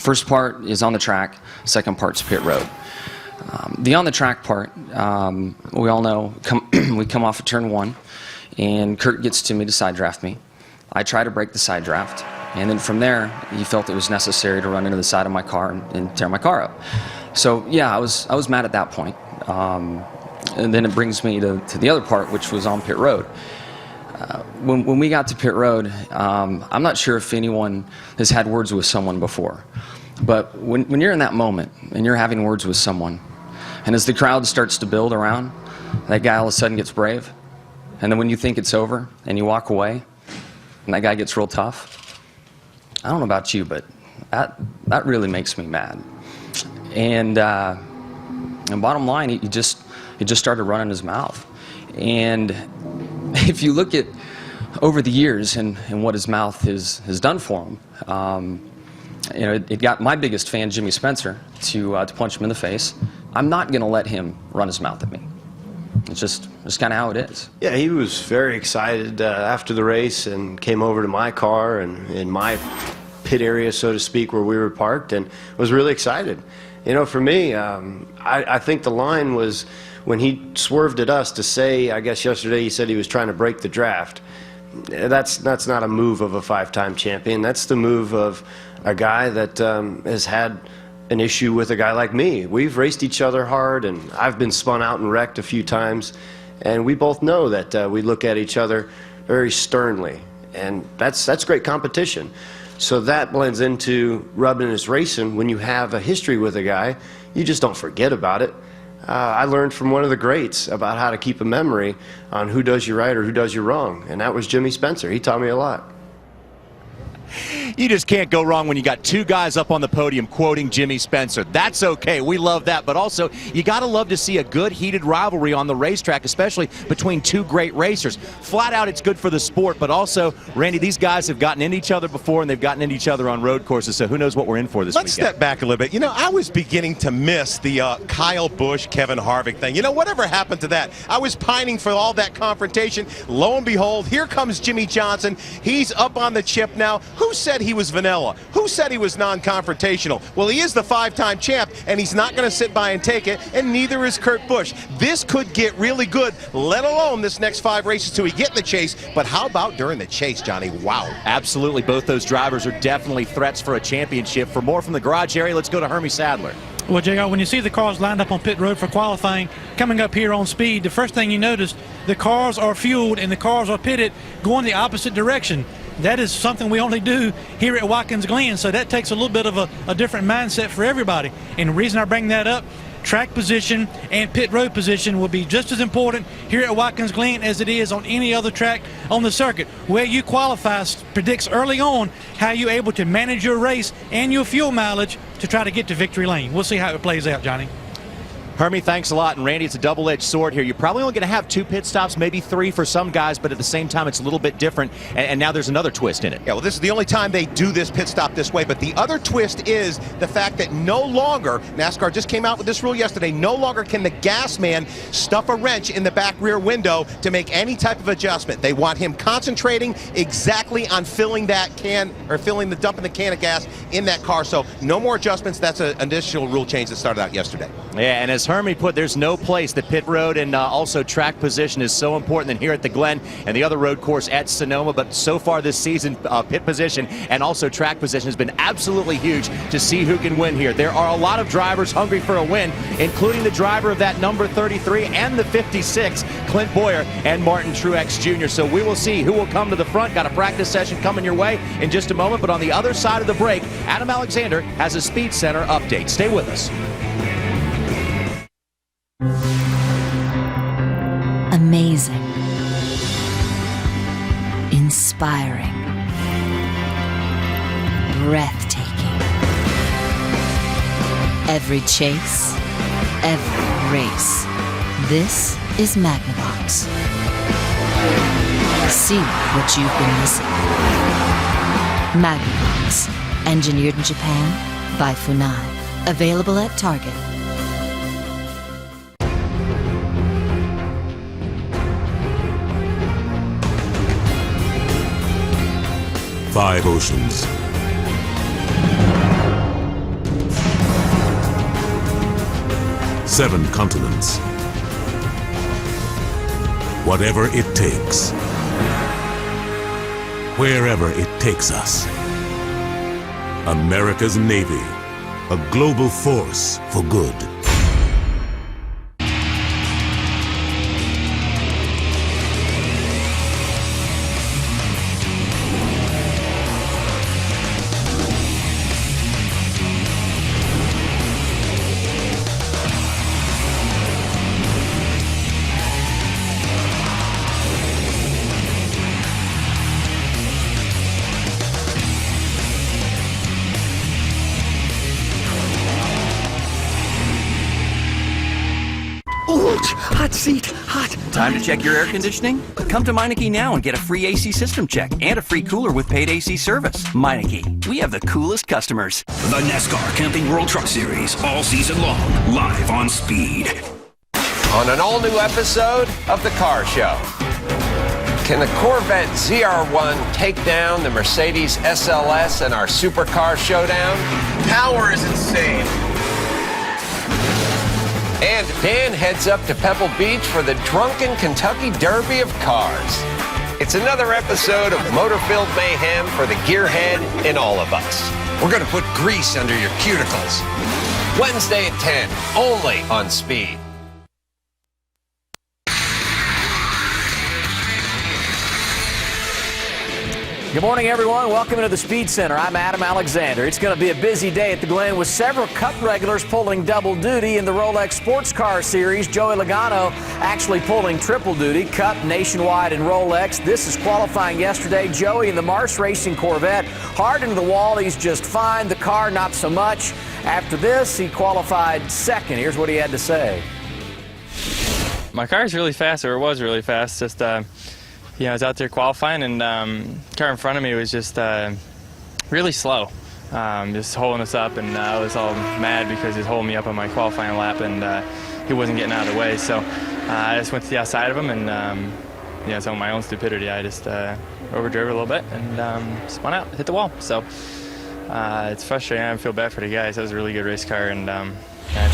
First part is on the track, second part's pit road. The on the track part, we all know, we come off of turn one, and Kurt gets to me to side draft me. I try to break the side draft, and then from there, he felt it was necessary to run into the side of my car and tear my car up. So yeah, I was mad at that point. And then it brings me to the other part, which was on pit road. When we got to pit road, I'm not sure if anyone has had words with someone before, but when you're in that moment and you're having words with someone, and as the crowd starts to build around, that guy all of a sudden gets brave, and then when you think it's over and you walk away, and that guy gets real tough, I don't know about you, but that really makes me mad. And bottom line, he just started running his mouth. And if you look at over the years and what his mouth has done for him, it got my biggest fan, Jimmy Spencer, to punch him in the face. I'm not going to let him run his mouth at me. It's just It's kind of how it is. Yeah, he was very excited after the race and came over to my car and in my pit area, so to speak, where we were parked, and was really excited. You know, for me, I think the line was when he swerved at us to say, I guess yesterday he said he was trying to break the draft. That's not a move of a 5-time champion. That's the move of a guy that has had an issue with a guy like me. We've raced each other hard, and I've been spun out and wrecked a few times, and we both know that we look at each other very sternly, and that's great competition. So that blends into rubbing his racing. When you have a history with a guy, you just don't forget about it. I learned from one of the greats about how to keep a memory on who does you right or who does you wrong, and that was Jimmy Spencer. He taught me a lot. You just can't go wrong when you got two guys up on the podium quoting Jimmy Spencer. That's okay. We love that. But also, you got to love to see a good heated rivalry on the racetrack, especially between two great racers. Flat out, it's good for the sport. But also, Randy, these guys have gotten into each other before, and they've gotten into each other on road courses. So who knows what we're in for this weekend. Let's step back a little bit. You know, I was beginning to miss the Kyle Busch, Kevin Harvick thing. You know, whatever happened to that? I was pining for all that confrontation. Lo and behold, here comes Jimmy Johnson. He's up on the chip now. Who said he was vanilla? Who said he was non-confrontational? Well, he is the 5-time champ, and he's not going to sit by and take it, and neither is Kurt Busch. This could get really good, let alone this next 5 races till we get in the chase. But how about during the chase, Johnny? Wow. Absolutely. Both those drivers are definitely threats for a championship. For more from the garage area, let's go to Hermie Sadler. Well, JR, when you see the cars lined up on pit road for qualifying, coming up here on speed, the first thing you notice, the cars are fueled and the cars are pitted going the opposite direction. That is something we only do here at Watkins Glen, so that takes a little bit of a different mindset for everybody. And the reason I bring that up, track position and pit road position will be just as important here at Watkins Glen as it is on any other track on the circuit. Where you qualify predicts early on how you're able to manage your race and your fuel mileage to try to get to victory lane. We'll see how it plays out, Johnny. Hermie, thanks a lot. And Randy, it's a double-edged sword here. You're probably only going to have 2 pit stops, maybe 3 for some guys, but at the same time, it's a little bit different. And now there's another twist in it. Yeah, well, this is the only time they do this pit stop this way. But the other twist is the fact that no longer, NASCAR just came out with this rule yesterday, no longer can the gas man stuff a wrench in the back rear window to make any type of adjustment. They want him concentrating exactly on filling that can, or dumping the can of gas in that car. So no more adjustments. That's an additional rule change that started out yesterday. Yeah, and as Hermie put, there's no place that pit road and also track position is so important than here at the Glen and the other road course at Sonoma. But so far this season, pit position and also track position has been absolutely huge to see who can win here. There are a lot of drivers hungry for a win, including the driver of that number 33 and the 56, Clint Boyer and Martin Truex Jr. So we will see who will come to the front. Got a practice session coming your way in just a moment. But on the other side of the break, Adam Alexander has a Speed Center update. Stay with us. Amazing, inspiring, breathtaking. Every chase, every race. This is Magnavox. See what you've been missing. Magnavox, engineered in Japan by Funai. Available at Target. Five oceans. 7 continents. Whatever it takes. Wherever it takes us. America's Navy. A global force for good. Hot seat, hot. Time to check your air conditioning? Come to Meineke now and get a free AC system check and a free cooler with paid AC service. Meineke, we have the coolest customers. The NASCAR Camping World Truck Series, all season long, live on Speed. on an all-new episode of The Car Show. Can the Corvette ZR1 take down the Mercedes SLS in our supercar showdown? Power is insane. And Dan heads up to Pebble Beach for the drunken Kentucky Derby of cars. It's another episode of motor-filled mayhem for the gearhead in all of us. We're going to put grease under your cuticles. Wednesday at 10, only on Speed. Good morning, everyone. Welcome into the Speed Center. I'm Adam Alexander. It's going to be a busy day at the Glen with several Cup regulars pulling double duty in the Rolex Sports Car Series. Joey Logano actually pulling triple duty, Cup, Nationwide, and Rolex. This is qualifying yesterday. Joey in the Mars Racing Corvette, hard into the wall. He's just fine. The car, not so much. After this, he qualified second. Here's what he had to say. My car's really fast, or it was really fast. Just, I was out there qualifying, and the car in front of me was just really slow, just holding us up, and I was all mad because he was holding me up on my qualifying lap, and he wasn't getting out of the way. So I just went to the outside of him, and some of my own stupidity, I just overdrove it a little bit and spun out, hit the wall. So it's frustrating. I feel bad for the guys. That was a really good race car, and I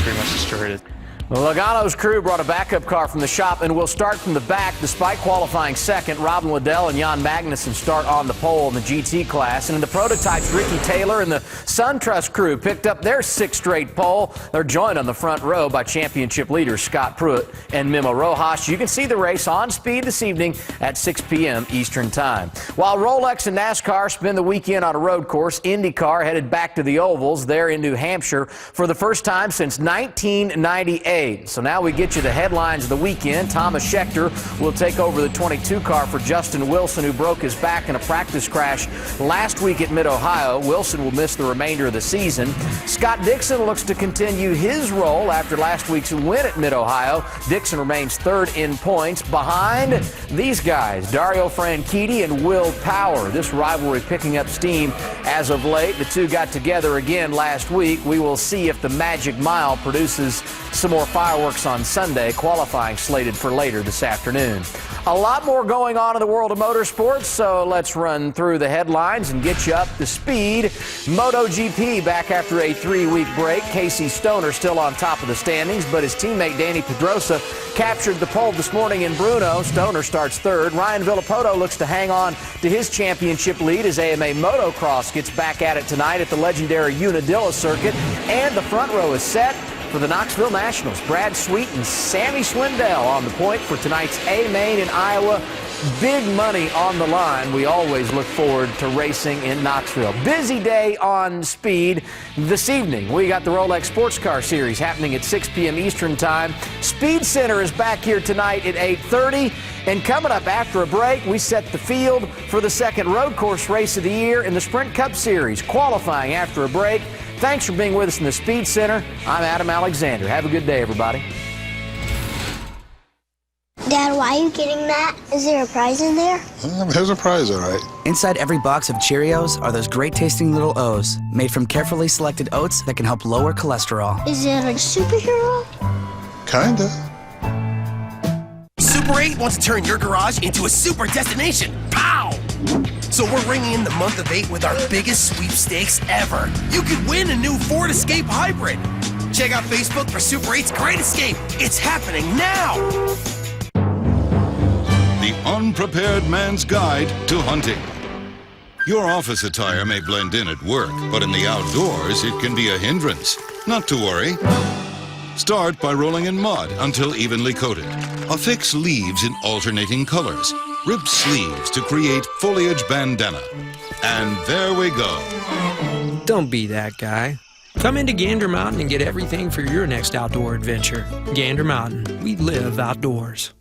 pretty much destroyed it. Logano's crew brought a backup car from the shop and will start from the back. Despite qualifying second, Robin Liddell and Jan Magnussen start on the pole in the GT class. And in the prototypes, Ricky Taylor and the SunTrust crew picked up their sixth straight pole. They're joined on the front row by championship leaders Scott Pruitt and Memo Rojas. You can see the race on Speed this evening at 6 p.m. Eastern Time. While Rolex and NASCAR spend the weekend on a road course, IndyCar headed back to the ovals there in New Hampshire for the first time since 1998. So now we get you the headlines of the weekend. Thomas Schechter will take over the 22 car for Justin Wilson, who broke his back in a practice crash last week at Mid-Ohio. Wilson will miss the remainder of the season. Scott Dixon looks to continue his role after last week's win at Mid-Ohio. Dixon remains third in points behind these guys, Dario Franchitti and Will Power. This rivalry picking up steam as of late. The two got together again last week. We will see if the Magic Mile produces some more fireworks on Sunday, qualifying slated for later this afternoon. A lot more going on in the world of motorsports, so let's run through the headlines and get you up to speed. MotoGP back after a 3-week break. Casey Stoner still on top of the standings, but his teammate Danny Pedrosa captured the pole this morning in Brno. Stoner starts third. Ryan Villopoto looks to hang on to his championship lead as AMA Motocross gets back at it tonight at the legendary Unadilla circuit, and the front row is set for the Knoxville Nationals. Brad Sweet and Sammy Swindell on the point for tonight's A-Main in Iowa. Big money on the line. We always look forward to racing in Knoxville. Busy day on Speed. This evening, we got the Rolex Sports Car Series happening at 6 p.m. Eastern Time. Speed Center is back here tonight at 8:30. And coming up after a break, we set the field for the second road course race of the year in the Sprint Cup Series, qualifying after a break. Thanks for being with us in the Speed Center. I'm Adam Alexander. Have a good day, everybody. Dad, why are you getting that? Is there a prize in there? There's a prize, all right. Inside every box of Cheerios are those great-tasting little O's, made from carefully selected oats that can help lower cholesterol. Is it a superhero? Kinda. Super 8 wants to turn your garage into a super destination. Pow! So we're ringing in the month of 8 with our biggest sweepstakes ever. You could win a new Ford Escape Hybrid. Check out Facebook for Super 8's Great Escape. It's happening now. The Unprepared Man's Guide to Hunting. Your office attire may blend in at work, but in the outdoors, it can be a hindrance. Not to worry. Start by rolling in mud until evenly coated. Affix leaves in alternating colors. Rib sleeves to create foliage bandana. And there we go. Don't be that guy. Come into Gander Mountain and get everything for your next outdoor adventure. Gander Mountain, we live outdoors.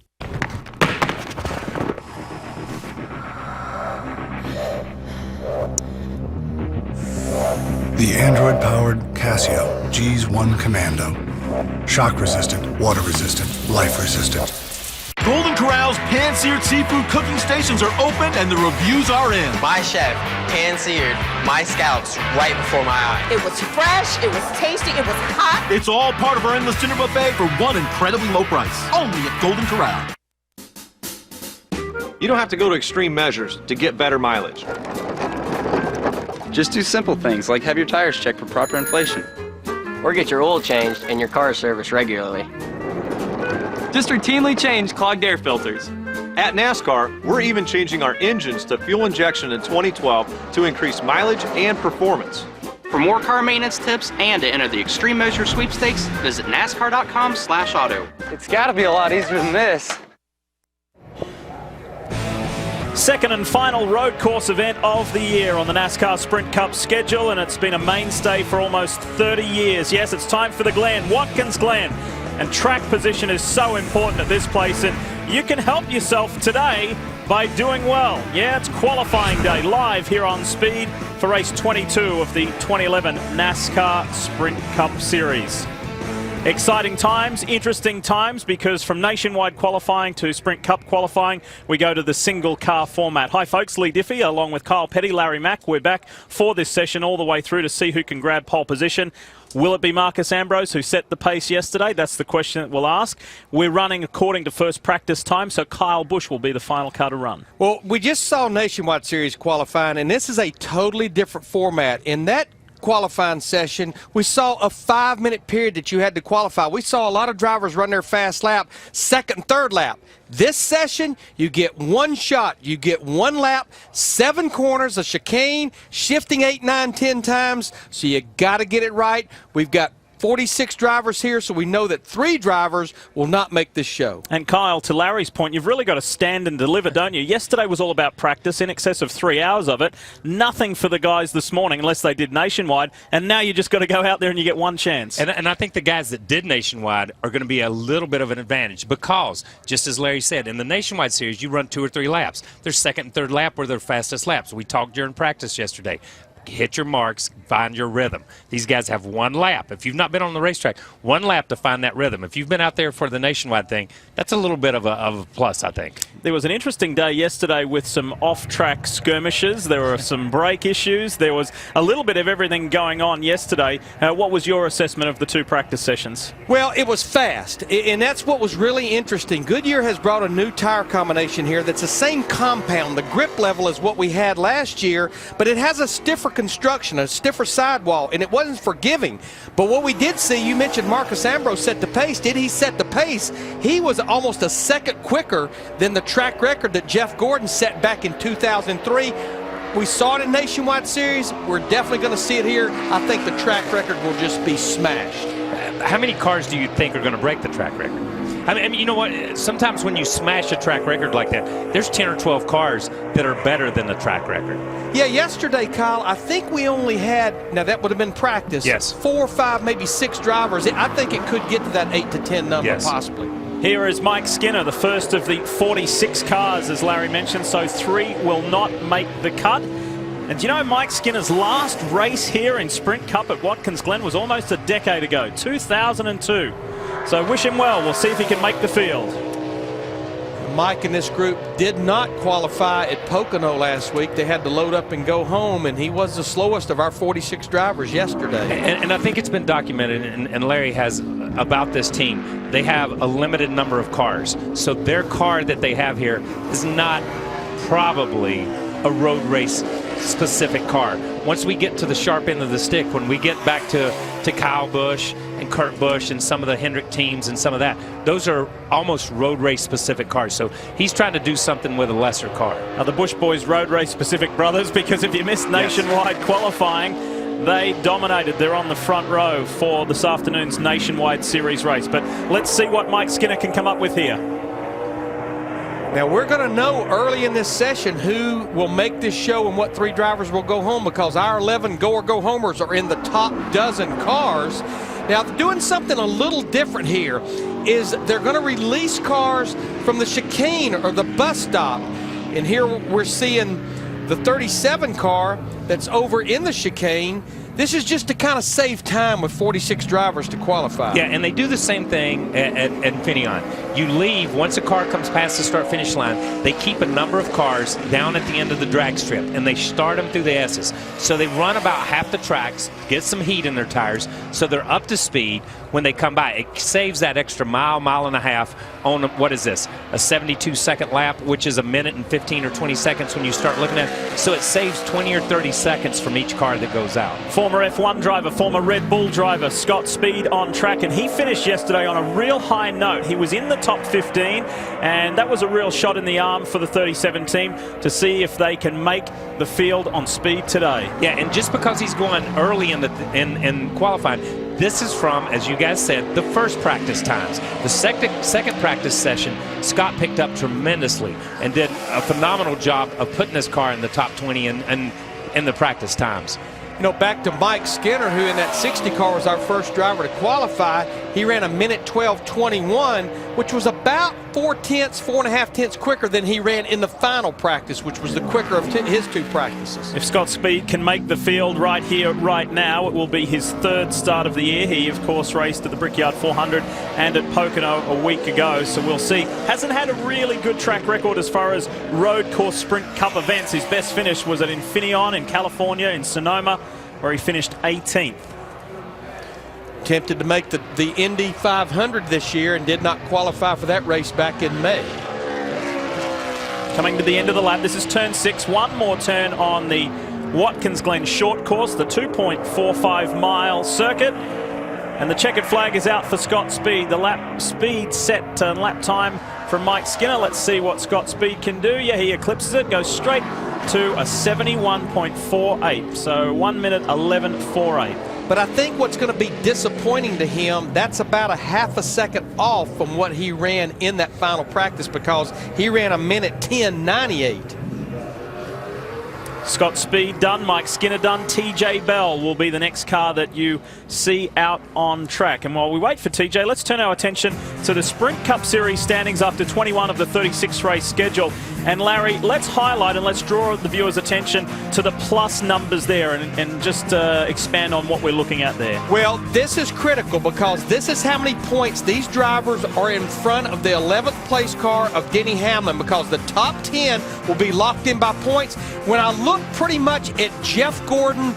The Android-powered Casio G's 1 Commando. Shock resistant, water resistant, life resistant. Golden Corral's pan-seared seafood cooking stations are open and the reviews are in. My chef pan-seared my scallops right before my eyes. It was fresh, it was tasty, it was hot. It's all part of our endless dinner buffet for one incredibly low price. Only at Golden Corral. You don't have to go to extreme measures to get better mileage. Just do simple things like have your tires checked for proper inflation. Or get your oil changed and your car serviced regularly. Just routinely change clogged air filters. At NASCAR, we're even changing our engines to fuel injection in 2012 to increase mileage and performance. For more car maintenance tips and to enter the Extreme Measure Sweepstakes, visit NASCAR.com/auto. It's got to be a lot easier than this. Second and final road course event of the year on the NASCAR Sprint Cup schedule, and it's been a mainstay for almost 30 years. Yes, it's time for the Glen, Watkins Glen. And track position is so important at this place, and you can help yourself today by doing well. Yeah, it's qualifying day live here on Speed for race 22 of the 2011 NASCAR Sprint Cup Series. Exciting times, interesting times, because from nationwide qualifying to Sprint Cup qualifying, we go to the single car format. Hi folks, Lee Diffie along with Kyle Petty, Larry Mack. We're back for this session all the way through to see who can grab pole position. Will it be Marcus Ambrose who set the pace yesterday? That's the question that we'll ask. We're running according to first practice time, so Kyle Busch will be the final car to run. Well, we just saw Nationwide Series qualifying, and this is a totally different format. In that qualifying session, we saw a 5-minute period that you had to qualify. We saw a lot of drivers run their fast lap, second and third lap. This session, you get one shot. You get one lap, 7 corners, a chicane, shifting 8, 9, 10 times. So you got to get it right. We've got 46 drivers here, so we know that 3 drivers will not make this show. And Kyle, to Larry's point, you've really got to stand and deliver, don't you? Yesterday was all about practice, in excess of 3 hours of it. Nothing for the guys this morning unless they did nationwide, and now you just got to go out there and you get one chance. And I think the guys that did nationwide are going to be a little bit of an advantage because, just as Larry said, in the nationwide series, you run 2 or 3 laps. Their second and third lap were their fastest laps. We talked during practice yesterday. Hit your marks, find your rhythm. These guys have 1 lap. If you've not been on the racetrack, 1 lap to find that rhythm. If you've been out there for the nationwide thing, that's a little bit of a plus, I think. There was an interesting day yesterday with some off-track skirmishes. There were some brake issues. There was a little bit of everything going on yesterday. What was your assessment of the 2 practice sessions? Well, it was fast, and that's what was really interesting. Goodyear has brought a new tire combination here that's the same compound. The grip level is what we had last year, but it has a stiffer construction, a stiffer sidewall, and it wasn't forgiving. But what we did see, you mentioned Marcus Ambrose set the pace. Did he set the pace? He was almost a second quicker than the track record that Jeff Gordon set back in 2003. We saw it in Nationwide Series. We're definitely going to see it here. I think the track record will just be smashed. How many cars do you think are going to break the track record? I mean, you know what? Sometimes when you smash a track record like that, there's 10 or 12 cars that are better than the track record. Yeah, yesterday, Kyle, I think we only had, now that would have been practice, yes, 4 or 5, maybe 6 drivers. I think it could get to that 8 to 10 number, yes, possibly. Here is Mike Skinner, the first of the 46 cars, as Larry mentioned, so 3 will not make the cut. And you know, Mike Skinner's last race here in Sprint Cup at Watkins Glen was almost a decade ago, 2002. So wish him well. We'll see if he can make the field. Mike and this group did not qualify at Pocono last week. They had to load up and go home, and he was the slowest of our 46 drivers yesterday. And I think it's been documented, and Larry has, about this team. They have a limited number of cars. So their car that they have here is not probably a road race specific car. Once we get to the sharp end of the stick, when we get back to Kyle Busch and Kurt Busch and some of the Hendrick teams and some of that, those are almost road race specific cars. So he's trying to do something with a lesser car. Are the Busch boys road race specific brothers? Because if you missed nationwide qualifying, they dominated. They're on the front row for this afternoon's Nationwide Series race. But let's see what Mike Skinner can come up with here. Now, we're going to know early in this session who will make this show and what 3 drivers will go home, because our 11 go-or-go-homers are in the top dozen cars. Now, doing something a little different here is they're going to release cars from the chicane or the bus stop. And here we're seeing the 37 car that's over in the chicane. This is just to kind of save time with 46 drivers to qualify. Yeah, and they do the same thing at Infineon. you leave, once a car comes past the start-finish line, they keep a number of cars down at the end of the drag strip, and they start them through the S's. So they run about half the tracks, get some heat in their tires, so they're up to speed when they come by. It saves that extra mile and a half on, what is this, a 72-second lap, which is a minute and 15 or 20 seconds when you start looking at it. So it saves 20 or 30 seconds from each car that goes out. Former F1 driver, former Red Bull driver, Scott Speed on track, and he finished yesterday on a real high note. He was in the top 15, and that was a real shot in the arm for the 37 team to see if they can make the field on speed today. Yeah, and just because he's going early in qualifying, this is from, as you guys said, the first practice times. The second practice session, Scott picked up tremendously and did a phenomenal job of putting his car in the top 20 in the practice times. You know, back to Mike Skinner, who in that 60 car was our first driver to qualify. He ran a minute 12:21, which was about 4.5 tenths quicker than he ran in the final practice, which was the quicker of his two practices. If Scott Speed can make the field right here, right now, it will be his third start of the year. He, of course, raced at the Brickyard 400 and at Pocono a week ago, so we'll see. Hasn't had a really good track record as far as road course sprint cup events. His best finish was at Infineon in California, in Sonoma, where he finished 18th. Attempted to make the Indy 500 this year and did not qualify for that race back in May. Coming to the end of the lap, this is turn 6. One more turn on the Watkins Glen short course, the 2.45-mile circuit. And the checkered flag is out for Scott Speed. The lap speed set lap time from Mike Skinner. Let's see what Scott Speed can do. Yeah, he eclipses it, goes straight to a 71.48. So 1 minute 11.48. But I think what's going to be disappointing to him, that's about a half a second off from what he ran in that final practice, because he ran a minute 10.98. Scott Speed done, Mike Skinner done. TJ Bell will be the next car that you see out on track. And while we wait for TJ, let's turn our attention to the Sprint Cup Series standings after 21 of the 36 race schedule. And Larry, let's highlight and let's draw the viewers' attention to the plus numbers there and just expand on what we're looking at there. Well, this is critical because this is how many points these drivers are in front of the 11th place car of Denny Hamlin, because the top 10 will be locked in by points. When I look pretty much at Jeff Gordon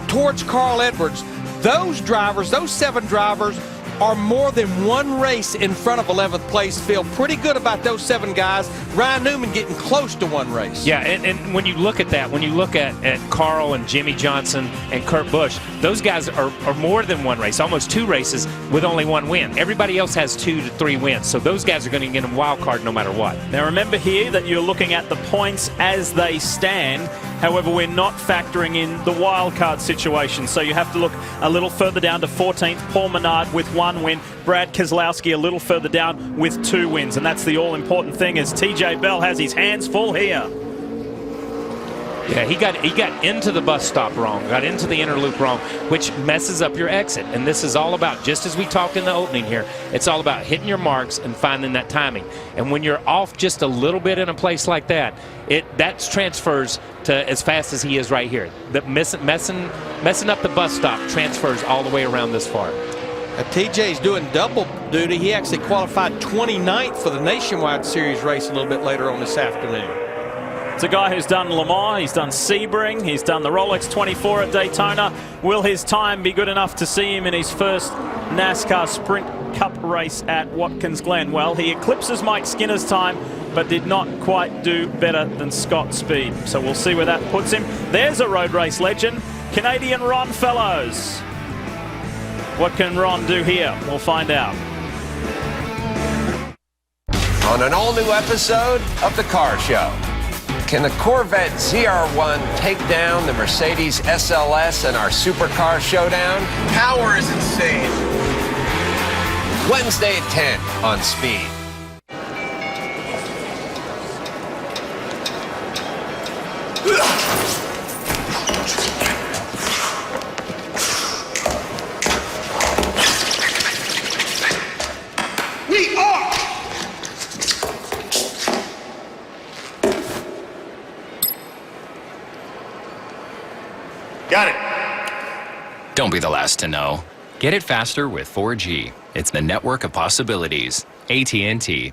towards Carl Edwards, those drivers, those 7 drivers, are more than one race in front of 11th place. Feel pretty good about those 7 guys. Ryan Newman getting close to one race. Yeah, and when you look at that, when you look at Carl and Jimmy Johnson and Kurt Busch, those guys are more than one race, almost 2 races with only 1 win. Everybody else has 2 to 3 wins, so those guys are going to get a wild card no matter what. Now remember here that you're looking at the points as they stand. However, we're not factoring in the wild card situation, so you have to look a little further down to 14th, Paul Menard with 1 win, Brad Keselowski a little further down with 2 wins, and that's the all-important thing, as TJ Bell has his hands full here. Yeah, he got into the bus stop wrong, got into the inner loop wrong, which messes up your exit. And this is all about, just as we talked in the opening here, it's all about hitting your marks and finding that timing. And when you're off just a little bit in a place like that, that transfers to as fast as he is right here. The messing up the bus stop transfers all the way around this far. TJ's doing double duty. He actually qualified 29th for the Nationwide Series race a little bit later on this afternoon. It's a guy who's done Le Mans, he's done Sebring, he's done the Rolex 24 at Daytona. Will his time be good enough to see him in his first NASCAR Sprint Cup race at Watkins Glen? Well, he eclipses Mike Skinner's time, but did not quite do better than Scott Speed. So we'll see where that puts him. There's a road race legend, Canadian Ron Fellows. What can Ron do here? We'll find out. On an all-new episode of The Car Show. Can the Corvette ZR1 take down the Mercedes SLS in our supercar showdown? Power is insane. Wednesday at 10 on Speed. We are. Got it. Don't be the last to know. Get it faster with 4G. It's the network of possibilities. AT&T.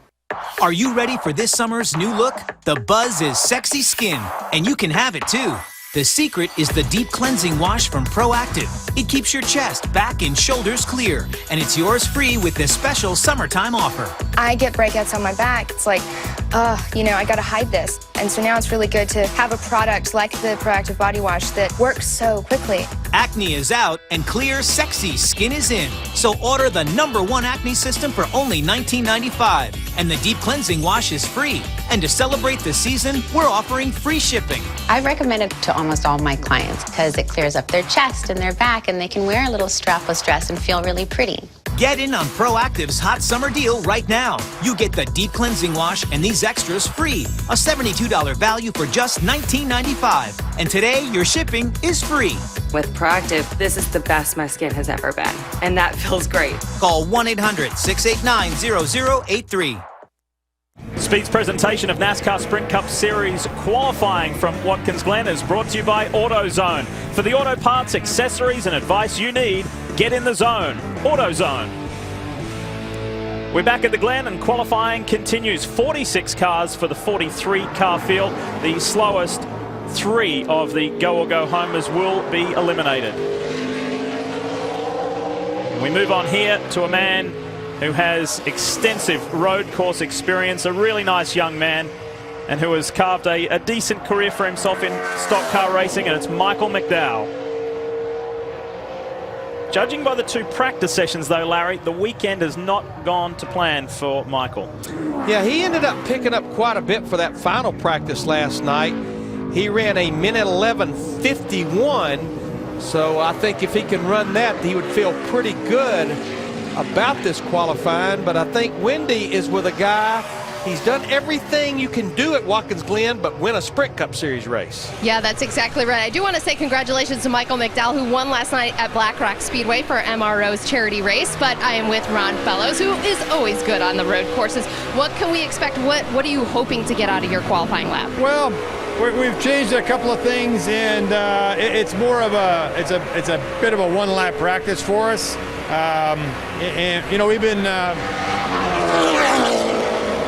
Are you ready for this summer's new look? The Buzz is sexy skin, and you can have it too. The secret is the deep cleansing wash from Proactive. It keeps your chest, back, and shoulders clear, and it's yours free with this special summertime offer. I get breakouts on my back. It's like, I gotta hide this. And so now it's really good to have a product like the Proactive Body Wash that works so quickly. Acne is out and clear, sexy skin is in. So order the #1 acne system for only $19.95. And the deep cleansing wash is free. And to celebrate the season, we're offering free shipping. I recommend it to almost all my clients because it clears up their chest and their back, and they can wear a little strapless dress and feel really pretty. Get in on Proactive's hot summer deal right now. You get the deep cleansing wash and these extras free. A $72 value for just $19.95. And today, your shipping is free. With Proactive, this is the best my skin has ever been. And that feels great. Call 1-800-689-0083. Speed's presentation of NASCAR Sprint Cup Series qualifying from Watkins Glen is brought to you by AutoZone. For the auto parts, accessories, and advice you need, get in the zone. AutoZone. We're back at the Glen and qualifying continues. 46 cars for the 43-car field. The slowest 3 of the go or go homers will be eliminated. We move on here to a man who has extensive road course experience, a really nice young man, and who has carved a decent career for himself in stock car racing, and it's Michael McDowell. Judging by the 2 practice sessions, though, Larry, the weekend has not gone to plan for Michael. Yeah, he ended up picking up quite a bit for that final practice last night. He ran a minute 11:51, so I think if he can run that, he would feel pretty good about this qualifying. But I think Wendy is with a guy. He's done everything you can do at Watkins Glen but win a Sprint Cup Series race. Yeah, that's exactly right. I do want to say congratulations to Michael McDowell, who won last night at Black Rock Speedway for MRO's charity race. But I am with Ron Fellows, who is always good on the road courses. What can we expect? What are you hoping to get out of your qualifying lap? Well, we've changed a couple of things, and it's more of it's a bit of a one-lap practice for us. And we've been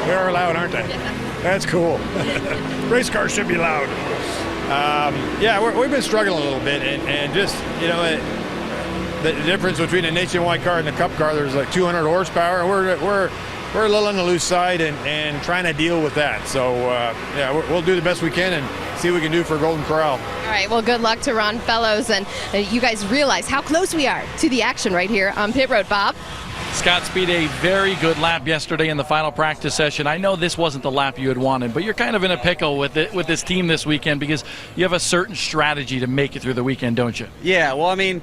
they're loud, aren't they? Yeah. That's cool. Race cars should be loud. We've been struggling a little bit, and just the difference between a nationwide car and a Cup car, there's like 200 horsepower, and we're a little on the loose side and trying to deal with that. So we'll do the best we can and see what we can do for Golden Corral. All right, well, good luck to Ron Fellows, and you guys realize how close we are to the action right here on pit road. Bob? Scott Speed, a very good lap yesterday in the final practice session. I know this wasn't the lap you had wanted, but you're kind of in a pickle with this team this weekend because you have a certain strategy to make it through the weekend, don't you? Yeah, well, I mean,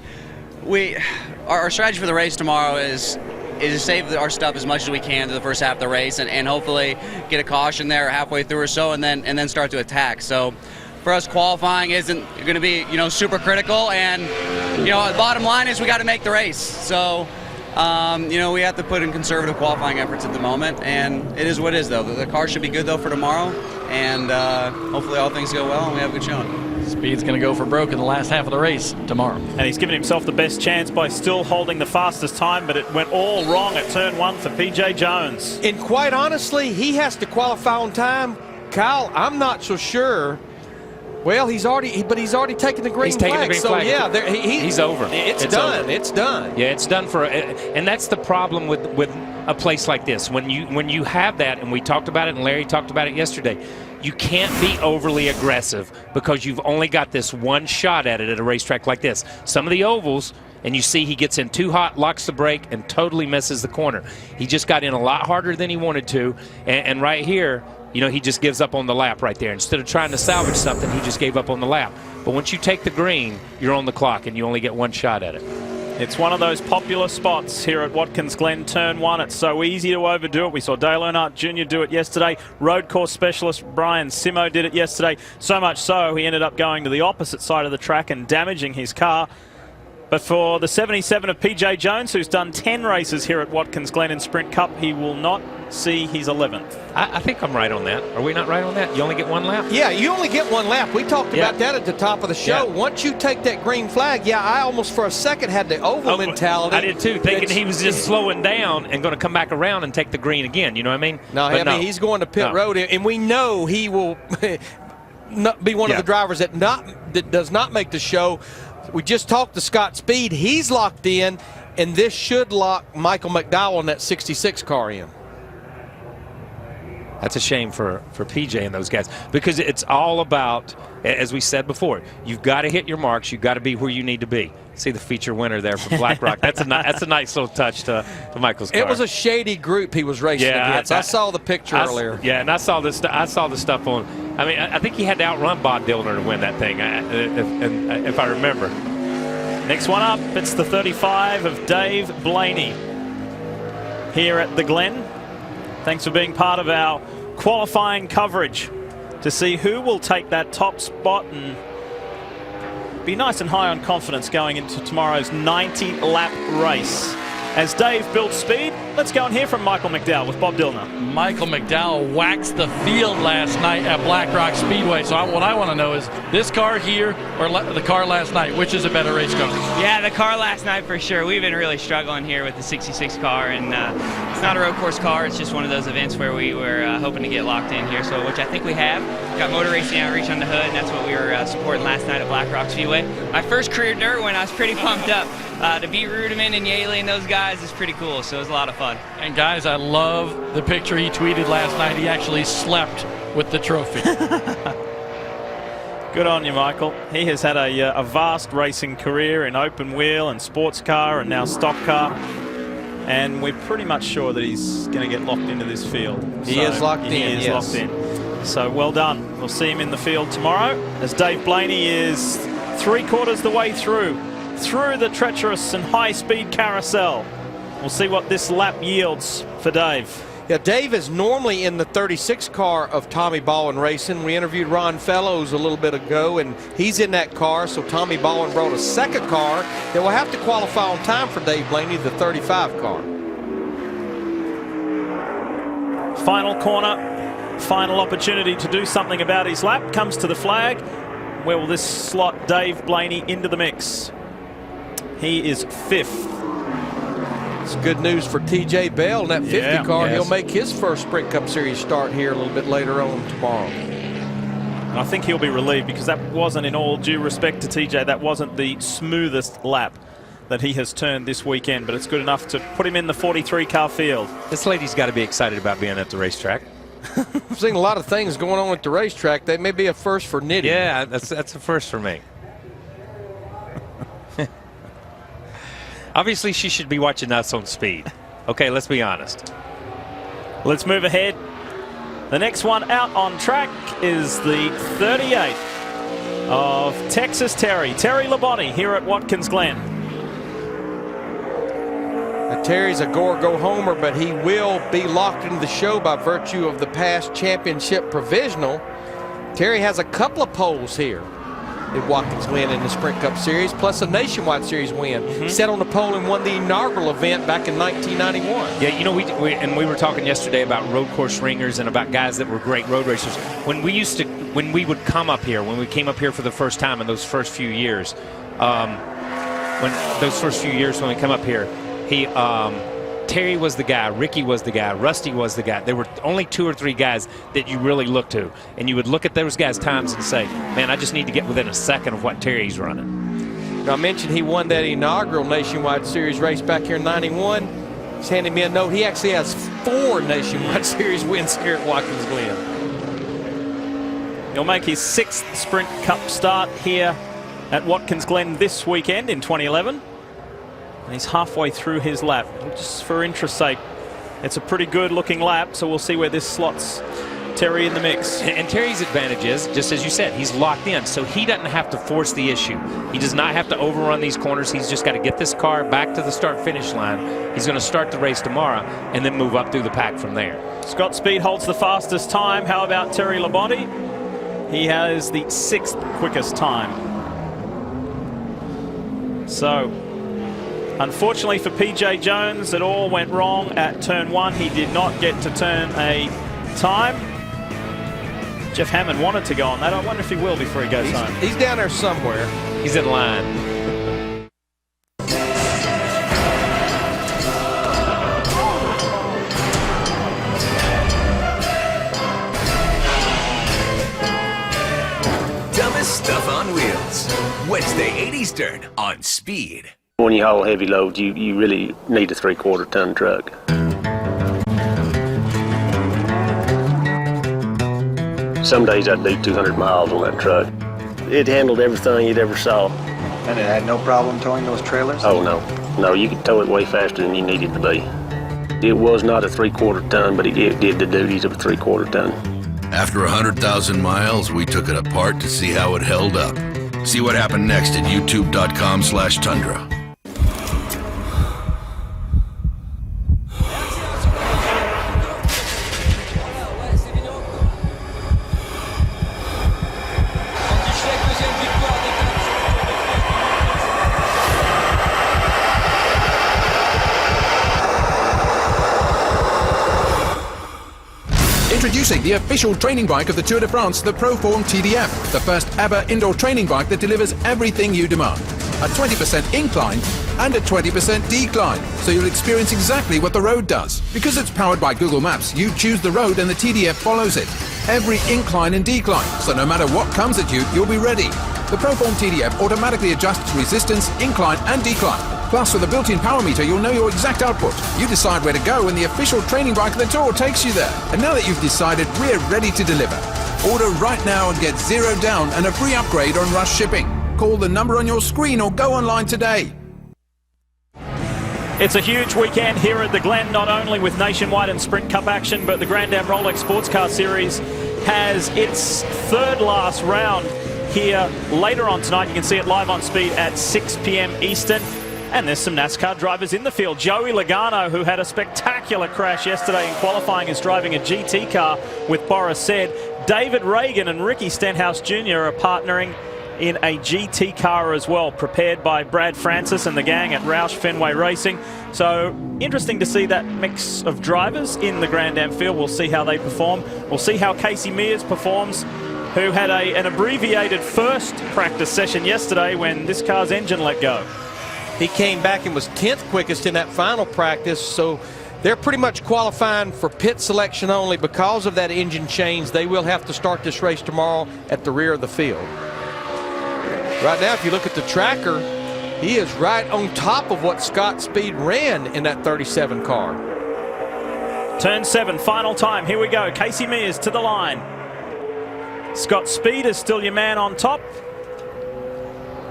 our strategy for the race tomorrow is to save our stuff as much as we can to the first half of the race and hopefully get a caution there halfway through or so and then start to attack. So for us, qualifying isn't going to be super critical, and the bottom line is we got to make the race. So we have to put in conservative qualifying efforts at the moment, and it is what it is, though. The car should be good, though, for tomorrow, and hopefully all things go well and we have a good showing. Speed's going to go for broke in the last half of the race tomorrow. And he's given himself the best chance by still holding the fastest time, but it went all wrong at turn 1 for P.J. Jones. And quite honestly, he has to qualify on time. Kyle, I'm not so sure. Well, he's already taken the green flag. So yeah, he's over. It's done. It's done. Yeah, it's done and that's the problem with a place like this. When you have that, and we talked about it, and Larry talked about it yesterday, you can't be overly aggressive because you've only got this one shot at it at a racetrack like this. Some of the ovals, and you see he gets in too hot, locks the brake, and totally misses the corner. He just got in a lot harder than he wanted to, and right here, he just gives up on the lap right there. Instead of trying to salvage something, he just gave up on the lap. But once you take the green, you're on the clock, and you only get one shot at it. It's one of those popular spots here at Watkins Glen, turn 1. It's so easy to overdo it. We saw Dale Earnhardt Jr. do it yesterday. Road course specialist Brian Simo did it yesterday. So much so, he ended up going to the opposite side of the track and damaging his car. But for the 77 of PJ Jones, who's done 10 races here at Watkins Glen in Sprint Cup, he will not see his 11th. I think I'm right on that. Are we not right on that? You only get one lap? Yeah, you only get one lap. We talked about that at the top of the show. Once you take that green flag, I almost for a second had the oval mentality. I did too, thinking he was just slowing down and going to come back around and take the green again. You know what I mean? No, I mean, he's going to pit road, and we know he will not be one of the drivers that does not make the show. We just talked to Scott Speed. He's locked in, and this should lock Michael McDowell in that 66 car in. That's a shame for PJ and those guys, because it's all about, as we said before, you've got to hit your marks. You've got to be where you need to be. See the feature winner there for Black Rock. That's a nice little touch to Michael's car. It was a shady group he was racing against. I saw the picture earlier. Yeah, and I saw the stuff on. I mean, I think he had to outrun Bob Dillner to win that thing, if I remember. Next one up, it's the 35 of Dave Blaney here at the Glen. Thanks for being part of our qualifying coverage to see who will take that top spot and be nice and high on confidence going into tomorrow's 90-lap race. As Dave builds speed, let's go and hear from Michael McDowell with Bob Dillner. Michael McDowell waxed the field last night at Black Rock Speedway. So what I want to know is this car here or the car last night, which is a better race car? Yeah, the car last night for sure. We've been really struggling here with the 66 car, and it's not a road course car. It's just one of those events where we were hoping to get locked in here, so which I think we have. Got motor racing outreach on the hood, and that's what we were supporting last night at Black Rock Speedway. My first career dirt win, I was pretty pumped up. To beat Rudiman and Yaley and those guys is pretty cool, so it was a lot of fun. And guys, I love the picture he tweeted last night. He actually slept with the trophy. Good on you, Michael. He has had a vast racing career in open wheel and sports car and now stock car. And we're pretty much sure that he's going to get locked into this field. He is locked in. He is locked in. So well done. We'll see him in the field tomorrow as Dave Blaney is 3/4 the way through the treacherous and high-speed carousel. We'll see what this lap yields for Dave. Yeah, Dave is normally in the 36 car of Tommy Baldwin Racing. We interviewed Ron Fellows a little bit ago, and he's in that car, so Tommy Baldwin brought a second car that will have to qualify on time for Dave Blaney, the 35 car. Final corner, final opportunity to do something about his lap. Comes to the flag. Where will this slot Dave Blaney into the mix? He is 5th. It's good news for TJ Bell in that 50 car. He'll make his first Sprint Cup Series start here a little bit later on tomorrow. And I think he'll be relieved because that wasn't, in all due respect to TJ, that wasn't the smoothest lap that he has turned this weekend, but it's good enough to put him in the 43 car field. This lady's got to be excited about being at the racetrack. I've seen a lot of things going on at the racetrack. That may be a first for Nitty. Yeah, that's a first for me. Obviously, she should be watching us on speed. Okay, let's be honest. Let's move ahead. The next one out on track is the 38 of Texas Terry Labonte here at Watkins Glen. Now, Terry's a go-homer, but he will be locked into the show by virtue of the past championship provisional. Terry has a couple of poles here at Watkins Glen in the Sprint Cup Series, plus a Nationwide Series win. Set on the pole and won the inaugural event back in 1991. Yeah, you know, we were talking yesterday about road course ringers and about guys that were great road racers. When we would come up here, when we came up here for the first time in those first few years, when we come up here, Terry was the guy, Ricky was the guy, Rusty was the guy. There were only 2 or 3 guys that you really looked to. And you would look at those guys' times and say, man, I just need to get within a second of what Terry's running. Now, I mentioned he won that inaugural Nationwide Series race back here in 91. He's handing me a note. He actually has 4 Nationwide Series wins here at Watkins Glen. He'll make his 6th Sprint Cup start here at Watkins Glen this weekend in 2011. And he's halfway through his lap. Just for interest's sake, it's a pretty good looking lap, so we'll see where this slots Terry in the mix. And Terry's advantage is, just as you said, he's locked in, so he doesn't have to force the issue. He does not have to overrun these corners. He's just got to get this car back to the start-finish line. He's going to start the race tomorrow and then move up through the pack from there. Scott Speed holds the fastest time. How about Terry Labonte? He has the 6th quickest time. So, unfortunately for PJ Jones, it all went wrong at turn 1. He did not get to turn a time. Jeff Hammond wanted to go on that. I wonder if he will before he goes home. He's down there somewhere. He's in line. Dumbest Stuff on Wheels. Wednesday, 8 Eastern on Speed. When you haul heavy loads, you really need a 3/4 ton truck. Some days I'd do 200 miles on that truck. It handled everything you'd ever saw. And it had no problem towing those trailers? Oh, no. No, you could tow it way faster than you needed to be. It was not a 3/4 ton, but it did the duties of a 3/4 ton. After 100,000 miles, we took it apart to see how it held up. See what happened next at youtube.com/Tundra. Introducing the official training bike of the Tour de France, the Proform TDF, the first ever indoor training bike that delivers everything you demand. A 20% incline and a 20% decline, so you'll experience exactly what the road does. Because it's powered by Google Maps, you choose the road and the TDF follows it. Every incline and decline, so no matter what comes at you, you'll be ready. The Proform TDF automatically adjusts resistance, incline and decline. Plus, with a built-in power meter, you'll know your exact output. You decide where to go and the official training bike of the Tour takes you there. And now that you've decided, we're ready to deliver. Order right now and get 0 down and a free upgrade on rush shipping. Call the number on your screen or go online today. It's a huge weekend here at the Glen, not only with Nationwide and Sprint Cup action, but the Grand Am Rolex Sports Car Series has its third last round here later on tonight. You can see it live on Speed at 6 p.m. Eastern. And there's some NASCAR drivers in the field. Joey Logano, who had a spectacular crash yesterday in qualifying, is driving a GT car with Boris Said. David Reagan and Ricky Stenhouse Jr. are partnering in a GT car as well, prepared by Brad Francis and the gang at Roush Fenway Racing. So interesting to see that mix of drivers in the Grand Am field. We'll see how they perform. We'll see how Casey Mears performs, who had an abbreviated first practice session yesterday when this car's engine let go. He came back and was 10th quickest in that final practice, so they're pretty much qualifying for pit selection only because of that engine change. They will have to start this race tomorrow at the rear of the field. Right now, if you look at the tracker, he is right on top of what Scott Speed ran in that 37 car. Turn 7, final time. Here we go. Casey Mears to the line. Scott Speed is still your man on top.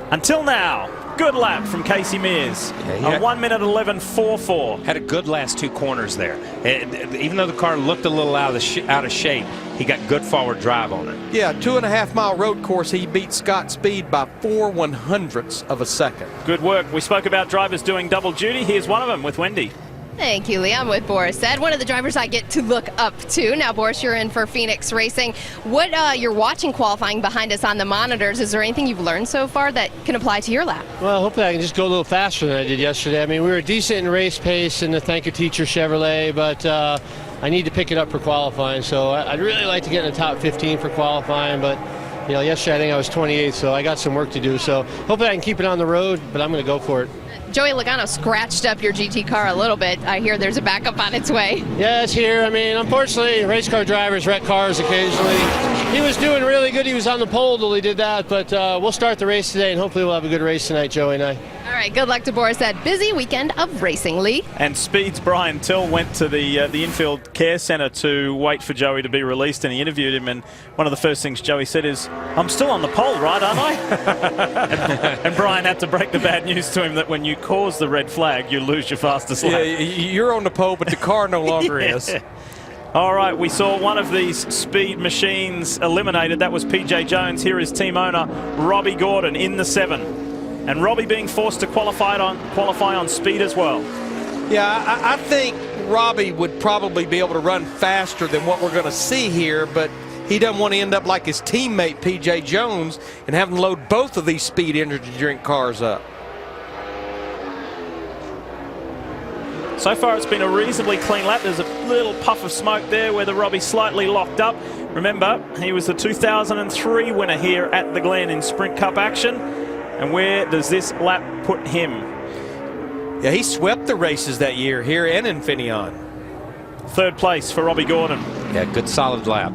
Until now. Good lap from Casey Mears. A 1 minute 11.44. Had a good last 2 corners there. Even though the car looked a little out of shape, he got good forward drive on it. Yeah, 2.5 mile road course. He beat Scott Speed by 4/100ths of a second. Good work. We spoke about drivers doing double duty. Here's one of them with Wendy. Thank you, Lee. I'm with Boris Said, one of the drivers I get to look up to. Now, Boris, you're in for Phoenix Racing. What you're watching qualifying behind us on the monitors. Is there anything you've learned so far that can apply to your lap? Well, hopefully I can just go a little faster than I did yesterday. I mean, we were decent in race pace in the Thank Your Teacher Chevrolet, but I need to pick it up for qualifying. So I'd really like to get in the top 15 for qualifying, but you know, yesterday I think I was 28th, so I got some work to do. So hopefully I can keep it on the road, but I'm going to go for it. Joey Logano scratched up your GT car a little bit. I hear there's a backup on its way. Yeah, it's here. I mean, unfortunately, race car drivers wreck cars occasionally. He was doing really good. He was on the pole till he did that, but we'll start the race today, and hopefully we'll have a good race tonight, Joey and I. All right, good luck to Boris. That busy weekend of racing, Lee. And Speed's Brian Till went to the infield care center to wait for Joey to be released, and he interviewed him, and one of the first things Joey said is, "I'm still on the pole, right, aren't I?" and Brian had to break the bad news to him that when you cause the red flag, you lose your fastest lap. Yeah, you're on the pole, but the car no longer is. All right, we saw one of these Speed machines eliminated. That was PJ Jones. Here is team owner Robbie Gordon in the 7. And Robbie being forced to qualify on Speed as well. Yeah, I think Robbie would probably be able to run faster than what we're going to see here, but he doesn't want to end up like his teammate PJ Jones and have him load both of these Speed energy drink cars up. So far it's been a reasonably clean lap. There's a little puff of smoke there where the Robbie slightly locked up. Remember, he was the 2003 winner here at the Glen in Sprint Cup action. And where does this lap put him? Yeah, he swept the races that year here and in Infineon. Third place for Robbie Gordon. Yeah, good solid lap.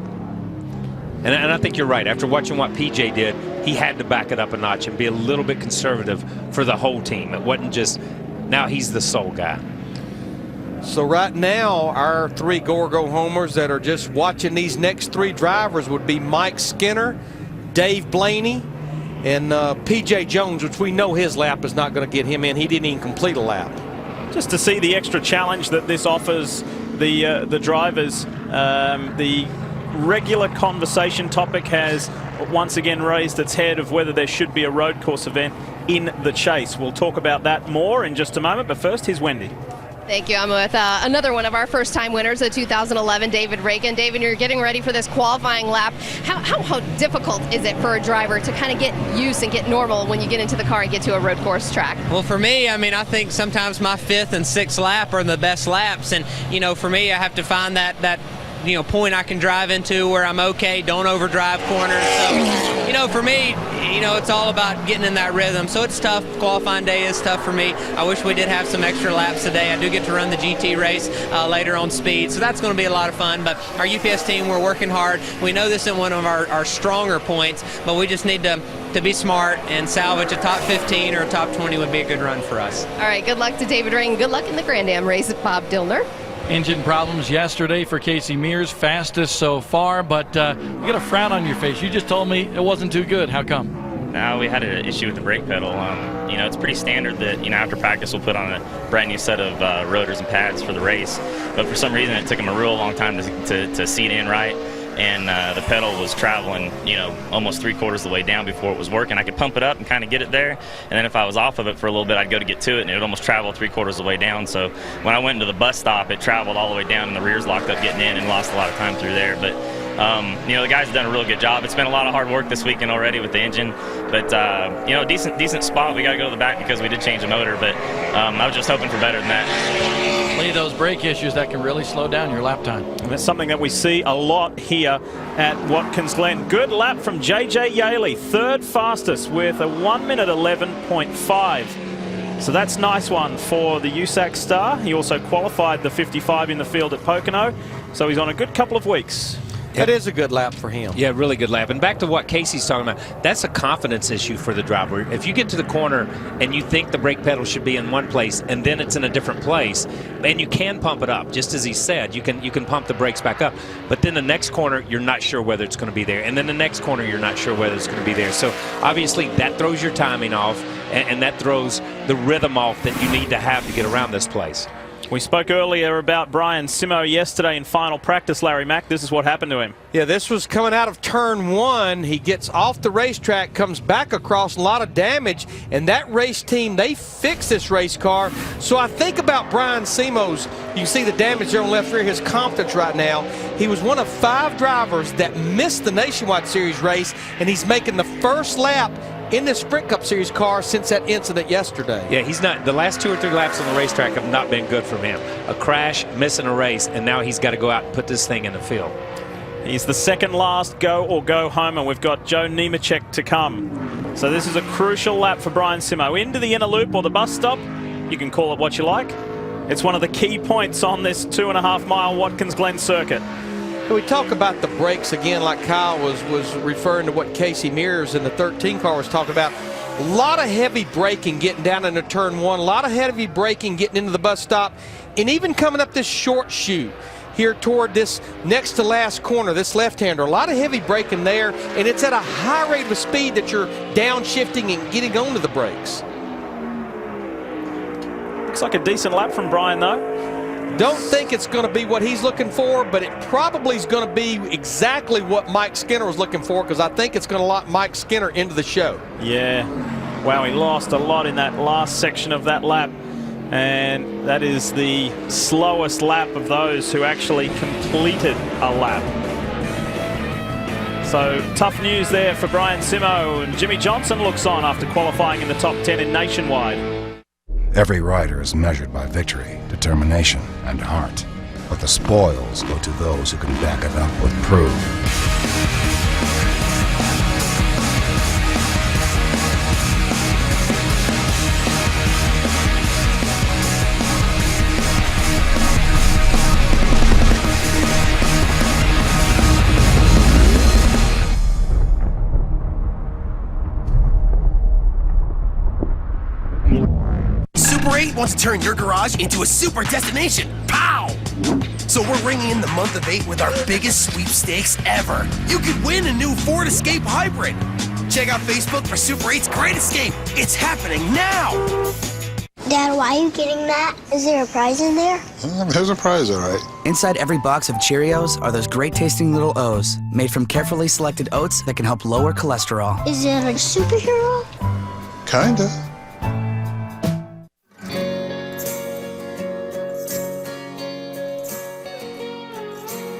And I think you're right. After watching what PJ did, he had to back it up a notch and be a little bit conservative for the whole team. It wasn't just, now he's the sole guy. So right now, our 3 Gorgo homers that are just watching these next 3 drivers would be Mike Skinner, Dave Blaney, and PJ Jones, which we know his lap is not going to get him in. He didn't even complete a lap. Just to see the extra challenge that this offers the drivers. The regular conversation topic has once again raised its head of whether there should be a road course event in the chase. We'll talk about that more in just a moment, but first, here's Wendy. Thank you. I'm with another one of our first-time winners, the 2011 David Reagan. David, you're getting ready for this qualifying lap. How difficult is it for a driver to kind of get used and get normal when you get into the car and get to a road course track? Well, for me, I mean, I think sometimes my 5th and 6th lap are the best laps, and for me, I have to find that point I can drive into where I'm okay, don't overdrive corners. So, for me, it's all about getting in that rhythm. So it's tough. Qualifying day is tough for me. I wish we did have some extra laps today. I do get to run the GT race later on speed, so that's going to be a lot of fun. But our UPS team, we're working hard. We know this isn't one of our stronger points, but we just need to be smart and salvage a top 15 or a top 20 would be a good run for us. All right, good luck to David Reagan. Good luck in the Grand Am race, Bob Dillner. Engine problems yesterday for Casey Mears, fastest so far, but you got a frown on your face. You just told me it wasn't too good. How come? No, we had an issue with the brake pedal. It's pretty standard that, after practice we'll put on a brand new set of rotors and pads for the race. But for some reason it took them a real long time to seat in right. And the pedal was traveling, almost 3/4 of the way down before it was working. I could pump it up and kind of get it there, and then if I was off of it for a little bit, I'd go to get to it, and it would almost travel 3/4 of the way down. So when I went into the bus stop, it traveled all the way down, and the rears locked up getting in, and lost a lot of time through there. But the guys have done a real good job. It's been a lot of hard work this weekend already with the engine, but decent spot. We got to go to the back because we did change the motor, but I was just hoping for better than that. Those brake issues that can really slow down your lap time. And that's something that we see a lot here at Watkins Glen. Good lap from JJ Yaley, 3rd fastest with a 1 minute 11.5. So that's nice one for the USAC star. He also qualified the 55 in the field at Pocono, so he's on a good couple of weeks. That is a good lap for him. Yeah, really good lap. And back to what Casey's talking about, that's a confidence issue for the driver. If you get to the corner and you think the brake pedal should be in one place and then it's in a different place, and you can pump it up, just as he said, you can pump the brakes back up. But then the next corner, you're not sure whether it's going to be there. And then the next corner, you're not sure whether it's going to be there. So obviously that throws your timing off, and that throws the rhythm off that you need to have to get around this place. We spoke earlier about Brian Simo yesterday in final practice, Larry Mack. This is what happened to him. Yeah, this was coming out of turn 1. He gets off the racetrack, comes back across, a lot of damage, and that race team, they fixed this race car. So I think about Brian Simo's, you see the damage there on left rear, his confidence right now. He was one of 5 drivers that missed the Nationwide Series race, and he's making the first lap in the Sprint Cup Series car since that incident yesterday. Yeah, he's not. The last 2 or 3 laps on the racetrack have not been good for him. A crash, missing a race, and now he's got to go out and put this thing in the field. He's the second last go or go home, and we've got Joe Nemechek to come. So this is a crucial lap for Brian Simo. Into the inner loop or the bus stop, you can call it what you like. It's one of the key points on this 2.5-mile Watkins Glen circuit. We talk about the brakes again, like Kyle was referring to what Casey Mears in the 13 car was talking about. A lot of heavy braking getting down into turn 1, a lot of heavy braking getting into the bus stop, and even coming up this short chute here toward this next to last corner, this left-hander. A lot of heavy braking there, and it's at a high rate of speed that you're downshifting and getting onto the brakes. Looks like a decent lap from Brian, though. Don't think it's going to be what he's looking for, but it probably is going to be exactly what Mike Skinner was looking for, because I think it's going to lock Mike Skinner into the show. Yeah. Wow, he lost a lot in that last section of that lap. And that is the slowest lap of those who actually completed a lap. So tough news there for Brian Simo, and Jimmy Johnson looks on after qualifying in the top 10 in Nationwide. Every rider is measured by victory, determination, and heart. But the spoils go to those who can back it up with proof. Super 8 wants to turn your garage into a super destination. Pow! So we're ringing in the month of 8 with our biggest sweepstakes ever. You could win a new Ford Escape Hybrid. Check out Facebook for Super 8's Great Escape. It's happening now. Dad, why are you getting that? Is there a prize in there? There's a prize, all right. Inside every box of Cheerios are those great-tasting little O's, made from carefully selected oats that can help lower cholesterol. Is it a superhero? Kinda.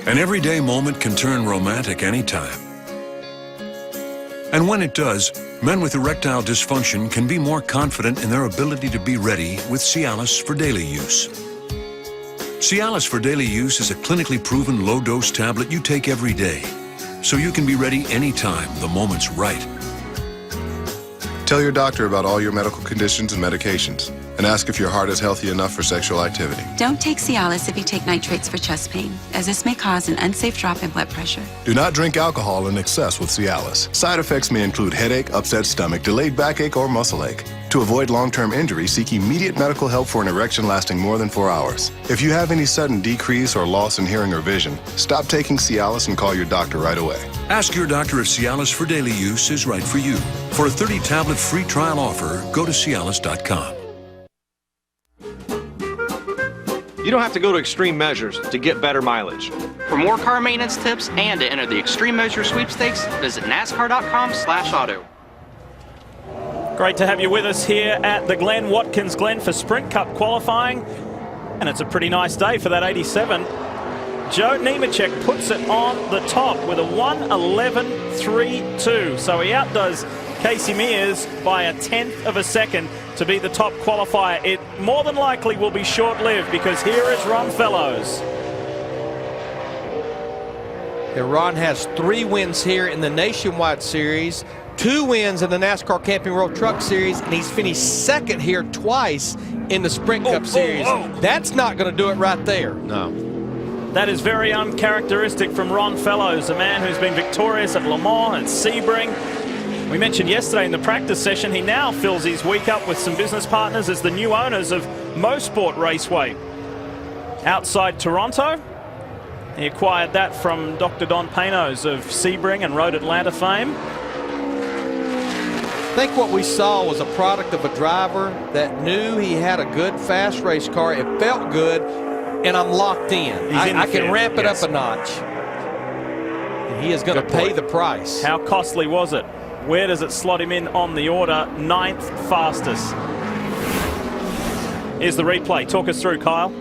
An everyday moment can turn romantic anytime. And when it does, men with erectile dysfunction can be more confident in their ability to be ready with Cialis for daily use. Cialis for daily use is a clinically proven low-dose tablet you take every day, so you can be ready anytime the moment's right. Tell your doctor about all your medical conditions and medications, and ask if your heart is healthy enough for sexual activity. Don't take Cialis if you take nitrates for chest pain, as this may cause an unsafe drop in blood pressure. Do not drink alcohol in excess with Cialis. Side effects may include headache, upset stomach, delayed backache, or muscle ache. To avoid long-term injury, seek immediate medical help for an erection lasting more than 4 hours. If you have any sudden decrease or loss in hearing or vision, stop taking Cialis and call your doctor right away. Ask your doctor if Cialis for daily use is right for you. For a 30-tablet free trial offer, go to Cialis.com. You don't have to go to extreme measures to get better mileage. For more car maintenance tips and to enter the Extreme Measure Sweepstakes, visit NASCAR.com/auto. Great to have you with us here at the Glen, Watkins Glen, for Sprint Cup qualifying. And it's a pretty nice day for that 87. Joe Nemechek puts it on the top with a 1:11.32. So he outdoes Casey Mears by a 1/10 of a second to be the top qualifier. It more than likely will be short-lived, because here is Ron Fellows. Yeah, Ron has 3 wins here in the Nationwide Series, 2 wins in the NASCAR Camping World Truck Series, and he's finished second here twice in the Sprint Cup Series. That's not going to do it right there. No. That is very uncharacteristic from Ron Fellows, a man who's been victorious at Le Mans and Sebring. We mentioned yesterday in the practice session, he now fills his week up with some business partners as the new owners of Mosport Raceway outside Toronto. He acquired that from Dr. Don Panos of Sebring and Road Atlanta fame. I think what we saw was a product of a driver that knew he had a good fast race car. It felt good, and I'm locked in. I can ramp it up a notch. And he is going to pay the price. How costly was it? Where does it slot him in on the order? 9th fastest. Here's the replay. Talk us through, Kyle.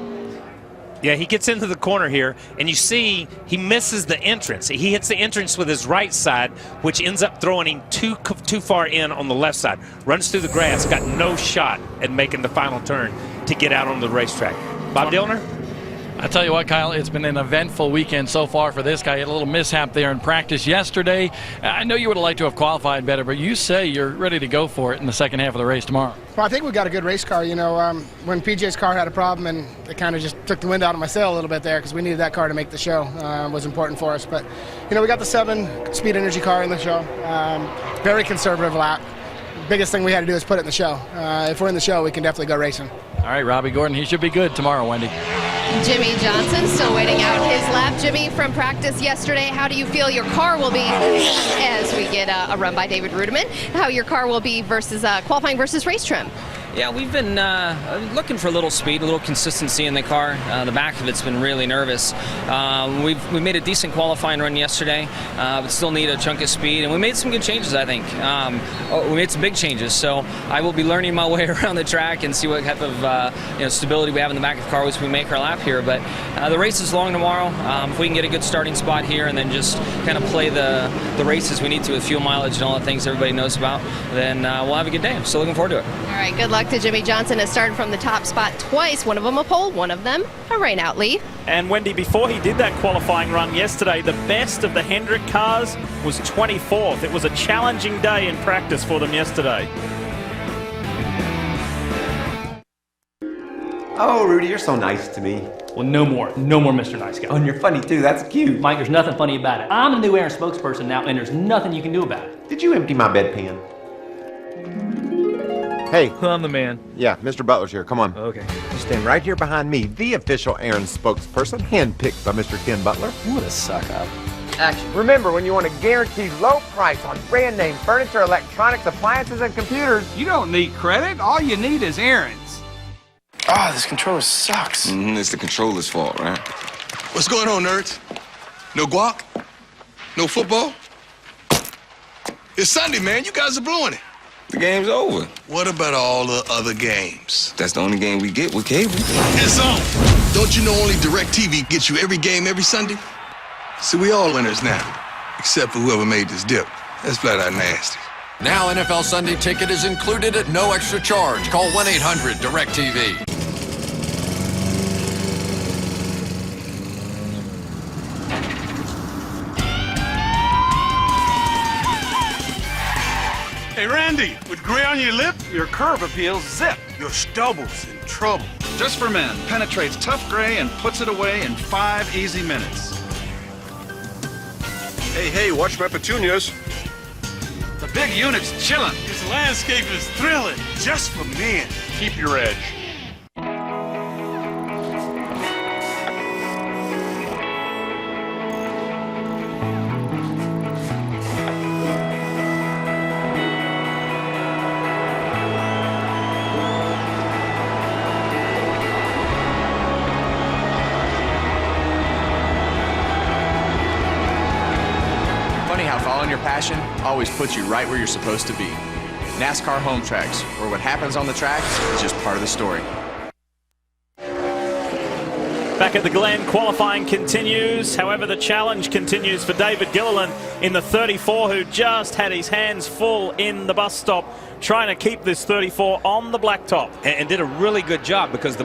Yeah, he gets into the corner here, and you see he misses the entrance. He hits the entrance with his right side, which ends up throwing him too far in on the left side. Runs through the grass, got no shot at making the final turn to get out on the racetrack. Bob Dillner? I tell you what, Kyle, it's been an eventful weekend so far for this guy. He had a little mishap there in practice yesterday. I know you would have liked to have qualified better, but you say you're ready to go for it in the second half of the race tomorrow. Well, I think we've got a good race car. You know, when PJ's car had a problem, and it kind of just took the wind out of my sail a little bit there, because we needed that car to make the show. Was important for us. But, you know, we got the 7-speed energy car in the show. Very conservative lap. Biggest thing we had to do is put it in the show. If we're in the show, we can definitely go racing. All right, Robbie Gordon, he should be good tomorrow, Wendy. Jimmy Johnson still waiting out his lap. Jimmy, from practice yesterday, how do you feel your car will be as we get a run by David Rudiman? How your car will be versus qualifying versus race trim? Yeah, we've been looking for a little speed, a little consistency in the car. The back of it's been really nervous. We made a decent qualifying run yesterday, but still need a chunk of speed. And we made some good changes, I think. We made some big changes, so I will be learning my way around the track and see what type of stability we have in the back of the car as we make our lap here. But the race is long tomorrow. If we can get a good starting spot here and then just kind of play the races we need to with fuel mileage and all the things everybody knows about, then we'll have a good day. I'm still looking forward to it. All right, good luck luck to Jimmy Johnson, has started from the top spot twice, one of them a pole, one of them a rainout, Lee. And Wendy, before he did that qualifying run yesterday, the best of the Hendrick cars was 24th. It was a challenging day in practice for them yesterday. Oh, Rudy, you're so nice to me. Well, no more Mr. Nice Guy. Oh, and you're funny too, that's cute. Mike, there's nothing funny about it. I'm the new Aaron spokesperson now, and there's nothing you can do about it. Did you empty my bedpan? Hey. I'm the man. Yeah, Mr. Butler's here. Come on. Okay. You stand right here behind me, the official Aaron spokesperson, handpicked by Mr. Ken Butler. What a suck up. Action. Remember, when you want a guaranteed low price on brand name furniture, electronics, appliances, and computers, you don't need credit. All you need is Aaron's. Ah, this controller sucks. It's the controller's fault, right? What's going on, nerds? No guac? No football? It's Sunday, man. You guys are blowing it. The game's over. What about all the other games? That's the only game we get with cable. It's on. Don't you know only DirecTV gets you every game every Sunday? See, we all winners now, except for whoever made this dip. That's flat out nasty. Now NFL Sunday Ticket is included at no extra charge. Call 1-800-DirecTV. Hey, Randy, with gray on your lip, your curve appeals zip. Your stubble's in trouble. Just for men, penetrates tough gray and puts it away in 5 easy minutes. Hey, watch my petunias. The big unit's chillin'. This landscape is thrilling, just for men. Keep your edge. Following your passion always puts you right where you're supposed to be. NASCAR home tracks, where what happens on the track is just part of the story. Back at the Glen, qualifying continues. However, the challenge continues for David Gilliland in the 34, who just had his hands full in the bus stop, trying to keep this 34 on the blacktop. And did a really good job, because the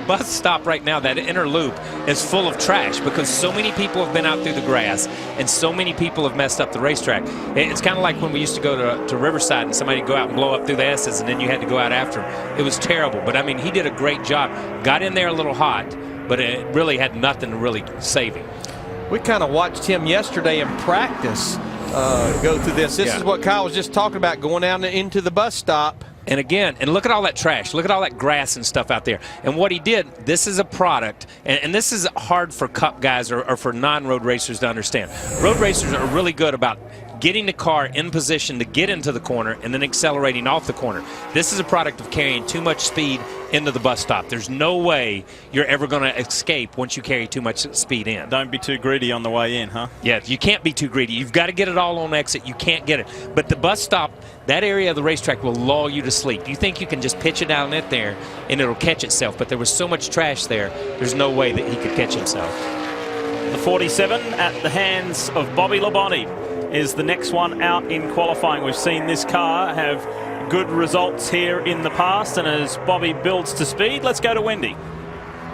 bus stop right now, that inner loop, is full of trash because so many people have been out through the grass and so many people have messed up the racetrack. It's kind of like when we used to go to Riverside and somebody would go out and blow up through the S's and then you had to go out after him. It was terrible, but I mean, he did a great job. Got in there a little hot, but it really had nothing to really save him. We kind of watched him yesterday in practice go through this. This is what Kyle was just talking about, going out into the bus stop. And again, and look at all that trash. Look at all that grass and stuff out there. And what he did, this is a product, and this is hard for cup guys or for non-road racers to understand. Road racers are really good about getting the car in position to get into the corner and then accelerating off the corner. This is a product of carrying too much speed into the bus stop. There's no way you're ever going to escape once you carry too much speed in. Don't be too greedy on the way in, huh? Yeah, you can't be too greedy. You've got to get it all on exit. You can't get it. But the bus stop, that area of the racetrack will lull you to sleep. You think you can just pitch it down it there and it'll catch itself, but there was so much trash there, there's no way that he could catch himself. The 47 at the hands of Bobby Labonte is the next one out in qualifying. We've seen this car have good results here in the past, and as Bobby builds to speed, let's go to Wendy.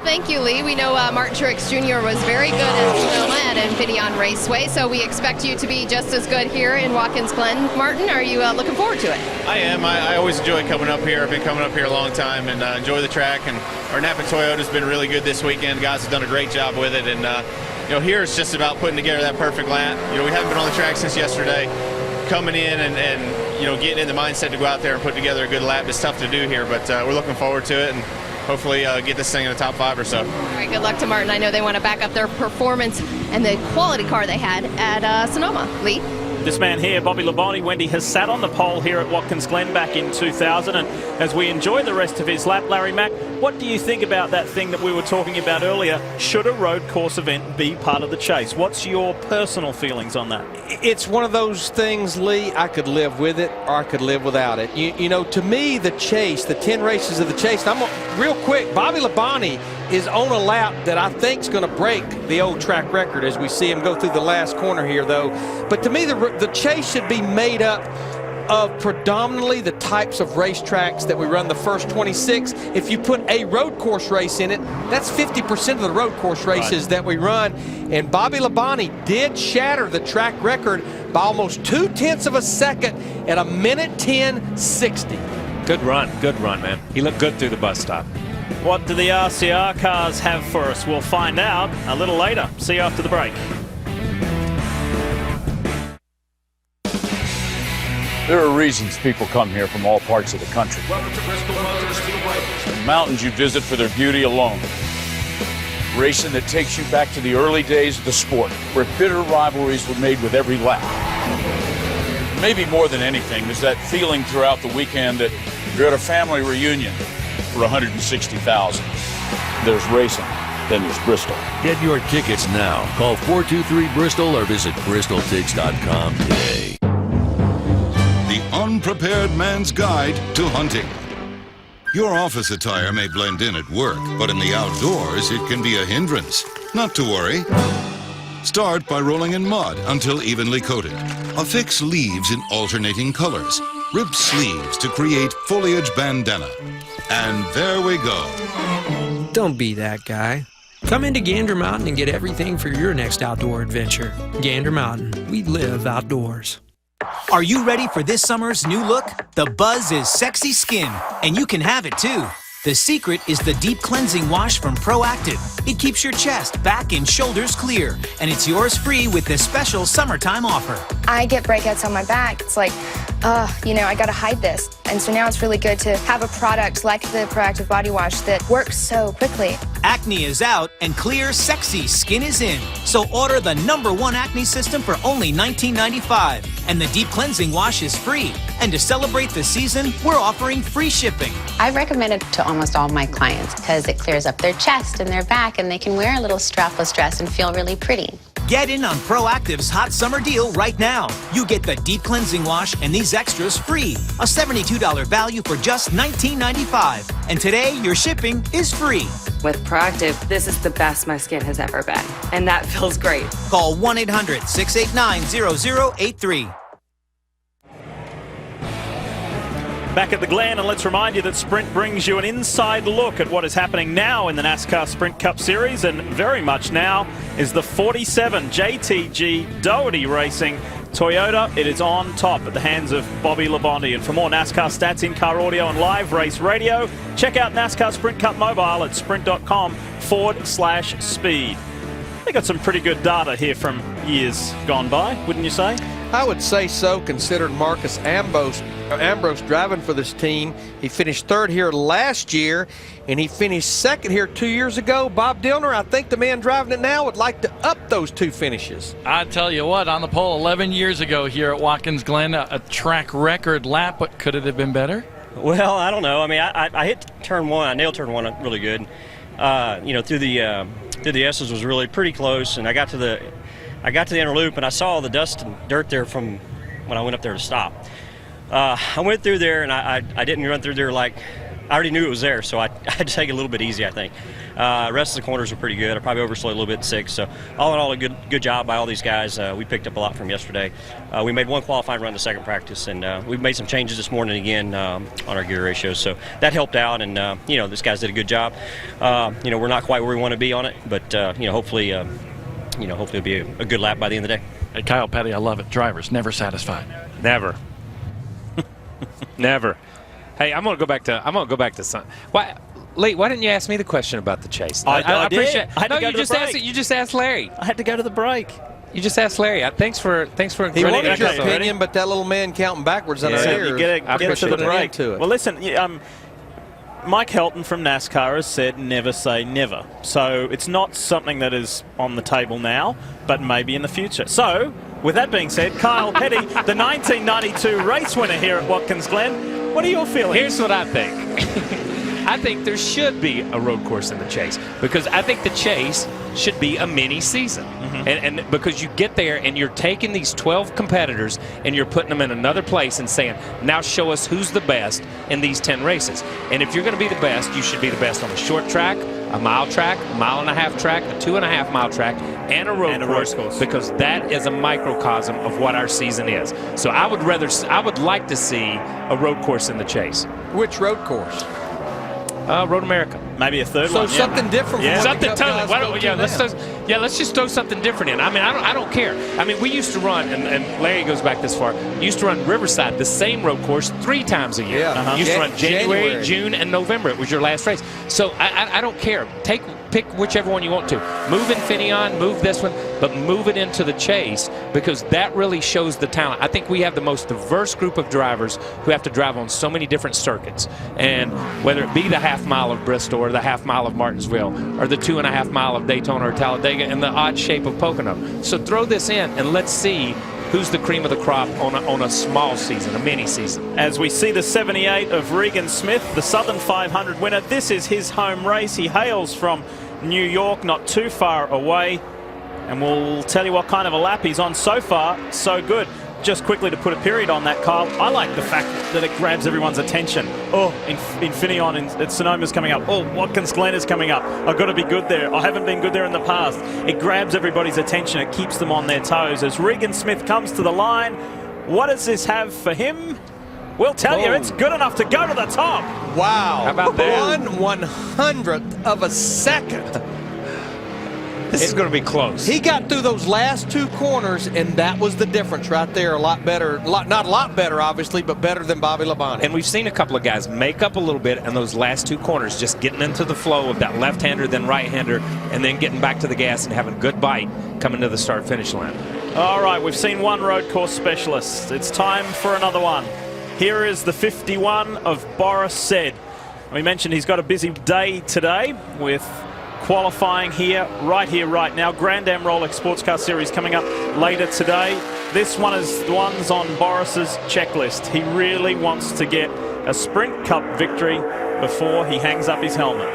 Thank you, Lee. We know Martin Truex Jr. was very good at Sonoma at Infineon Raceway, so we expect you to be just as good here in Watkins Glen. Martin, are you looking forward to it? I am. I always enjoy coming up here. I've been coming up here a long time and enjoy the track. And our Napa Toyota's been really good this weekend. Guys have done a great job with it. And, here it's just about putting together that perfect lap. We haven't been on the track since yesterday. Coming in and getting in the mindset to go out there and put together a good lap is tough to do here, but we're looking forward to it and hopefully get this thing in the top 5 or so. All right, good luck to Martin. I know they want to back up their performance and the quality car they had at Sonoma. Lee? This man here, Bobby Labonte, Wendy, has sat on the pole here at Watkins Glen back in 2000, and as we enjoy the rest of his lap, Larry Mack, what do you think about that thing that we were talking about earlier? Should a road course event be part of the chase? What's your personal feelings on that? It's one of those things, Lee, I could live with it or I could live without it. To me, the chase, the 10 races of the chase, real quick, Bobby Labonte is on a lap that I think is going to break the old track record as we see him go through the last corner here, though. But to me, the chase should be made up of predominantly the types of racetracks that we run the first 26. If you put a road course race in it, that's 50% of the road course races that we run. And Bobby Labonte did shatter the track record by almost 0.2 of a second at 1:10.60. Good run, man. He looked good through the bus stop. What do the RCR cars have for us? We'll find out a little later. See you after the break. There are reasons people come here from all parts of the country. Welcome to Bristol Motor Speedway. The mountains you visit for their beauty alone. Racing that takes you back to the early days of the sport, where bitter rivalries were made with every lap. Maybe more than anything, there's that feeling throughout the weekend that you're at a family reunion for 160,000. There's racing, then there's Bristol. Get your tickets now. Call 423-BRISTOL or visit bristoltigs.com today. The Unprepared Man's Guide to Hunting. Your office attire may blend in at work, but in the outdoors, it can be a hindrance. Not to worry. Start by rolling in mud until evenly coated. Affix leaves in alternating colors. Rib sleeves to create foliage bandana. And there we go. Don't be that guy. Come into Gander Mountain and get everything for your next outdoor adventure. Gander Mountain, we live outdoors. Are you ready for this summer's new look? The Buzz is sexy skin, and you can have it too. The secret is the deep cleansing wash from Proactive. It keeps your chest, back, and shoulders clear, and it's yours free with this special summertime offer. I get breakouts on my back. It's like, I gotta hide this. And so now it's really good to have a product like the Proactive Body Wash that works so quickly. Acne is out and clear, sexy skin is in. So order the #1 acne system for only $19.95. And the deep cleansing wash is free. And to celebrate the season, we're offering free shipping. I recommend it to almost all my clients because it clears up their chest and their back, and they can wear a little strapless dress and feel really pretty. Get in on Proactive's hot summer deal right now. You get the deep cleansing wash and these extras free. A $72 value for just $19.95. And today, your shipping is free. With Proactive, this is the best my skin has ever been. And that feels great. Call 1-800-689-0083. Back at the Glen, and let's remind you that Sprint brings you an inside look at what is happening now in the NASCAR Sprint Cup Series, and very much now is the 47 JTG Doherty Racing Toyota. It is on top at the hands of Bobby Labonte. And for more NASCAR stats, in-car audio, and live race radio, check out NASCAR Sprint Cup Mobile at sprint.com/speed. They got some pretty good data here from years gone by, wouldn't you say? I would say so, considering Marcus Ambrose driving for this team. He finished third here last year, and he finished second here 2 years ago. Bob Dillner, I think the man driving it now would like to up those two finishes. I tell you what, on the pole 11 years ago here at Watkins Glen, a track record lap, but could it have been better? Well, I don't know. I mean, I hit turn one. I nailed turn one really good. Through the S's was really pretty close, and I got to the inner loop, and I saw the dust and dirt there from when I went up there to stop. I went through there, and I didn't run through there like I already knew it was there, so I had to take it a little bit easy, I think. The rest of the corners were pretty good. I probably overslowed a little bit at 6, so all in all, a good job by all these guys. We picked up a lot from yesterday. We made one qualifying run the second practice, and we've made some changes this morning again on our gear ratios, so that helped out, and these guys did a good job. We're not quite where we want to be on it, but hopefully it'll be a good lap by the end of the day. Hey, Kyle Petty, I love it. Drivers never satisfied. Never. Never. Hey, I'm gonna go back to Sun. Why, Lee? Why didn't you ask me the question about the chase? I appreciate. You just asked Larry. I had to go to the break. You just asked Larry. Thanks for. He wanted your opinion, but that little man counting backwards on our ears. You get to the break. Well, listen. Mike Helton from NASCAR has said never say never. So it's not something that is on the table now, but maybe in the future. So, with that being said, Kyle Petty, the 1992 race winner here at Watkins Glen, what are your feelings? Here's what I think. I think there should be a road course in the chase, because I think the chase should be a mini season. And because you get there and you're taking these 12 competitors and you're putting them in another place and saying, now show us who's the best in these 10 races. And if you're going to be the best, you should be the best on the short track, a mile track, mile and a half track, a 2.5 mile track, and a road course, because that is a microcosm of what our season is. So I would like to see a road course in the Chase. Which road course? Road America. Maybe a third so one. So something different. Yeah. Something totally. Let's just throw something different in. I mean, I don't care. I mean, we used to run, and Larry goes back this far. Used to run Riverside, the same road course, 3 times a year. Yeah. Used to run January, June, and November. It was your last race. So I don't care. Pick whichever one you want to. Move Infineon, move this one, but move it into the Chase, because that really shows the talent. I think we have the most diverse group of drivers who have to drive on so many different circuits. And whether it be the half mile of Bristol or the half mile of Martinsville or the 2.5 mile of Daytona or Talladega and the odd shape of Pocono. So throw this in and let's see who's the cream of the crop on a small season, a mini season. As we see the 78 of Regan Smith, the Southern 500 winner. This is his home race. He hails from New York, not too far away. And we'll tell you what kind of a lap he's on so far. So good. Just quickly to put a period on that, Kyle, I like the fact that it grabs everyone's attention. Oh, Infineon at Sonoma's coming up. Oh, Watkins Glen is coming up. I've got to be good there. I haven't been good there in the past. It grabs everybody's attention. It keeps them on their toes. As Regan Smith comes to the line, what does this have for him? We'll tell you, it's good enough to go to the top. Wow. How about that? 1/100th of a second. This is going to be close. He got through those last 2 corners, and that was the difference right there. A lot better. Not a lot better, obviously, but better than Bobby Labonte. And we've seen a couple of guys make up a little bit in those last 2 corners, just getting into the flow of that left-hander, then right-hander, and then getting back to the gas and having a good bite coming to the start-finish line. All right, we've seen one road course specialist. It's time for another one. Here is the 51 of Boris Said. We mentioned he's got a busy day today with qualifying right now. Grand Am Rolex Sports Car Series coming up later today. This one is the ones on Boris's checklist. He really wants to get a Sprint Cup victory before he hangs up his helmet.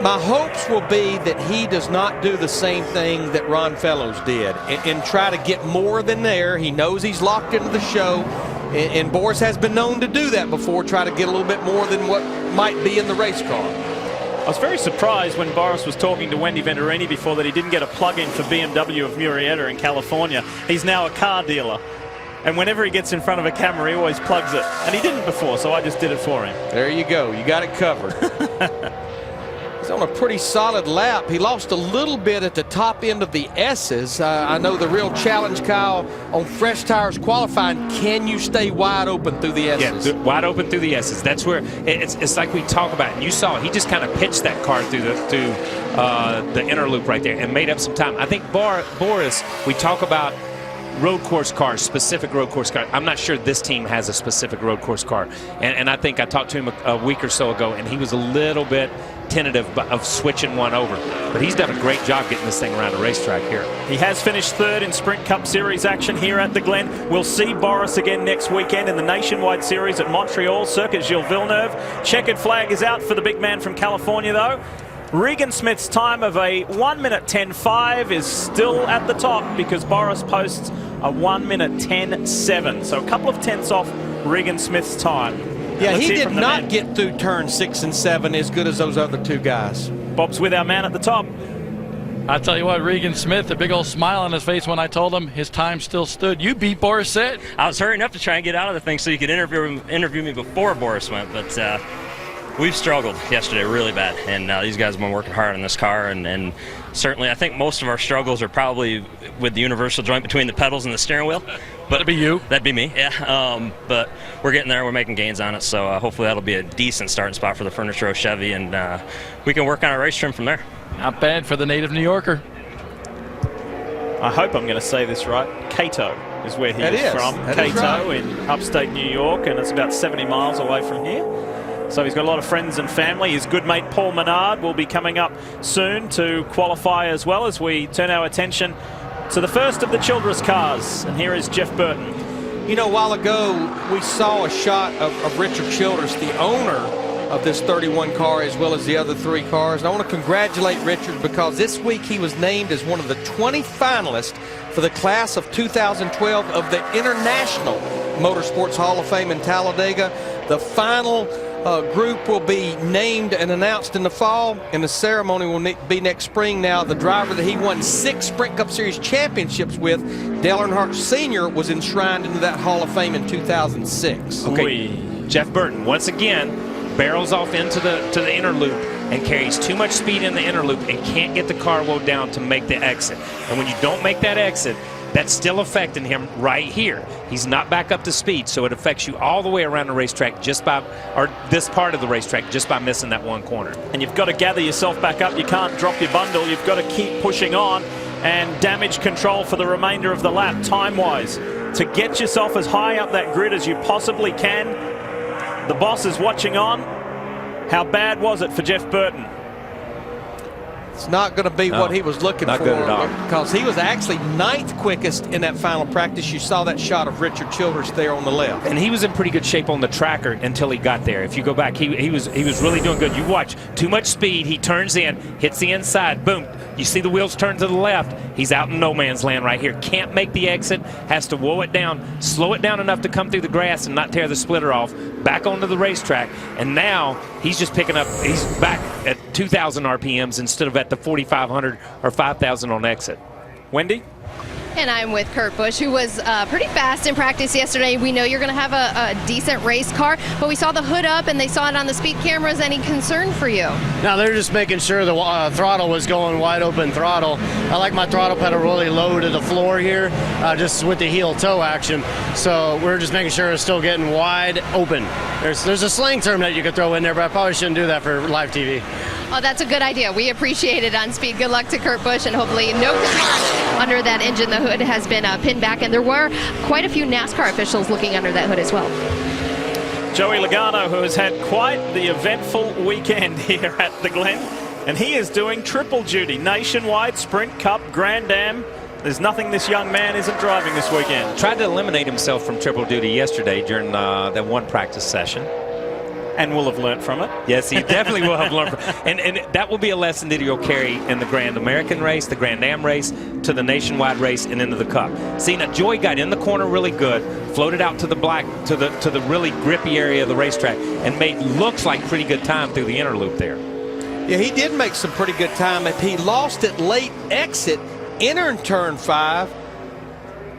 My hopes will be that he does not do the same thing that Ron Fellows did and try to get more than there. He knows he's locked into the show, and Boris has been known to do that before, try to get a little bit more than what might be in the race car. I was very surprised when Boris was talking to Wendy Venturini before that he didn't get a plug-in for BMW of Murrieta in California. He's now a car dealer. And whenever he gets in front of a camera, he always plugs it. And he didn't before, so I just did it for him. There you go. You got it covered. He's on a pretty solid lap. He lost a little bit at the top end of the S's. I know the real challenge, Kyle, on fresh tires qualifying, can you stay wide open through the S's? Yeah, wide open through the S's. That's where it's like we talk about. And you saw he just kind of pitched that car through the inner loop right there and made up some time. I think Boris, we talk about road course cars, specific road course car. I'm not sure this team has a specific road course car. And I think I talked to him a week or so ago, and he was a little bit tentative of switching one over. But he's done a great job getting this thing around the racetrack here. He has finished 3rd in Sprint Cup Series action here at the Glen. We'll see Boris again next weekend in the Nationwide Series at Montreal, Circuit Gilles Villeneuve. Checkered flag is out for the big man from California, though. Regan Smith's time of a 1:10.5 is still at the top because Boris posts a 1:10.7. So a couple of tenths off Regan Smith's time. Yeah, he did not get through turn 6 and 7 as good as those other 2 guys. Bob's with our man at the top. I'll tell you what, Regan Smith, a big old smile on his face when I told him his time still stood. You beat Boris Said. I was hurrying up to try and get out of the thing so you could interview me before Boris went, but we've struggled yesterday really bad, and these guys have been working hard on this car, and certainly I think most of our struggles are probably with the universal joint between the pedals and the steering wheel. But that'd be you. That'd be me, yeah. But we're getting there. We're making gains on it, so hopefully that'll be a decent starting spot for the Furniture Row Chevy, and we can work on our race trim from there. Not bad for the native New Yorker. I hope I'm going to say this right. Cato is where he is from. Cato in upstate New York, and it's about 70 miles away from here. So he's got a lot of friends and family. His good mate Paul Menard will be coming up soon to qualify as well, as we turn our attention to the first of the Childress cars. And here is Jeff Burton. You know, a while ago, we saw a shot of Richard Childress, the owner of this 31 car, as well as the other 3 cars. And I want to congratulate Richard because this week he was named as one of the 20 finalists for the class of 2012 of the International Motorsports Hall of Fame in Talladega. The final group will be named and announced in the fall, and the ceremony will be next spring. Now, the driver that he won 6 Sprint Cup Series championships with, Dale Earnhardt Sr., was enshrined into that Hall of Fame in 2006. Okay, Jeff Burton once again barrels off into the inner loop and carries too much speed in the inner loop and can't get the car wound down to make the exit. And when you don't make that exit, that's still affecting him right here. He's not back up to speed, so it affects you all the way around the racetrack just by, or this part of the racetrack, just by missing that one corner. And you've got to gather yourself back up. You can't drop your bundle. You've got to keep pushing on and damage control for the remainder of the lap, time-wise, to get yourself as high up that grid as you possibly can. The boss is watching on. How bad was it for Jeff Burton? It's not going to be what he was looking for. Not good at all. Because he was actually 9th quickest in that final practice. You saw that shot of Richard Childress there on the left. And he was in pretty good shape on the tracker until he got there. If you go back, he was really doing good. You watch, too much speed. He turns in, hits the inside, boom. You see the wheels turn to the left. He's out in no man's land right here. Can't make the exit. Has to woe it down, slow it down enough to come through the grass and not tear the splitter off. Back onto the racetrack. And now he's just picking up. He's back at 2,000 RPMs instead of at the 4,500 or 5,000 on exit. Wendy? And I'm with Kurt Busch, who was pretty fast in practice yesterday. We know you're going to have a decent race car, but we saw the hood up and they saw it on the speed cameras. Any concern for you? No, they're just making sure the throttle was going wide open throttle. I like my throttle pedal really low to the floor here, just with the heel toe action. So we're just making sure it's still getting wide open. There's a slang term that you could throw in there, but I probably shouldn't do that for live TV. Oh, that's a good idea. We appreciate it on speed. Good luck to Kurt Busch, and hopefully no concern under that engine. The hood has been pinned back, and there were quite a few NASCAR officials looking under that hood as well. Joey Logano, who has had quite the eventful weekend here at the Glen, and he is doing triple duty. Nationwide, Sprint Cup, Grand Am. There's nothing this young man isn't driving this weekend. Tried to eliminate himself from triple duty yesterday during that one practice session. And will have learned from it. Yes, he definitely will have learned from it. And that will be a lesson that he'll carry in the Grand American race, the Grand Am race, to the Nationwide race, and into the Cup. See, now Joey got in the corner really good, floated out to the black, to the really grippy area of the racetrack, and made looks like pretty good time through the inner loop there. Yeah, he did make some pretty good time. He lost at late exit, entering turn 5.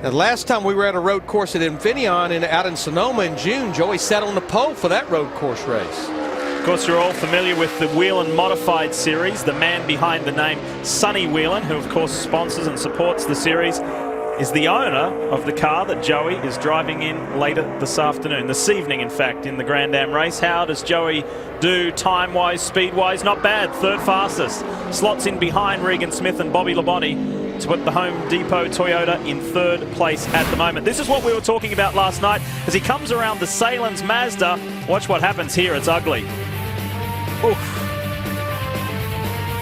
The last time we were at a road course at Infineon out in Sonoma in June, Joey sat on the pole for that road course race. Of course, you're all familiar with the Whelen Modified Series. The man behind the name Sonny Whelen, who of course sponsors and supports the series, is the owner of the car that Joey is driving in later this evening, in fact, in the Grand Am race. How does Joey do time-wise, speed-wise? Not bad, 3rd fastest. Slots in behind Regan Smith and Bobby Labonte to put the Home Depot Toyota in 3rd place at the moment. This is what we were talking about last night as he comes around the Salins Mazda. Watch what happens here. It's ugly. Oof.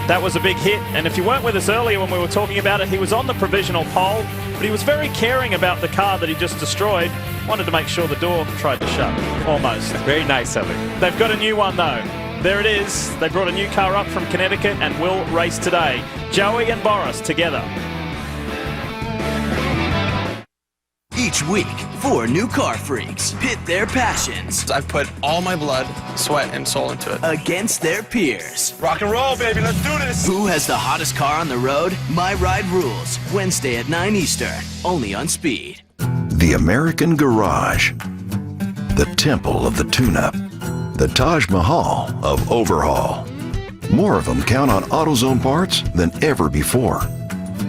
That was a big hit, and if you weren't with us earlier when we were talking about it, he was on the provisional pole, but he was very caring about the car that he just destroyed. Wanted to make sure the door tried to shut, almost. Very nice of it. They've got a new one though. There it is. They brought a new car up from Connecticut and will race today. Joey and Boris together. Each week, 4 new car freaks pit their passions. I've put all my blood, sweat, and soul into it. Against their peers. Rock and roll, baby. Let's do this. Who has the hottest car on the road? My Ride Rules. Wednesday at 9 Eastern. Only on Speed. The American Garage. The temple of the tune-up. The Taj Mahal of overhaul. More of them count on AutoZone parts than ever before.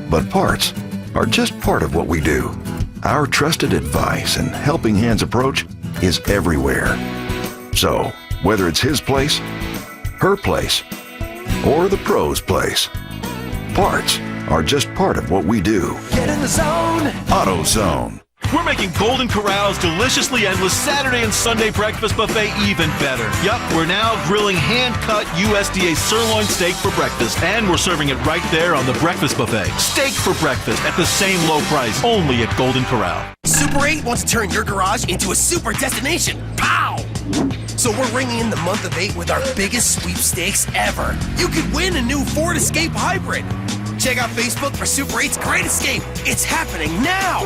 But parts are just part of what we do. Our trusted advice and helping hands approach is everywhere. So, whether it's his place, her place, or the pro's place, parts are just part of what we do. Get in the zone. AutoZone. We're making Golden Corral's deliciously endless Saturday and Sunday breakfast buffet even better. Yup, we're now grilling hand-cut USDA sirloin steak for breakfast, and we're serving it right there on the breakfast buffet. Steak for breakfast at the same low price, only at Golden Corral. Super 8 wants to turn your garage into a super destination. Pow! So we're ringing in the month of 8 with our biggest sweepstakes ever. You could win a new Ford Escape Hybrid. Check out Facebook for Super 8's Great Escape. It's happening now!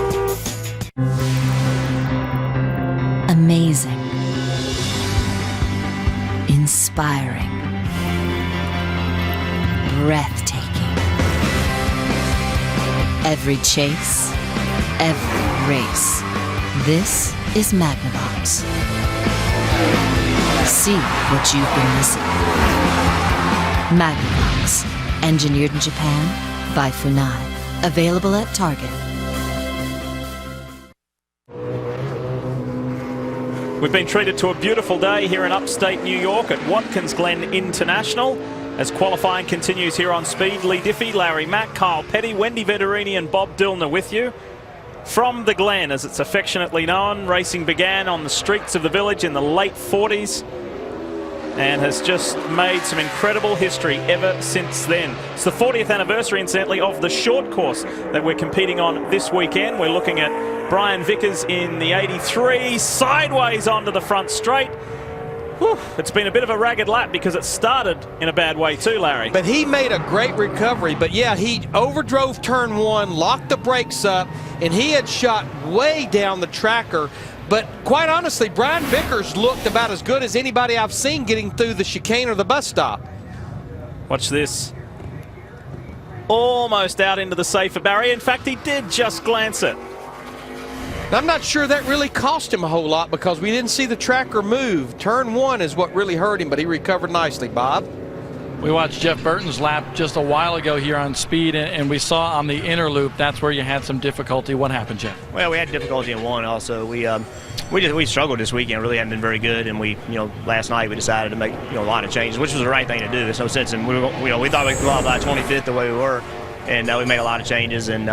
Amazing. inspiring, breathtaking. Every chase, every race. This is Magnavox. See what you've been missing. Magnavox, engineered in Japan by Funai. Available at Target. We've been treated to a beautiful day here in upstate New York at Watkins Glen International as qualifying continues here on speed. Lee Diffie, Larry Mack, Kyle Petty, Wendy Vetturini and Bob Dillner with you. From the Glen, as it's affectionately known, racing began on the streets of the village in the late 40s and has just made some incredible history ever since then. It's the 40th anniversary, incidentally, of the short course that we're competing on this weekend. We're looking at Brian Vickers in the 83, sideways onto the front straight. Whew, it's been a bit of a ragged lap because it started in a bad way too, Larry. But he made a great recovery. But yeah, he overdrove turn one, locked the brakes up, and he had shot way down the tracker. But quite honestly, Brian Vickers looked about as good as anybody I've seen getting through the chicane or the bus stop. Watch this. Almost out into the safer barrier. In fact, he did just glance it. I'm not sure that really cost him a whole lot because we didn't see the tracker move. Turn one is what really hurt him, but he recovered nicely, Bob. We watched Jeff Burton's lap just a while ago here on speed, and we saw on the inner loop, that's where you had some difficulty. What happened, Jeff? Well, we had difficulty in one also. We struggled this weekend, really hadn't been very good, and last night we decided to make a lot of changes, which was the right thing to do. There's no sense in, we thought we could go out by 25th the way we were, and we made a lot of changes, and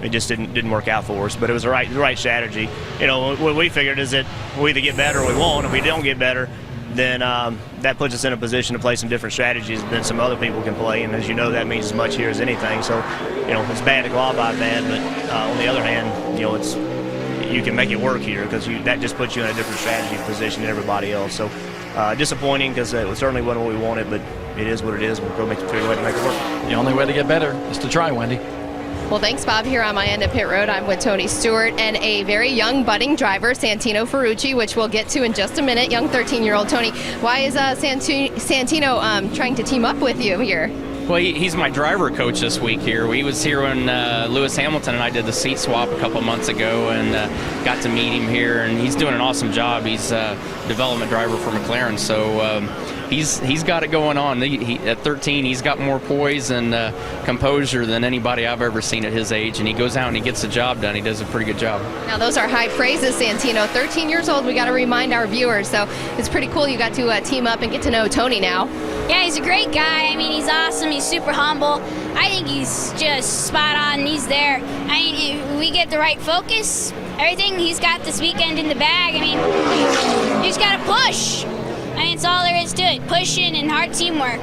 it just didn't work out for us. But it was the right strategy. What we figured is that we either get better or we won't. If we don't get better, then that puts us in a position to play some different strategies than some other people can play. And as you know, that means as much here as anything. So, it's bad to qualify bad, but on the other hand, you can make it work here because that just puts you in a different strategy position than everybody else. So disappointing because it certainly wasn't what we wanted, but it is what it is. We'll go figure a way to make it work. The only way to get better is to try, Wendy. Well, thanks, Bob. Here on my end of pit road, I'm with Tony Stewart and a very young budding driver, Santino Ferrucci, which we'll get to in just a minute. Young 13-year-old Tony. Why is Santino trying to team up with you here? Well, he's my driver coach this week here. He was here when Lewis Hamilton and I did the seat swap a couple months ago and got to meet him here, and he's doing an awesome job. He's a development driver for McLaren, so he's got it going on. At 13, he's got more poise and composure than anybody I've ever seen at his age, and he goes out and he gets the job done. He does a pretty good job. Now, those are high praises, Santino. 13 years old, we got to remind our viewers, so it's pretty cool you got to team up and get to know Tony now. Yeah, he's a great guy. I mean, he's awesome. He's super humble. I think he's just spot on. He's there. I mean, if we get the right focus, everything he's got this weekend in the bag, I mean, you just got to push. I mean, it's all there is to it. Pushing and hard teamwork.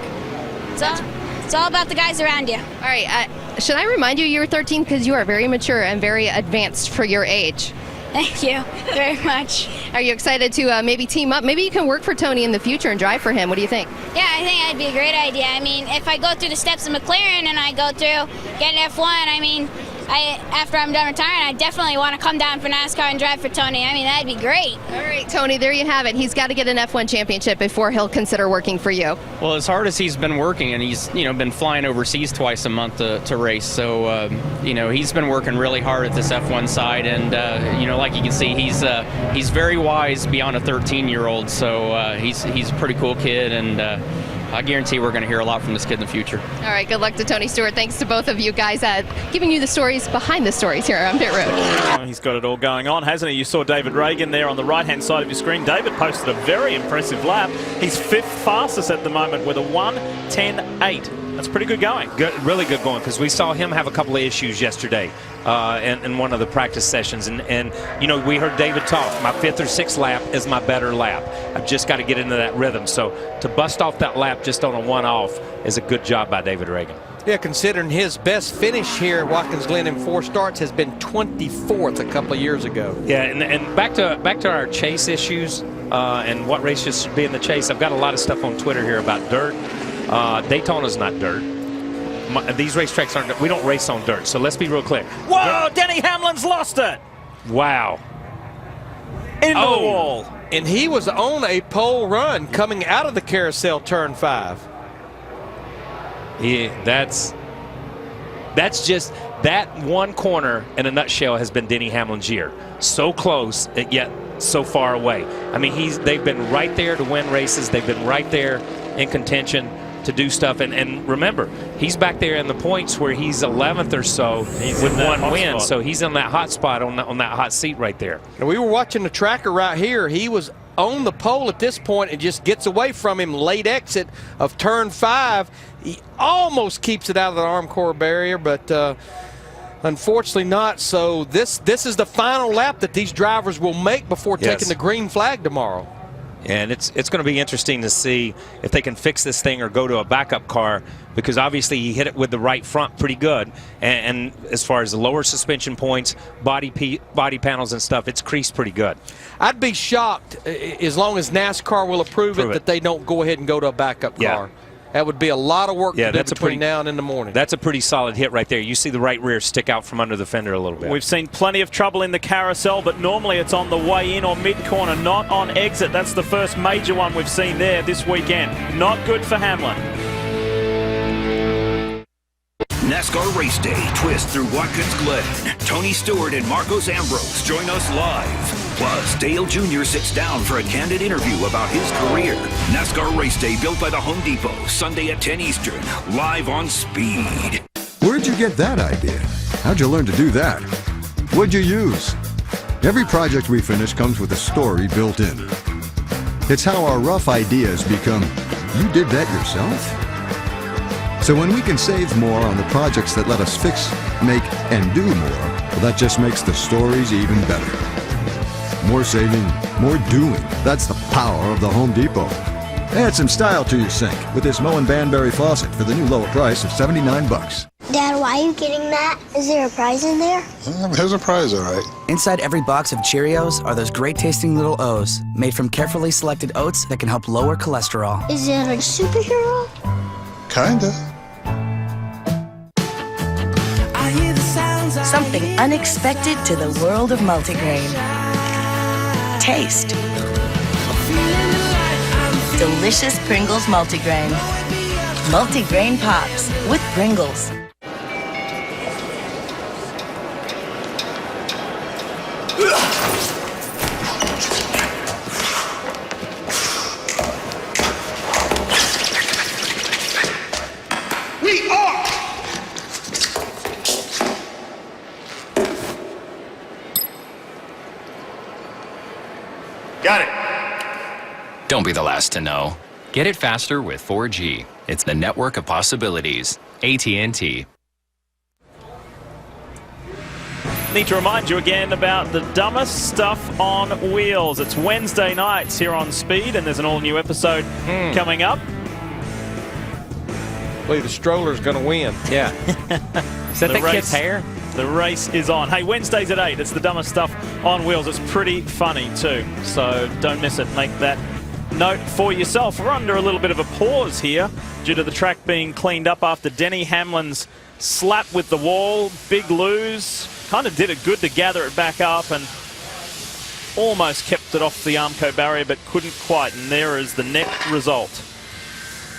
It's all about the guys around you. All right. Should I remind you you're 13 because you are very mature and very advanced for your age? Thank you very much. Are you excited to maybe team up? Maybe you can work for Tony in the future and drive for him. What do you think? Yeah, I think that'd be a great idea. I mean, if I go through the steps of McLaren and I go through getting F1, I mean, after I'm done retiring, I definitely want to come down for NASCAR and drive for Tony. I mean, that'd be great. All right, Tony, there you have it. He's got to get an F1 championship before he'll consider working for you. Well, as hard as he's been working, and he's been flying overseas twice a month to race, so he's been working really hard at this F1 side, and like you can see, he's very wise beyond a 13-year-old. So he's a pretty cool kid, and I guarantee we're going to hear a lot from this kid in the future. All right, good luck to Tony Stewart. Thanks to both of you guys giving you the stories behind the stories here on Pit Road. He's got it all going on, hasn't he? You saw David Reagan there on the right-hand side of your screen. David posted a very impressive lap. He's 5th fastest at the moment with a 1:10.8. That's pretty good going. Good, really good going, because we saw him have a couple of issues yesterday in one of the practice sessions. And we heard David talk, my 5th or 6th lap is my better lap. I've just got to get into that rhythm. So to bust off that lap just on a one-off is a good job by David Reagan. Yeah, considering his best finish here at Watkins Glen in 4 starts has been 24th a couple of years ago. Yeah, and back to our chase issues and what races should be in the chase. I've got a lot of stuff on Twitter here about dirt. Daytona's not dirt. These racetracks aren't. We don't race on dirt. So let's be real clear. Whoa! Denny Hamlin's lost it. Wow. Into the wall. And he was on a pole run coming out of the carousel turn 5. Yeah, that's just that one corner in a nutshell has been Denny Hamlin's year. So close, yet so far away. I mean, they've been right there to win races. They've been right there in contention to do stuff. And remember, he's back there in the points where he's 11th or so with one win. So he's in that hot spot on that hot seat right there. And we were watching the tracker right here. He was on the pole at this point and just gets away from him. Late exit of turn 5. He almost keeps it out of the Armcorps barrier, but unfortunately not. So this is the final lap that these drivers will make before taking the green flag tomorrow. And it's going to be interesting to see if they can fix this thing or go to a backup car, because obviously he hit it with the right front pretty good. And as far as the lower suspension points, body panels and stuff, it's creased pretty good. I'd be shocked as long as NASCAR will approve it that they don't go ahead and go to a backup car. That would be a lot of work to do between now and in the morning. That's a pretty solid hit right there. You see the right rear stick out from under the fender a little bit. We've seen plenty of trouble in the carousel, but normally it's on the way in or mid-corner, not on exit. That's the first major one we've seen there this weekend. Not good for Hamlin. NASCAR Race Day twist through Watkins Glen. Tony Stewart and Marcos Ambrose join us live. Plus, Dale Jr. sits down for a candid interview about his career. NASCAR Race Day built by the Home Depot, Sunday at 10 Eastern, live on Speed. Where'd you get that idea? How'd you learn to do that? What'd you use? Every project we finish comes with a story built in. It's how our rough ideas become, you did that yourself? So when we can save more on the projects that let us fix, make, and do more, well, that just makes the stories even better. More saving, more doing. That's the power of the Home Depot. Add some style to your sink with this Moen Banbury faucet for the new lower price of $79. Dad, why are you getting that? Is there a prize in there? There's a prize, all right. Inside every box of Cheerios are those great-tasting little O's, made from carefully selected oats that can help lower cholesterol. Is it a superhero? Kinda. Something unexpected to the world of multigrain. Taste. Delicious Pringles multigrain. Multigrain Pops with Pringles. We are! Got it. Don't be the last to know. Get it faster with 4G. It's the network of possibilities. AT&T. Need to remind you again about the dumbest stuff on wheels. It's Wednesday nights here on Speed, and there's an all-new episode coming up. I believe the stroller's going to win. Yeah. Is that the kid's hair? The race is on. Hey, Wednesdays at 8. It's the dumbest stuff on wheels. It's pretty funny too, so don't miss it. Make that note for yourself. We're under a little bit of a pause here due to the track being cleaned up after Denny Hamlin's slap with the wall. Big lose. Kind of did it good to gather it back up and almost kept it off the Armco barrier, but couldn't quite. And there is the net result.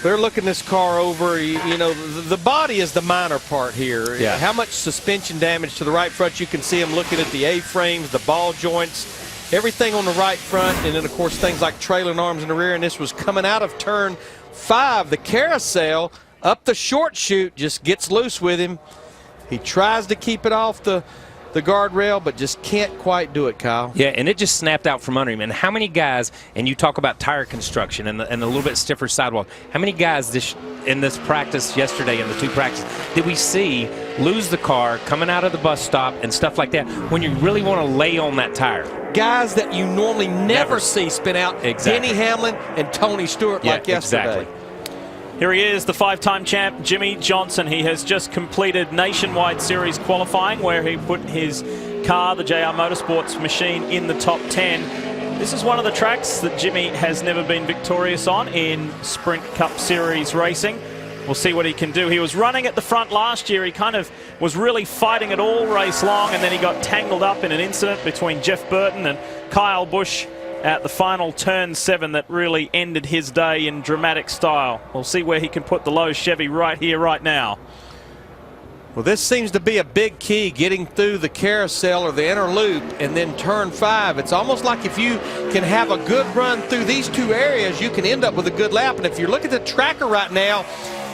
They're looking this car over. You know, the body is the minor part here. Yeah. How much suspension damage to the right front? You can see them looking at the A-frames, the ball joints, everything on the right front, and then, of course, things like trailing arms in the rear. And this was coming out of turn 5. The carousel up the short chute just gets loose with him. He tries to keep it off the guardrail, but just can't quite do it, Kyle. Yeah, and it just snapped out from under him. And how many guys, and you talk about tire construction and a little bit stiffer sidewalk, how many guys in this practice yesterday, in the 2 practices, did we see lose the car coming out of the bus stop and stuff like that when you really want to lay on that tire? Guys that you normally never see spin out. Exactly. Denny Hamlin and Tony Stewart like yesterday. Exactly. Here he is, the 5-time champ, Jimmy Johnson. He has just completed Nationwide Series qualifying, where he put his car, the JR Motorsports machine, in the top 10. This is one of the tracks that Jimmy has never been victorious on in Sprint Cup Series racing. We'll see what he can do. He was running at the front last year. He kind of was really fighting it all race long, and then he got tangled up in an incident between Jeff Burton and Kyle Busch at the final turn 7 that really ended his day in dramatic style. We'll see where he can put the low Chevy right here, right now. Well, this seems to be a big key, getting through the carousel or the inner loop and then turn 5. It's almost like if you can have a good run through these two areas, you can end up with a good lap. And if you look at the tracker right now,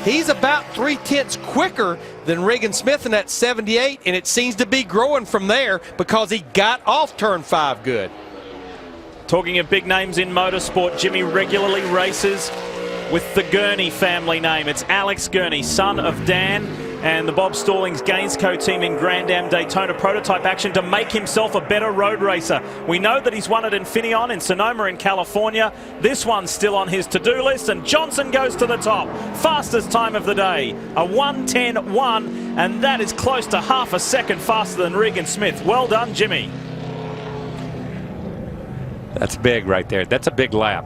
he's about 3/10 quicker than Regan Smith in that 78, and it seems to be growing from there because he got off turn 5 good. Talking of big names in motorsport, Jimmy regularly races with the Gurney family name. It's Alex Gurney, son of Dan, and the Bob Stallings Gainsco team in Grand Am Daytona prototype action to make himself a better road racer. We know that he's won at Infineon in Sonoma in California. This one's still on his to-do list, and Johnson goes to the top. Fastest time of the day, a 1:10.1, and that is close to half a second faster than Regan Smith. Well done, Jimmy. That's big right there. That's a big lap.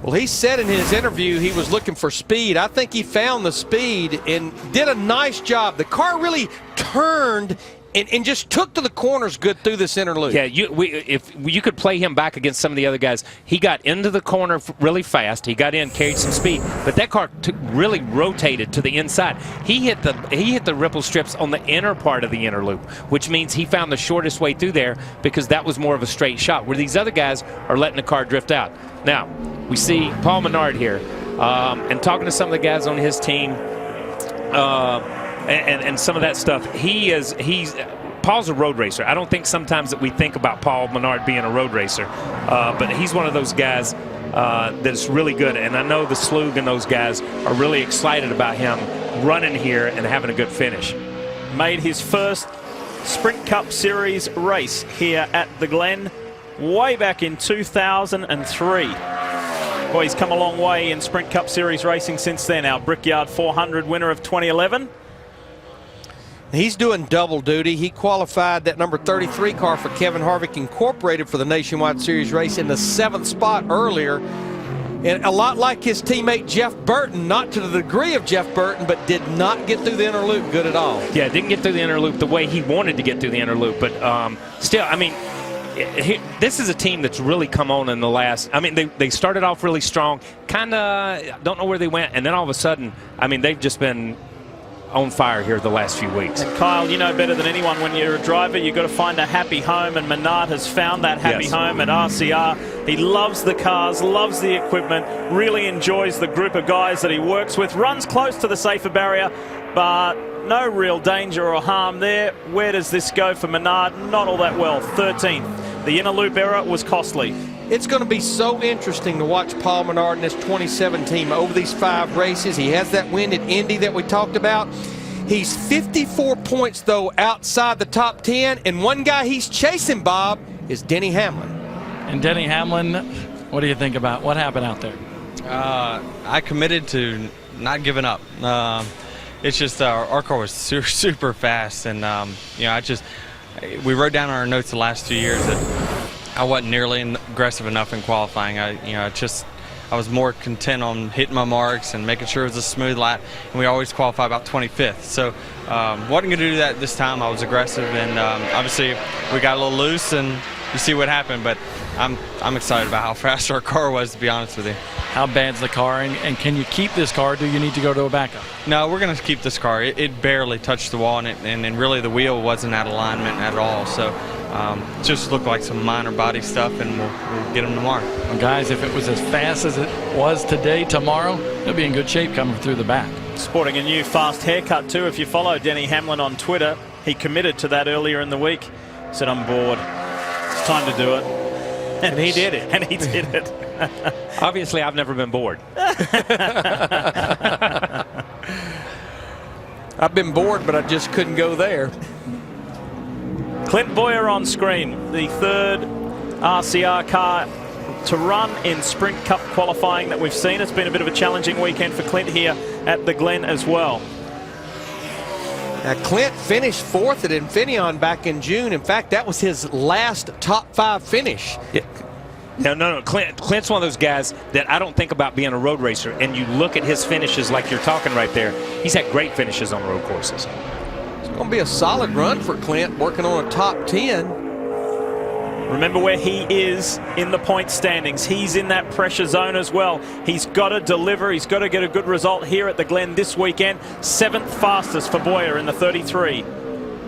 Well, he said in his interview he was looking for speed. I think he found the speed and did a nice job. The car really turned and just took to the corners good through this inner loop. Yeah, if you could play him back against some of the other guys, he got into the corner really fast. He got in, carried some speed, but that car really rotated to the inside. He hit the ripple strips on the inner part of the inner loop, which means he found the shortest way through there because that was more of a straight shot, where these other guys are letting the car drift out. Now, we see Paul Menard here, and talking to some of the guys on his team, and some of that stuff. Paul's a road racer. I don't think sometimes that we think about Paul Menard being a road racer, but he's one of those guys that's really good. And I know the Slug and those guys are really excited about him running here and having a good finish. Made his first Sprint Cup Series race here at the Glen way back in 2003. Boy, he's come a long way in Sprint Cup Series racing since then. Our Brickyard 400 winner of 2011. He's doing double duty. He qualified that number 33 car for Kevin Harvick Incorporated for the Nationwide Series race in the 7th spot earlier. And a lot like his teammate Jeff Burton, not to the degree of Jeff Burton, but did not get through the inner loop good at all. Yeah, didn't get through the inner loop the way he wanted to get through the inner loop. But still, I mean, this is a team that's really come on in the last. I mean, they started off really strong, kind of don't know where they went, and then all of a sudden, I mean, they've just been on fire here the last few weeks. And Kyle, you know better than anyone, when you're a driver, you've got to find a happy home, and Menard has found that happy home at RCR. He loves the cars, loves the equipment, really enjoys the group of guys that he works with, runs close to the safer barrier, but no real danger or harm there. Where does this go for Menard? Not all that well. 13th. The inner loop error was costly. It's going to be so interesting to watch Paul Menard and his 2017 over these 5 races. He has that win at Indy that we talked about. He's 54 points, though, outside the top 10. And one guy he's chasing, Bob, is Denny Hamlin. And Denny Hamlin, what do you think about what happened out there? I committed to not giving up. It's just our car was super fast. And, you know, we wrote down in our notes the last 2 years that I wasn't nearly aggressive enough in qualifying. I was more content on hitting my marks and making sure it was a smooth lap, and we always qualify about 25th. So wasn't going to do that this time. I was aggressive, and obviously we got a little loose, and you see what happened. But I'm excited about how fast our car was, to be honest with you. How bad's the car, and can you keep this car? Do you need to go to a backup? No, we're going to keep this car. It barely touched the wall, and really the wheel wasn't out of alignment at all. So just looked like some minor body stuff, and we'll get them tomorrow. Well, guys, if it was as fast as it was today, tomorrow, they'll be in good shape coming through the back. Sporting a new fast haircut too. If you follow Denny Hamlin on Twitter, he committed to that earlier in the week. Said, I'm bored. It's time to do it. And he did it. And he did it. Obviously, I've never been bored. I've been bored, but I just couldn't go there. Clint Boyer on screen, the 3rd RCR car to run in Sprint Cup qualifying that we've seen. It's been a bit of a challenging weekend for Clint here at the Glen as well. Now, Clint finished 4th at Infineon back in June. In fact, that was his last top 5 finish. Yeah. No. Clint's one of those guys that I don't think about being a road racer, and you look at his finishes like you're talking right there. He's had great finishes on road courses. It's going to be a solid run for Clint, working on a top 10. Remember where he is in the point standings. He's in that pressure zone as well. He's got to deliver. He's got to get a good result here at the Glen this weekend. 7th fastest for Boyer in the 33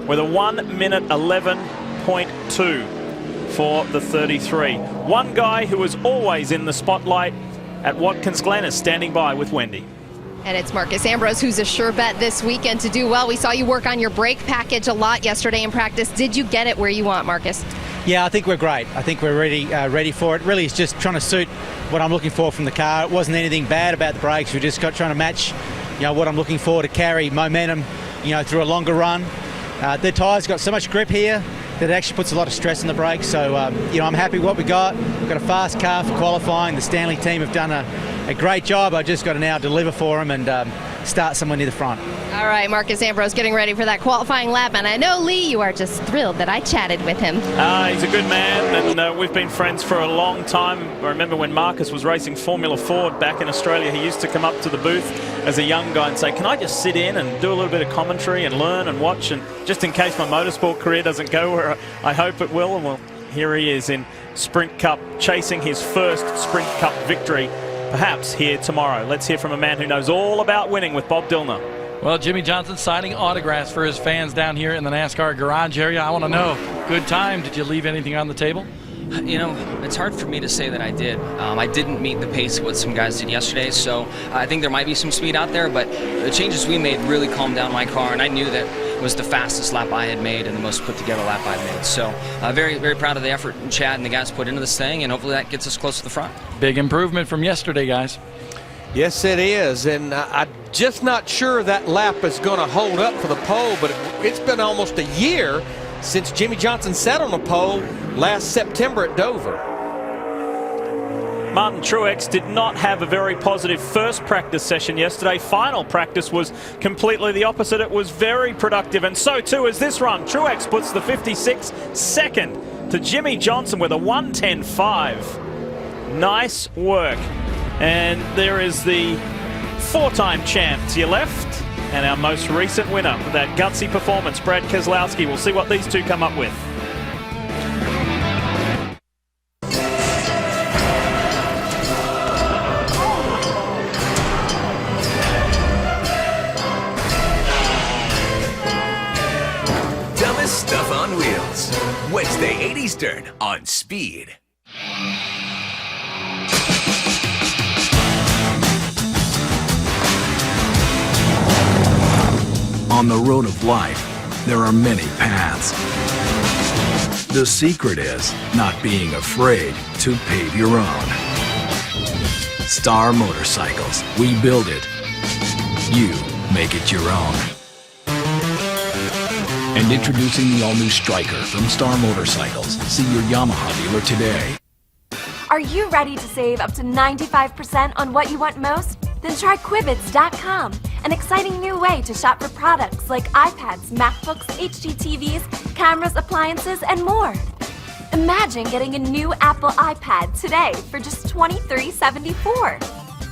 with a 1 minute 11.2 for the 33. One guy who is always in the spotlight at Watkins Glen is standing by with Wendy. And it's Marcus Ambrose, who's a sure bet this weekend to do well. We saw you work on your brake package a lot yesterday in practice. Did you get it where you want, Marcus? Yeah, I think we're great. I think we're ready for it. Really, it's just trying to suit what I'm looking for from the car. It wasn't anything bad about the brakes. We're just trying to match, what I'm looking for to carry momentum, through a longer run. The tyres got so much grip here that it actually puts a lot of stress on the brakes. So, I'm happy with what we got. We've got a fast car for qualifying. The Stanley team have done a great job. I just got to now deliver for them and start somewhere near the front. All right, Marcus Ambrose getting ready for that qualifying lap. And I know, Lee, you are just thrilled that I chatted with him. He's a good man, and we've been friends for a long time. I remember when Marcus was racing Formula Ford back in Australia, he used to come up to the booth as a young guy and say, can I just sit in and do a little bit of commentary and learn and watch, and just in case my motorsport career doesn't go where I hope it will. And well, here he is in Sprint Cup, chasing his first Sprint Cup victory, perhaps here tomorrow. Let's hear from a man who knows all about winning with Bob Dillner. Well, Jimmy Johnson signing autographs for his fans down here in the NASCAR garage area. I want to know, good time. Did you leave anything on the table? It's hard for me to say that I did. I didn't meet the pace of what some guys did yesterday, so I think there might be some speed out there, but the changes we made really calmed down my car, and I knew that it was the fastest lap I had made and the most put-together lap I had made. So very, very proud of the effort Chad and the guys put into this thing, and hopefully that gets us close to the front. Big improvement from yesterday, guys. Yes, it is, and I'm just not sure that lap is going to hold up for the pole, but it's been almost a year since Jimmy Johnson sat on the pole last September at Dover. Martin Truex did not have a very positive first practice session yesterday. Final practice was completely the opposite. It was very productive, and so too is this run. Truex puts the 56 second to Jimmy Johnson with a 1:10.5. Nice work. And there is the 4-time champ to your left, and our most recent winner with that gutsy performance, Brad Keselowski. We'll see what these two come up with. Dumbest Stuff on Wheels. Wednesday, 8 Eastern on Speed. On the road of life, there are many paths. The secret is not being afraid to pave your own. Star Motorcycles. We build it. You make it your own. And introducing the all-new Striker from Star Motorcycles. See your Yamaha dealer today. Are you ready to save up to 95% on what you want most? Then try Quibbits.com, an exciting new way to shop for products like iPads, MacBooks, HDTVs, cameras, appliances, and more. Imagine getting a new Apple iPad today for just $23.74.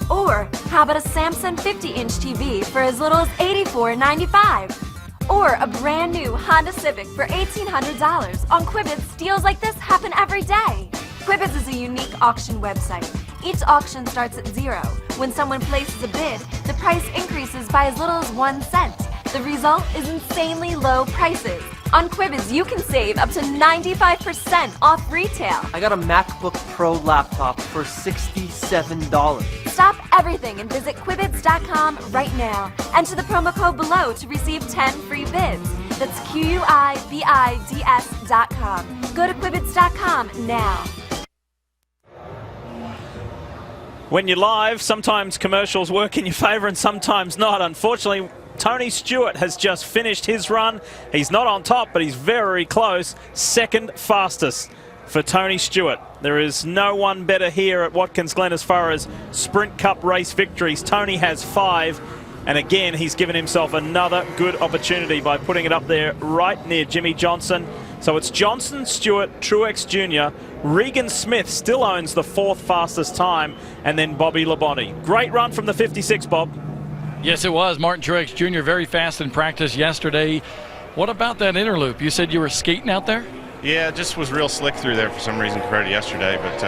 Or how about a Samsung 50-inch TV for as little as $84.95? Or a brand new Honda Civic for $1,800. On Quibbits, deals like this happen every day. Quibbits is a unique auction website. Each auction starts at $0. When someone places a bid, the price increases by as little as 1 cent. The result is insanely low prices. On Quibbits, you can save up to 95% off retail. I got a MacBook Pro laptop for $67. Stop everything and visit Quibbits.com right now. Enter the promo code below to receive 10 free bids. That's Quibids.com. Go to Quibbits.com now. When you're live, sometimes commercials work in your favor and sometimes not. Unfortunately, Tony Stewart has just finished his run. He's not on top, but he's very close. Second fastest for Tony Stewart. There is no one better here at Watkins Glen as far as Sprint Cup race victories. Tony has 5, and again, he's given himself another good opportunity by putting it up there right near Jimmy Johnson. So it's Johnson, Stewart, Truex Jr., Regan Smith still owns the 4th fastest time, and then Bobby Labonte. Great run from the 56, Bob. Yes, it was. Martin Truex Jr. very fast in practice yesterday. What about that inner loop? You said you were skating out there? Yeah, it just was real slick through there for some reason compared to yesterday. But,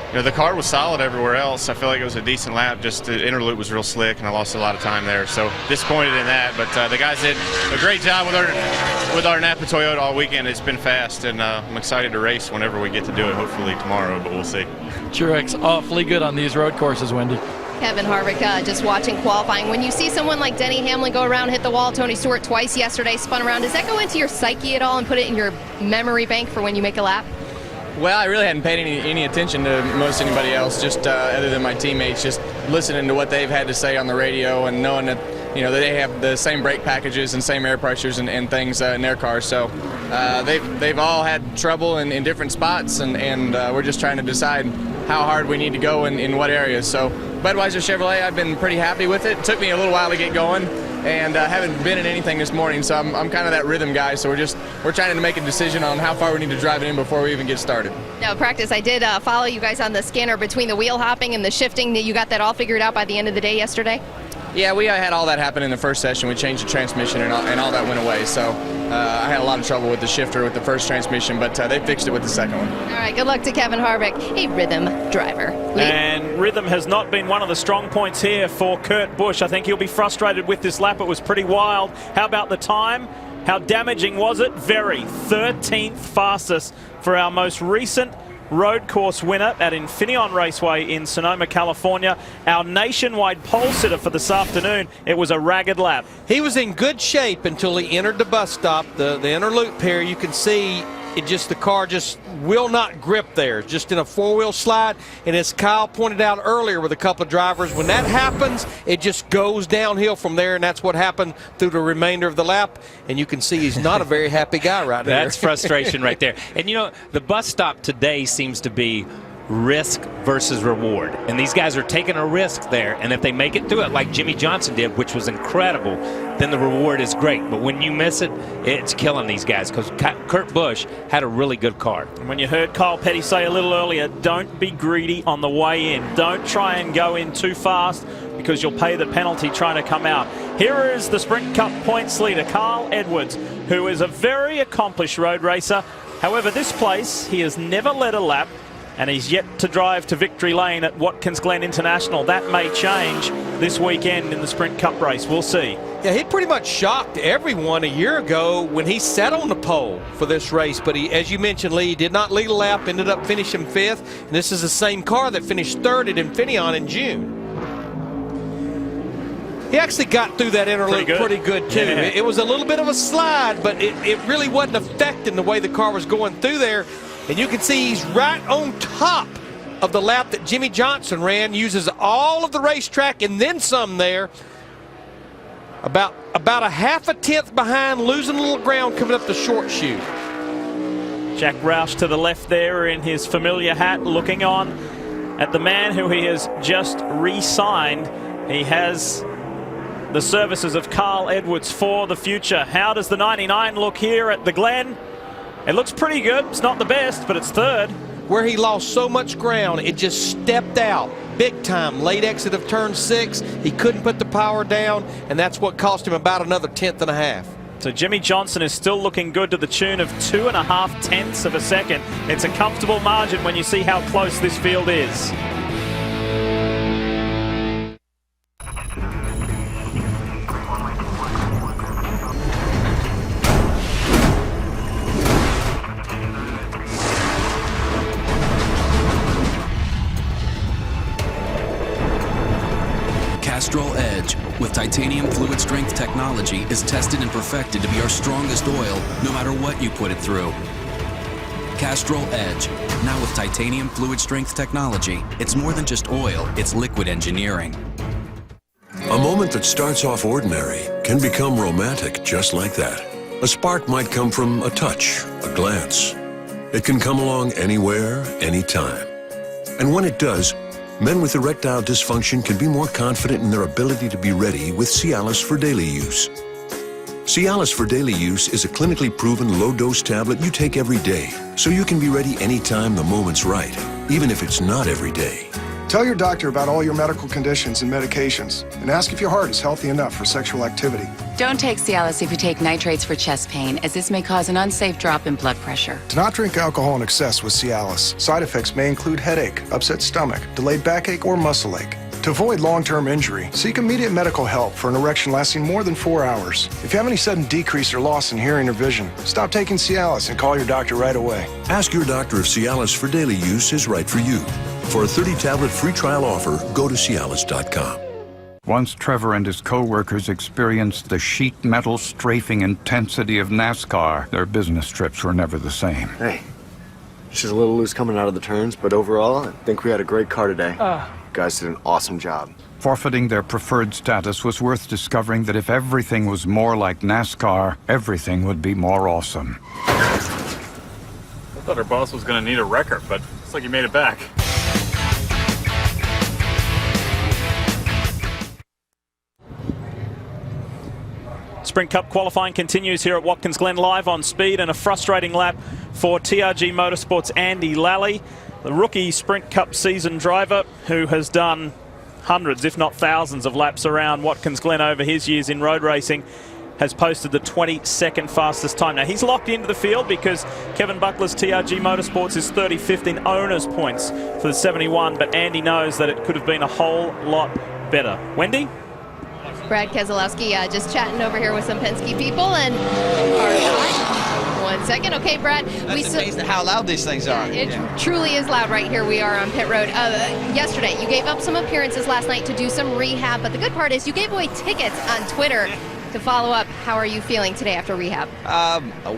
you know, the car was solid everywhere else. I feel like it was a decent lap. Just the inner loop was real slick, and I lost a lot of time there. So disappointed in that. But the guys did a great job with our Napa Toyota all weekend. It's been fast, and I'm excited to race whenever we get to do it, hopefully tomorrow, but we'll see. Truex awfully good on these road courses, Wendy. Kevin Harvick just watching qualifying. When you see someone like Denny Hamlin go around, hit the wall, Tony Stewart twice yesterday, spun around, does that go into your psyche at all and put it in your memory bank for when you make a lap? Well, I really hadn't paid any attention to most anybody else, just other than my teammates, just listening to what they've had to say on the radio and knowing that, you know, they have the same brake packages and same air pressures and things in their cars. So they've all had trouble in different spots, and we're just trying to decide how hard we need to go in what areas. So Budweiser Chevrolet, I've been pretty happy with it. It took me a little while to get going, and haven't been in anything this morning, so I'm kind of that rhythm guy. So we're trying to make a decision on how far we need to drive it in before we even get started. Now, practice, I did follow you guys on the scanner between the wheel hopping and the shifting. You got that all figured out by the end of the day yesterday? Yeah, we had all that happen in the first session. We changed the transmission and all that went away. So I had a lot of trouble with the shifter with the first transmission, but they fixed it with the second one. All right, good luck to Kevin Harvick, a rhythm driver. And rhythm has not been one of the strong points here for Kurt Busch. I think he'll be frustrated with this lap. It was pretty wild. How about the time? How damaging was it? Very. 13th fastest for our most recent road course winner at Infineon Raceway in Sonoma, California. Our nationwide pole sitter for this afternoon. It was a ragged lap. He was in good shape until he entered the bus stop. The inner loop here, you can see the car just will not grip there, just in a four-wheel slide. And as Kyle pointed out earlier with a couple of drivers, when that happens, it just goes downhill from there, and that's what happened through the remainder of the lap. And you can see he's not a very happy guy right now. That's frustration right there. And, you know, the bus stop today seems to be risk versus reward. And these guys are taking a risk there. And if they make it through it like Jimmy Johnson did, which was incredible, then the reward is great. But when you miss it, it's killing these guys, because Kurt Busch had a really good car. And when you heard Kyle Petty say a little earlier, don't be greedy on the way in. Don't try and go in too fast, because you'll pay the penalty trying to come out. Here is the Sprint Cup points leader, Carl Edwards, who is a very accomplished road racer. However, this place, he has never led a lap, and he's yet to drive to victory lane at Watkins Glen International. That may change this weekend in the Sprint Cup race. We'll see. Yeah, he pretty much shocked everyone a year ago when he sat on the pole for this race. But he, as you mentioned, Lee, he did not lead a lap, ended up finishing 5th. And this is the same car that finished 3rd at Infineon in June. He actually got through that inner loop pretty good, too. Yeah. It was a little bit of a slide, but it really wasn't affecting the way the car was going through there. And you can see he's right on top of the lap that Jimmy Johnson ran, uses all of the racetrack and then some there. About a half a tenth behind, losing a little ground coming up the short chute. Jack Roush to the left there in his familiar hat, looking on at the man who he has just re-signed. He has the services of Carl Edwards for the future. How does the 99 look here at the Glen? It looks pretty good. It's not the best, but it's 3rd. Where he lost so much ground, it just stepped out big time. Late exit of turn 6. He couldn't put the power down, and that's what cost him about another 1/10 and a half. So Jimmy Johnson is still looking good to the tune of 2.5 tenths of a second. It's a comfortable margin when you see how close this field is. Castrol Edge, with titanium fluid strength technology, is tested and perfected to be our strongest oil, no matter what you put it through. Castrol Edge, now with titanium fluid strength technology. It's more than just oil, it's liquid engineering. A moment that starts off ordinary can become romantic just like that. A spark might come from a touch, a glance. It can come along anywhere, anytime. And when it does, men with erectile dysfunction can be more confident in their ability to be ready with Cialis for daily use. Cialis for daily use is a clinically proven low-dose tablet you take every day, so you can be ready anytime the moment's right, even if it's not every day. Tell your doctor about all your medical conditions and medications, and ask if your heart is healthy enough for sexual activity. Don't take Cialis if you take nitrates for chest pain, as this may cause an unsafe drop in blood pressure. Do not drink alcohol in excess with Cialis. Side effects may include headache, upset stomach, delayed backache, or muscle ache. To avoid long-term injury, seek immediate medical help for an erection lasting more than 4 hours. If you have any sudden decrease or loss in hearing or vision, stop taking Cialis and call your doctor right away. Ask your doctor if Cialis for daily use is right for you. For a 30-tablet free trial offer, go to Cialis.com. Once Trevor and his co-workers experienced the sheet metal strafing intensity of NASCAR, their business trips were never the same. Hey, she's a little loose coming out of the turns, but overall, I think we had a great car today. You guys did an awesome job. Forfeiting their preferred status was worth discovering that if everything was more like NASCAR, everything would be more awesome. I thought our boss was going to need a wrecker, but looks like he made it back. Sprint Cup qualifying continues here at Watkins Glen, live on speed, and a frustrating lap for TRG Motorsports' Andy Lally, the rookie Sprint Cup season driver who has done hundreds, if not thousands, of laps around Watkins Glen over his years in road racing, has posted the 22nd fastest time. Now, he's locked into the field because Kevin Buckler's TRG Motorsports is 35th in owner's points for the 71, but Andy knows that it could have been a whole lot better. Wendy? Brad Keselowski just chatting over here with some Penske people, and 1 second. Okay, Brad. That's amazing how loud these things are. It truly is loud right here. We are on pit road. Yesterday, you gave up some appearances last night to do some rehab, but the good part is you gave away tickets on Twitter to follow up. How are you feeling today after rehab?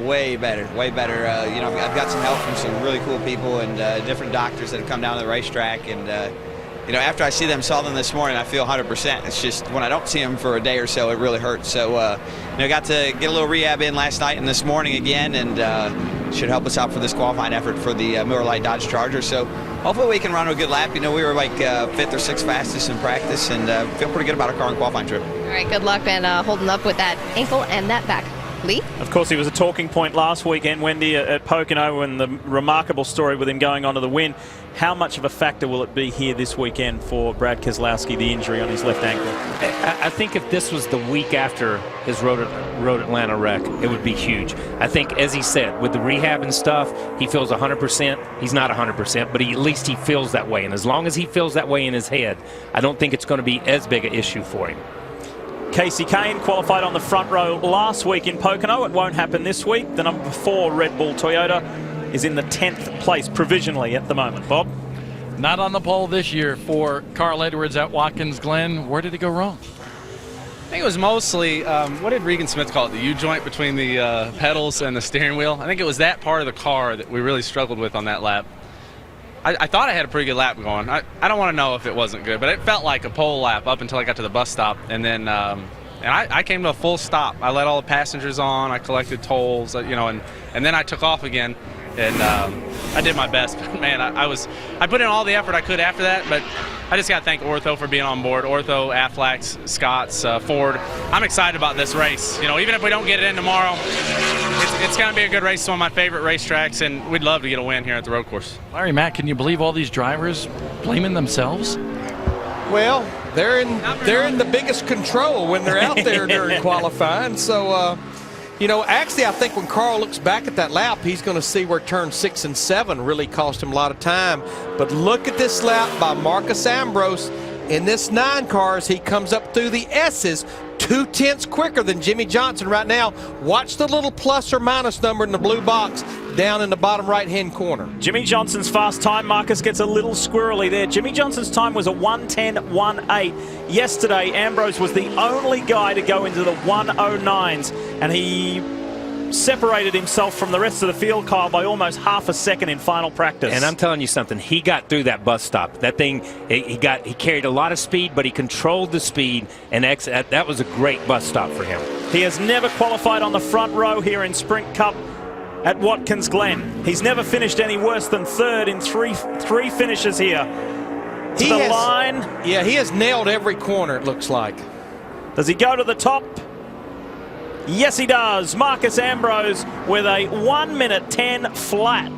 Way better, way better. You know, I've got some help from some really cool people and different doctors that have come down to the racetrack, and you know, after I saw them this morning, I feel 100%. It's just when I don't see them for a day or so, it really hurts. So, you know, got to get a little rehab in last night and this morning again, and should help us out for this qualifying effort for the Miller Lite Dodge Charger. So, hopefully we can run a good lap. You know, we were like 5th or 6th fastest in practice, and feel pretty good about our car and qualifying trip. All right, good luck and holding up with that ankle and that back. Lee? Of course, he was a talking point last weekend, Wendy, at Pocono, and the remarkable story with him going on to the win. How much of a factor will it be here this weekend for Brad Keselowski, the injury on his left ankle? I think if this was the week after his Road Atlanta wreck, it would be huge. I think, as he said, with the rehab and stuff, he feels 100%. He's not 100%, but at least he feels that way. And as long as he feels that way in his head, I don't think it's going to be as big an issue for him. Casey Kane qualified on the front row last week in Pocono. It won't happen this week. The number 4 Red Bull Toyota is in the 10th place provisionally at the moment. Bob? Not on the pole this year for Carl Edwards at Watkins Glen. Where did it go wrong? I think it was mostly, what did Regan Smith call it, the U-joint between the pedals and the steering wheel? I think it was that part of the car that we really struggled with on that lap. I thought I had a pretty good lap going. I don't want to know if it wasn't good, but it felt like a pole lap up until I got to the bus stop. And then I came to a full stop. I let all the passengers on. I collected tolls, you know, and then I took off again. And I did my best. But, man, I put in all the effort I could after that, but I just got to thank Ortho for being on board. Ortho, Aflac, Scott's, Ford. I'm excited about this race. You know, even if we don't get it in tomorrow, it's going to be a good race. It's one of my favorite racetracks, and we'd love to get a win here at the road course. Larry, Matt, can you believe all these drivers blaming themselves? Well, they're in the biggest control when they're out there during qualifying. So, you know, actually, I think when Carl looks back at that lap, he's going to see where turns 6 and 7 really cost him a lot of time. But look at this lap by Marcus Ambrose. In this 9 cars, he comes up through the S's 2/10 quicker than Jimmy Johnson right now. Watch the little plus or minus number in the blue box down in the bottom right-hand corner. Jimmy Johnson's fast time, Marcus, gets a little squirrely there. Jimmy Johnson's time was a 1:10.18. Yesterday, Ambrose was the only guy to go into the 1:09s, and he separated himself from the rest of the field, Kyle, by almost half a second in final practice. And I'm telling you something, he got through that bus stop. That thing, he carried a lot of speed, but he controlled the speed, and that was a great bus stop for him. He has never qualified on the front row here in Sprint Cup at Watkins Glen. He's never finished any worse than 3rd in three finishes here. To the line. Yeah, he has nailed every corner, it looks like. Does he go to the top? Yes, he does. Marcus Ambrose with a 1:10 flat.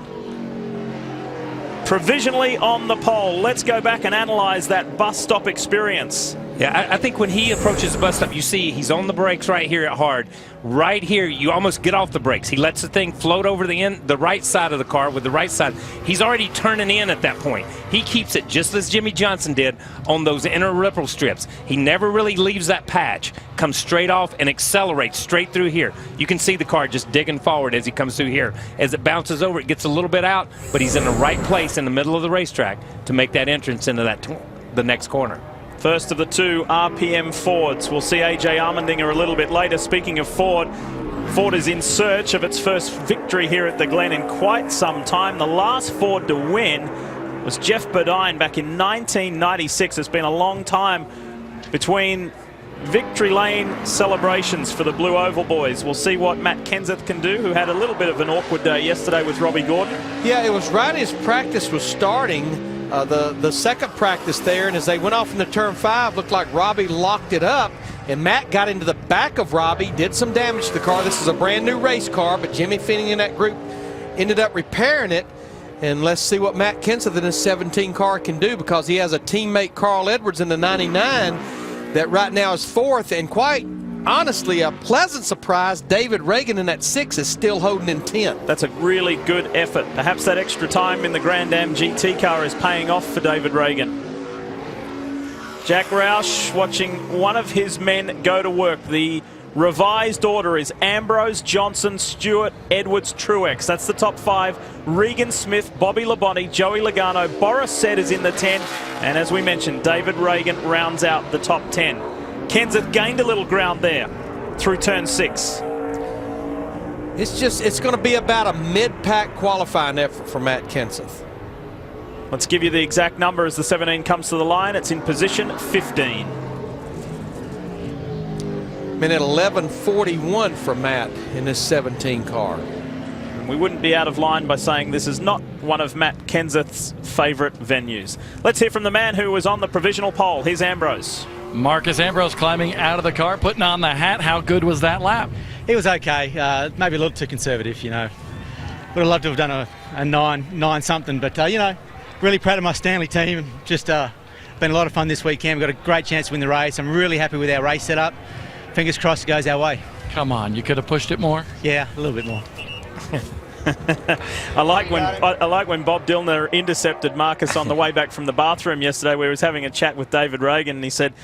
Provisionally on the pole. Let's go back and analyze that bus stop experience. Yeah, I think when he approaches the bus stop, you see he's on the brakes right here at hard. Right here, you almost get off the brakes. He lets the thing float over the right side of the car with the right side. He's already turning in at that point. He keeps it just as Jimmy Johnson did on those inner ripple strips. He never really leaves that patch. Comes straight off and accelerates straight through here. You can see the car just digging forward as he comes through here. As it bounces over, it gets a little bit out, but he's in the right place in the middle of the racetrack to make that entrance into the next corner. First of the two RPM Fords. We'll see AJ Allmendinger a little bit later. Speaking of Ford, Ford is in search of its first victory here at the Glen in quite some time. The last Ford to win was Jeff Bodine back in 1996. It's been a long time between victory lane celebrations for the Blue Oval boys. We'll see what Matt Kenseth can do, who had a little bit of an awkward day yesterday with Robbie Gordon. Yeah, it was right as practice was starting. The second practice there, and as they went off into turn 5, looked like Robbie locked it up, and Matt got into the back of Robbie, did some damage to the car. This is a brand new race car, but Jimmy Finney and that group ended up repairing it. And let's see what Matt Kenseth in his 17 car can do, because he has a teammate, Carl Edwards, in the 99 that right now is 4th, and quite honestly a pleasant surprise, David Reagan in that 6 is still holding in 10th. That's a really good effort. Perhaps that extra time in the Grand Am GT car is paying off for David Reagan. Jack Roush watching one of his men go to work. The revised order is Ambrose, Johnson, Stewart, Edwards, Truex. That's the top 5. Regan Smith, Bobby Labonte, Joey Logano, Boris Said is in the 10. And as we mentioned, David Reagan rounds out the top 10. Kenseth gained a little ground there through turn 6. It's going to be about a mid-pack qualifying effort for Matt Kenseth. Let's give you the exact number as the 17 comes to the line. It's in position 15. Minute 11:41 for Matt in this 17 car. We wouldn't be out of line by saying this is not one of Matt Kenseth's favorite venues. Let's hear from the man who was on the provisional pole. Here's Ambrose. Marcus Ambrose climbing out of the car, putting on the hat. How good was that lap? It was okay. Maybe a little too conservative, you know. Would have loved to have done a 9 something, but, you know, really proud of my Stanley team. Just been a lot of fun this weekend. We've got a great chance to win the race. I'm really happy with our race setup. Fingers crossed it goes our way. Come on, you could have pushed it more? Yeah, a little bit more. I like when Bob Dillner intercepted Marcus on the way back from the bathroom yesterday, where he was having a chat with David Reagan, and he said,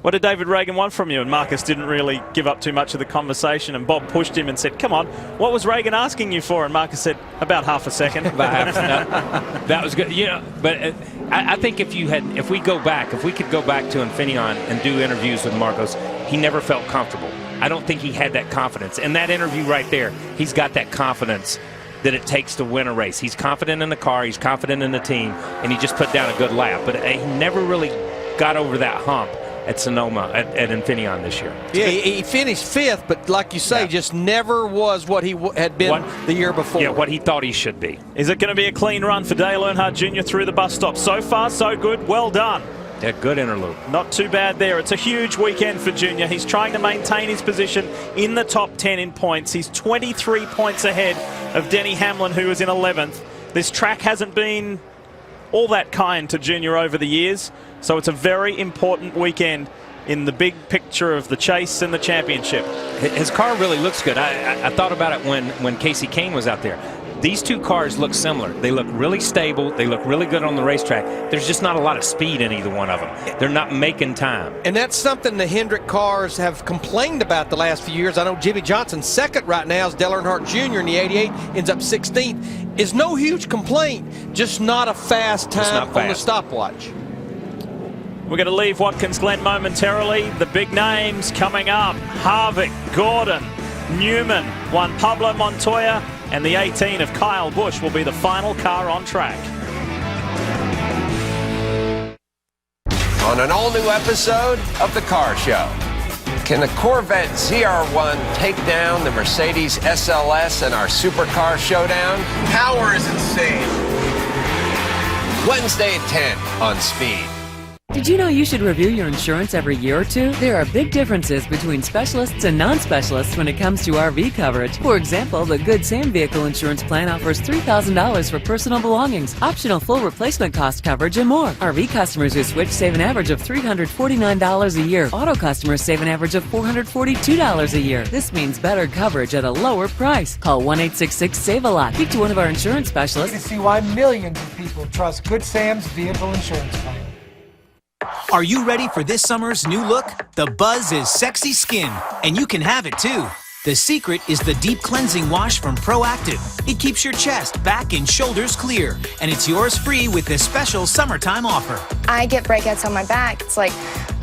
"What did David Reagan want from you?" And Marcus didn't really give up too much of the conversation, and Bob pushed him and said, "Come on, what was Reagan asking you for?" And Marcus said, "About half a second." About half a second. That was good. Yeah, but I think if we could go back to Infineon and do interviews with Marcos, he never felt comfortable. I don't think he had that confidence. In that interview right there, he's got that confidence that it takes to win a race. He's confident in the car, he's confident in the team, and he just put down a good lap. But he never really got over that hump at Sonoma, at Infineon this year. Yeah, he finished 5th, but like you say, just never was what he had been the year before. Yeah, what he thought he should be. Is it going to be a clean run for Dale Earnhardt Jr. through the bus stop? So far, so good. Well done. Yeah, good interlude. Not too bad there. It's a huge weekend for Junior. He's trying to maintain his position in the top 10 in points. He's 23 points ahead of Denny Hamlin, who is in 11th. This track hasn't been all that kind to Junior over the years, so it's a very important weekend in the big picture of the chase and the championship. His car really looks good. I thought about it when Casey Kane was out there. These two cars look similar. They look really stable. They look really good on the racetrack. There's just not a lot of speed in either one of them. They're not making time. And that's something the Hendrick cars have complained about the last few years. I know Jimmy Johnson's 2nd right now is Dale Earnhardt Jr. in the 88, ends up 16th. Is no huge complaint, just not a fast time on the stopwatch. We're going to leave Watkins Glen momentarily. The big names coming up. Harvick, Gordon, Newman, Juan Pablo Montoya, and the 18 of Kyle Busch will be the final car on track. On an all-new episode of The Car Show, can the Corvette ZR1 take down the Mercedes SLS in our supercar showdown? Power is insane. Wednesday at 10 on Speed. Did you know you should review your insurance every year or two? There are big differences between specialists and non-specialists when it comes to RV coverage. For example, the Good Sam Vehicle Insurance Plan offers $3,000 for personal belongings, optional full replacement cost coverage, and more. RV customers who switch save an average of $349 a year. Auto customers save an average of $442 a year. This means better coverage at a lower price. Call 1-866-SAVE-A-LOT. Speak to one of our insurance specialists. You can see why millions of people trust Good Sam's Vehicle Insurance Plan. Are you ready for this summer's new look? The Buzz is sexy skin, and you can have it too. The secret is the deep cleansing wash from Proactive. It keeps your chest, back, and shoulders clear, and it's yours free with this special summertime offer. I get breakouts on my back. It's like,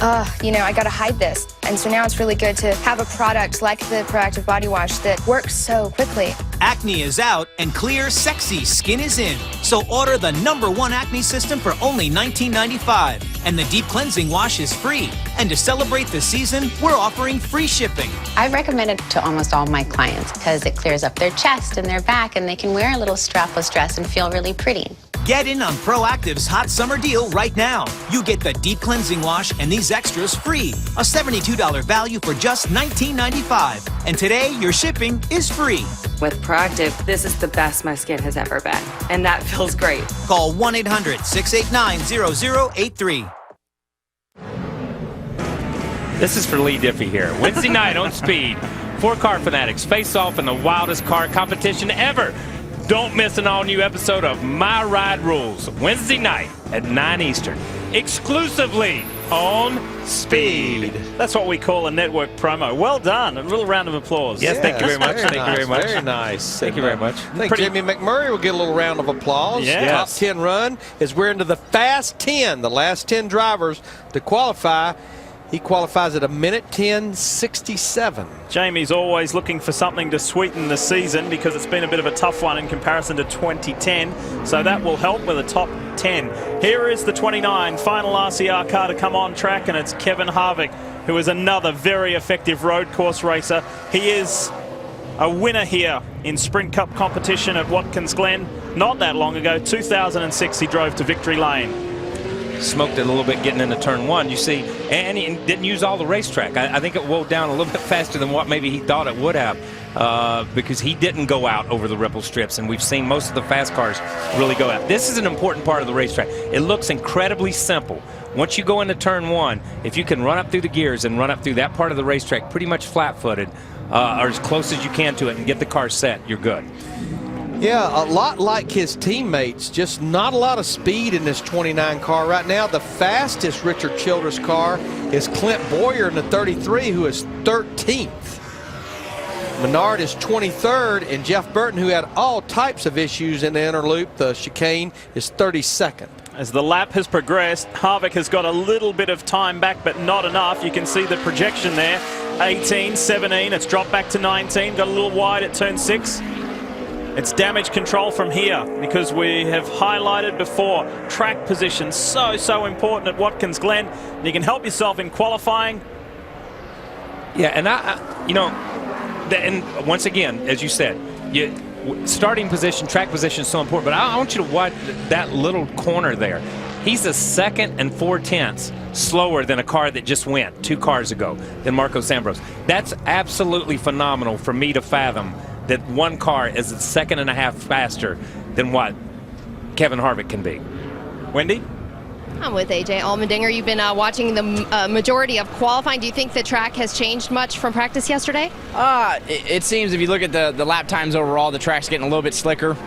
I gotta hide this. And so now it's really good to have a product like the Proactive Body Wash that works so quickly. Acne is out and clear, sexy skin is in. So order the #1 acne system for only $19.95. And the deep cleansing wash is free. And to celebrate the season, we're offering free shipping. I recommend it to almost all my clients because it clears up their chest and their back, and they can wear a little strapless dress and feel really pretty. Get in on Proactive's hot summer deal right now. You get the deep cleansing wash and these extras free. A $72 value for just $19.95. And today, your shipping is free. With Proactive, this is the best my skin has ever been. And that feels great. Call 1-800-689-0083. This is for Lee Diffie here. Wednesday night on Speed, 4 car fanatics face off in the wildest car competition ever. Don't miss an all-new episode of My Ride Rules, Wednesday night at 9 Eastern, exclusively on Speed. That's what we call a network promo. Well done. A little round of applause. Yes, thank you very much. Thank you very much. Very nice. Thank you very much. I think Jamie McMurray will get a little round of applause. Yes. Top 10 run as we're into the Fast 10, the last 10 drivers to qualify. He qualifies at 1:10:67. Jamie's always looking for something to sweeten the season because it's been a bit of a tough one in comparison to 2010. So that will help with a top 10. Here is the 29 final RCR car to come on track, and it's Kevin Harvick, who is another very effective road course racer. He is a winner here in Sprint Cup competition at Watkins Glen. Not that long ago, 2006, he drove to victory lane. Smoked it a little bit getting into turn 1, you see, and he didn't use all the racetrack. I think it wore down a little bit faster than what maybe he thought it would have because he didn't go out over the ripple strips, and we've seen most of the fast cars really go out. This is an important part of the racetrack. It looks incredibly simple. Once you go into turn 1, if you can run up through the gears and run up through that part of the racetrack pretty much flat-footed or as close as you can to it and get the car set, you're good. Yeah, a lot like his teammates, just not a lot of speed in this 29 car right now. The fastest Richard Childress car is Clint Boyer in the 33, who is 13th. Menard is 23rd, and Jeff Burton, who had all types of issues in the inner loop, the chicane, is 32nd. As the lap has progressed, Harvick has got a little bit of time back, but not enough. You can see the projection there, 18, 17, it's dropped back to 19, got a little wide at turn 6. It's damage control from here because we have highlighted before track position so important at Watkins Glen. You can help yourself in qualifying. Yeah, and and once again, as you said, starting position, track position is so important. But I want you to watch that little corner there. He's a 2nd and 4/10 slower than a car that just went 2 cars ago than Marco Sambros. That's absolutely phenomenal for me to fathom. That one car is 1.5 seconds faster than what Kevin Harvick can be. Wendy? I'm with AJ Allmendinger. You've been watching the majority of qualifying. Do you think the track has changed much from practice yesterday? It seems if you look at the lap times overall, the track's getting a little bit slicker. Of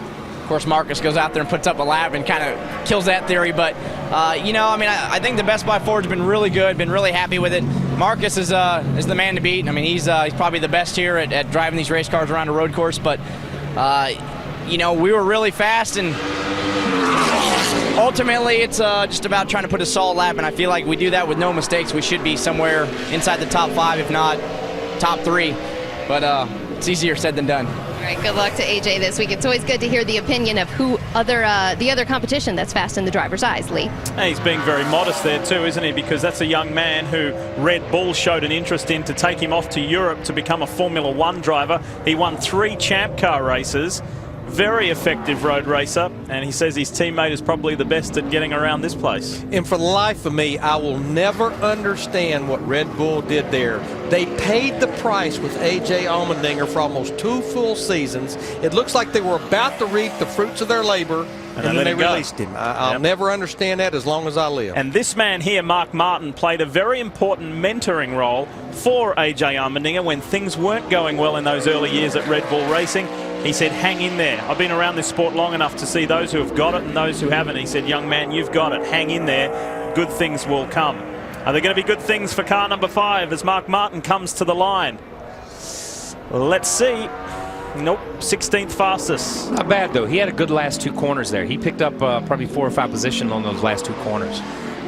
course, Marcus goes out there and puts up a lap and kind of kills that theory. But, I think the Best Buy Ford's been really good, been really happy with it. Marcus is the man to beat. I mean, he's probably the best here at driving these race cars around a road course. But, we were really fast, and ultimately it's just about trying to put a solid lap. And I feel like we do that with no mistakes. We should be somewhere inside the top 5, if not top 3. But it's easier said than done. All right, good luck to AJ this week. It's always good to hear the opinion of the other competition that's fast in the driver's eyes, Lee. And he's being very modest there too, isn't he? Because that's a young man who Red Bull showed an interest in to take him off to Europe to become a Formula 1 driver. He won 3 champ car races. very effective road racer, and he says his teammate is probably the best at getting around this place. And for the life of me, I will never understand what Red Bull did there. They paid the price with A.J. Allmendinger for almost 2 full seasons. It looks like they were about to reap the fruits of their labor, and then they released him. I'll never understand that as long as I live. And this man here, Mark Martin, played a very important mentoring role for A.J. Allmendinger when things weren't going well in those early years at Red Bull Racing. He said, hang in there. I've been around this sport long enough to see those who have got it and those who haven't. He said, young man, you've got it. Hang in there. Good things will come. Are there going to be good things for car number 5 as Mark Martin comes to the line? Let's see. Nope, 16th fastest. Not bad, though. He had a good last 2 corners there. He picked up probably 4 or 5 positions on those last 2 corners.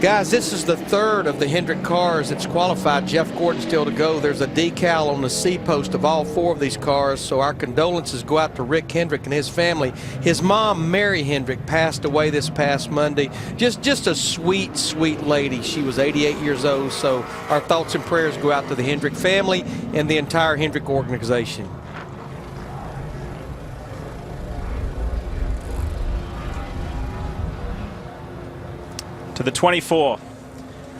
Guys, this is the 3rd of the Hendrick cars that's qualified. Jeff Gordon still to go. There's a decal on the C-post of all 4 of these cars, so our condolences go out to Rick Hendrick and his family. His mom, Mary Hendrick, passed away this past Monday. Just a sweet, sweet lady. She was 88 years old, so our thoughts and prayers go out to the Hendrick family and the entire Hendrick organization. To the 24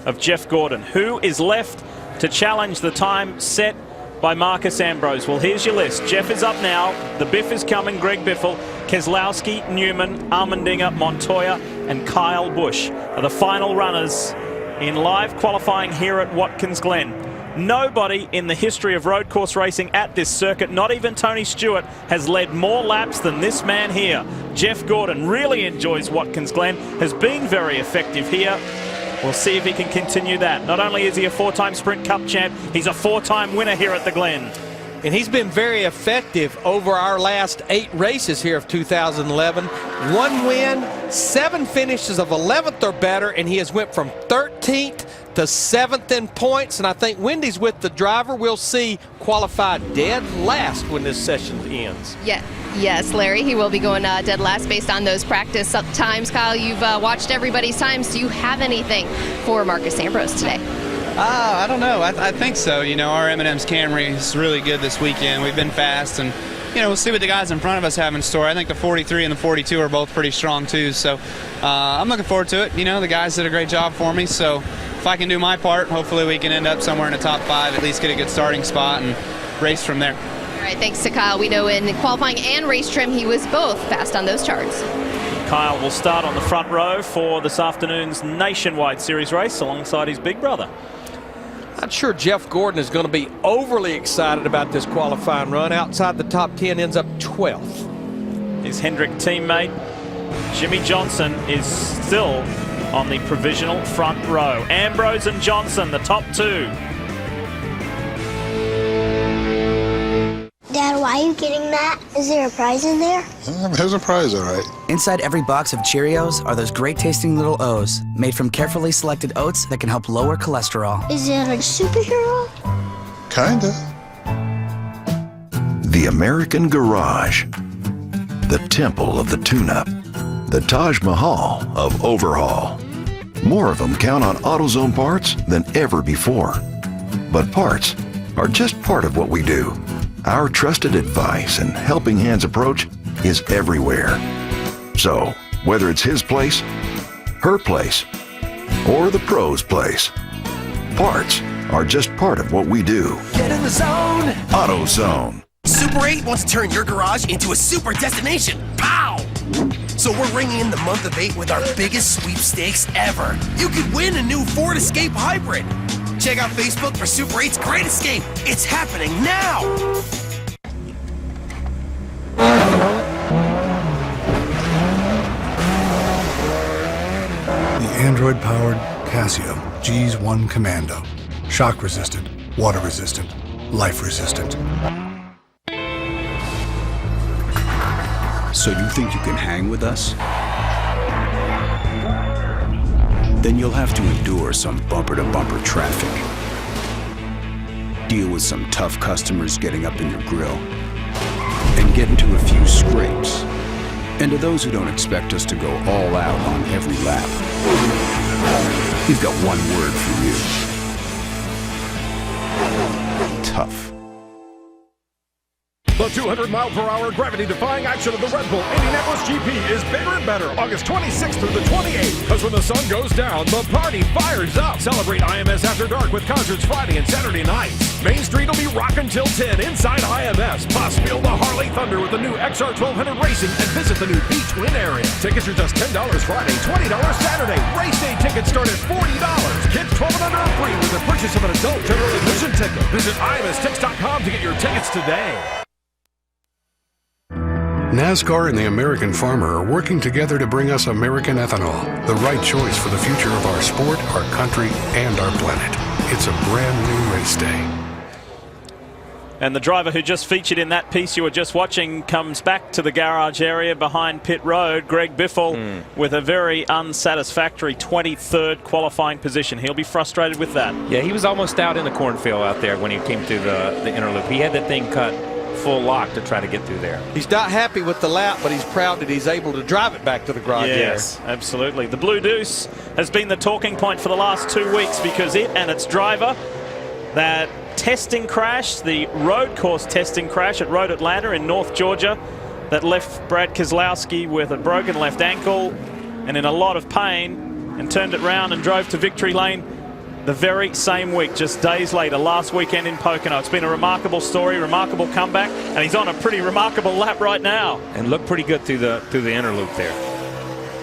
of Jeff Gordon. Who is left to challenge the time set by Marcus Ambrose? Well, here's your list. Jeff is up now. The Biff is coming. Greg Biffle, Keselowski, Newman, Allmendinger, Montoya, and Kyle Busch are the final runners in live qualifying here at Watkins Glen. Nobody in the history of road course racing at this circuit, not even Tony Stewart, has led more laps than this man here. Jeff Gordon really enjoys Watkins Glen, has been very effective here. We'll see if he can continue that. Not only is he a 4-time Sprint Cup champ, he's a 4-time winner here at the Glen. And he's been very effective over our last 8 races here of 2011. 1 win, 7 finishes of 11th or better, and he has went from 13th to 7th in points. And I think Wendy's with the driver. We'll see qualified dead last when this session ends. Yes, Larry, he will be going dead last based on those practice times. Kyle, you've watched everybody's times. Do you have anything for Marcus Ambrose today? I don't know. I think so. You know, our M&M's Camry is really good this weekend. We've been fast, and, you know, we'll see what the guys in front of us have in store. I think the 43 and the 42 are both pretty strong, too. So I'm looking forward to it. You know, the guys did a great job for me. So if I can do my part, hopefully we can end up somewhere in the top 5, at least get a good starting spot and race from there. All right, thanks to Kyle. We know in qualifying and race trim, he was both fast on those charts. Kyle will start on the front row for this afternoon's Nationwide Series race alongside his big brother. Not sure Jeff Gordon is going to be overly excited about this qualifying run. Outside the top 10, ends up 12th. His Hendrick teammate, Jimmy Johnson, is still on the provisional front row. Ambrose and Johnson, the top 2. Dad, why are you getting that? Is there a prize in there? There's a prize, all right. Inside every box of Cheerios are those great-tasting little O's, made from carefully selected oats that can help lower cholesterol. Is it a superhero? Kinda. The American Garage. The temple of the tune-up. The Taj Mahal of overhaul. More of them count on AutoZone parts than ever before. But parts are just part of what we do. Our trusted advice and helping hands approach is everywhere. So, whether it's his place, her place, or the pro's place, parts are just part of what we do. Get in the zone! AutoZone. Super 8 wants to turn your garage into a super destination. Pow! So we're ringing in the month of 8 with our biggest sweepstakes ever. You could win a new Ford Escape Hybrid. Check out Facebook for Super 8's Great Escape. It's happening now! The Android-powered Casio G's1 Commando. Shock-resistant, water-resistant, life-resistant. So you think you can hang with us? Then you'll have to endure some bumper-to-bumper traffic. Deal with some tough customers getting up in your grill. And get into a few scrapes. And to those who don't expect us to go all out on every lap, we've got one word for you. Tough. The 200-mile-per-hour gravity-defying action of the Red Bull Indianapolis GP is bigger and better August 26th through the 28th. Because when the sun goes down, the party fires up. Celebrate IMS After Dark with concerts Friday and Saturday nights. Main Street will be rockin' till 10 inside IMS. Plus, feel the Harley Thunder with the new XR 1200 Racing and visit the new Beach Glen area. Tickets are just $10 Friday, $20 Saturday. Race day tickets start at $40. Kids 12 and under are free with the purchase of an adult general admission ticket. Visit IMSTix.com to get your tickets today. NASCAR and the American farmer are working together to bring us American ethanol, the right choice for the future of our sport, our country, and our planet. It's a brand new race day. And the driver who just featured in that piece you were just watching comes back to the garage area behind pit road. Greg Biffle with a very unsatisfactory 23rd qualifying position. He'll be frustrated with that. Yeah, he was almost out in the cornfield out there when he came through the inner loop. He had that thing cut full lock to try to get through there. He's not happy with the lap, but he's proud that he's able to drive it back to the garage. Yes, absolutely. The Blue Deuce has been the talking point for the last 2 weeks because it and its driver, that testing crash, the road course testing crash at Road Atlanta in North Georgia, that left Brad Keselowski with a broken left ankle and in a lot of pain, and turned it round and drove to victory lane the very same week, just days later, last weekend in Pocono. It's been a remarkable story, remarkable comeback, and he's on a pretty remarkable lap right now. And looked pretty good through the inner loop there.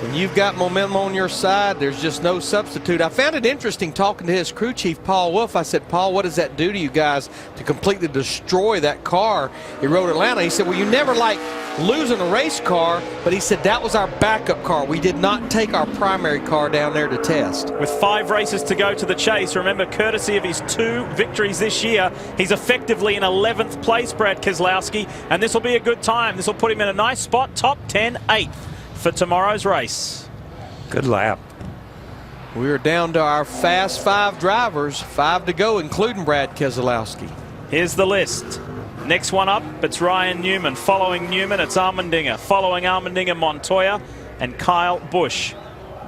When you've got momentum on your side, there's just no substitute. I found it interesting talking to his crew chief, Paul Wolf. I said, Paul, what does that do to you guys to completely destroy that car in Road Atlanta? He said, well, you never like losing a race car, but he said that was our backup car. We did not take our primary car down there to test. With 5 races to go to the chase, remember, courtesy of his 2 victories this year, he's effectively in 11th place, Brad Keselowski, and this will be a good time. This will put him in a nice spot, top 10, 8th. For tomorrow's race. Good lap. We are down to our fast 5 drivers, 5 to go, including Brad Keselowski. Here's the list. Next one up, it's Ryan Newman. Following Newman, it's Allmendinger. Following Allmendinger, Montoya. And Kyle Busch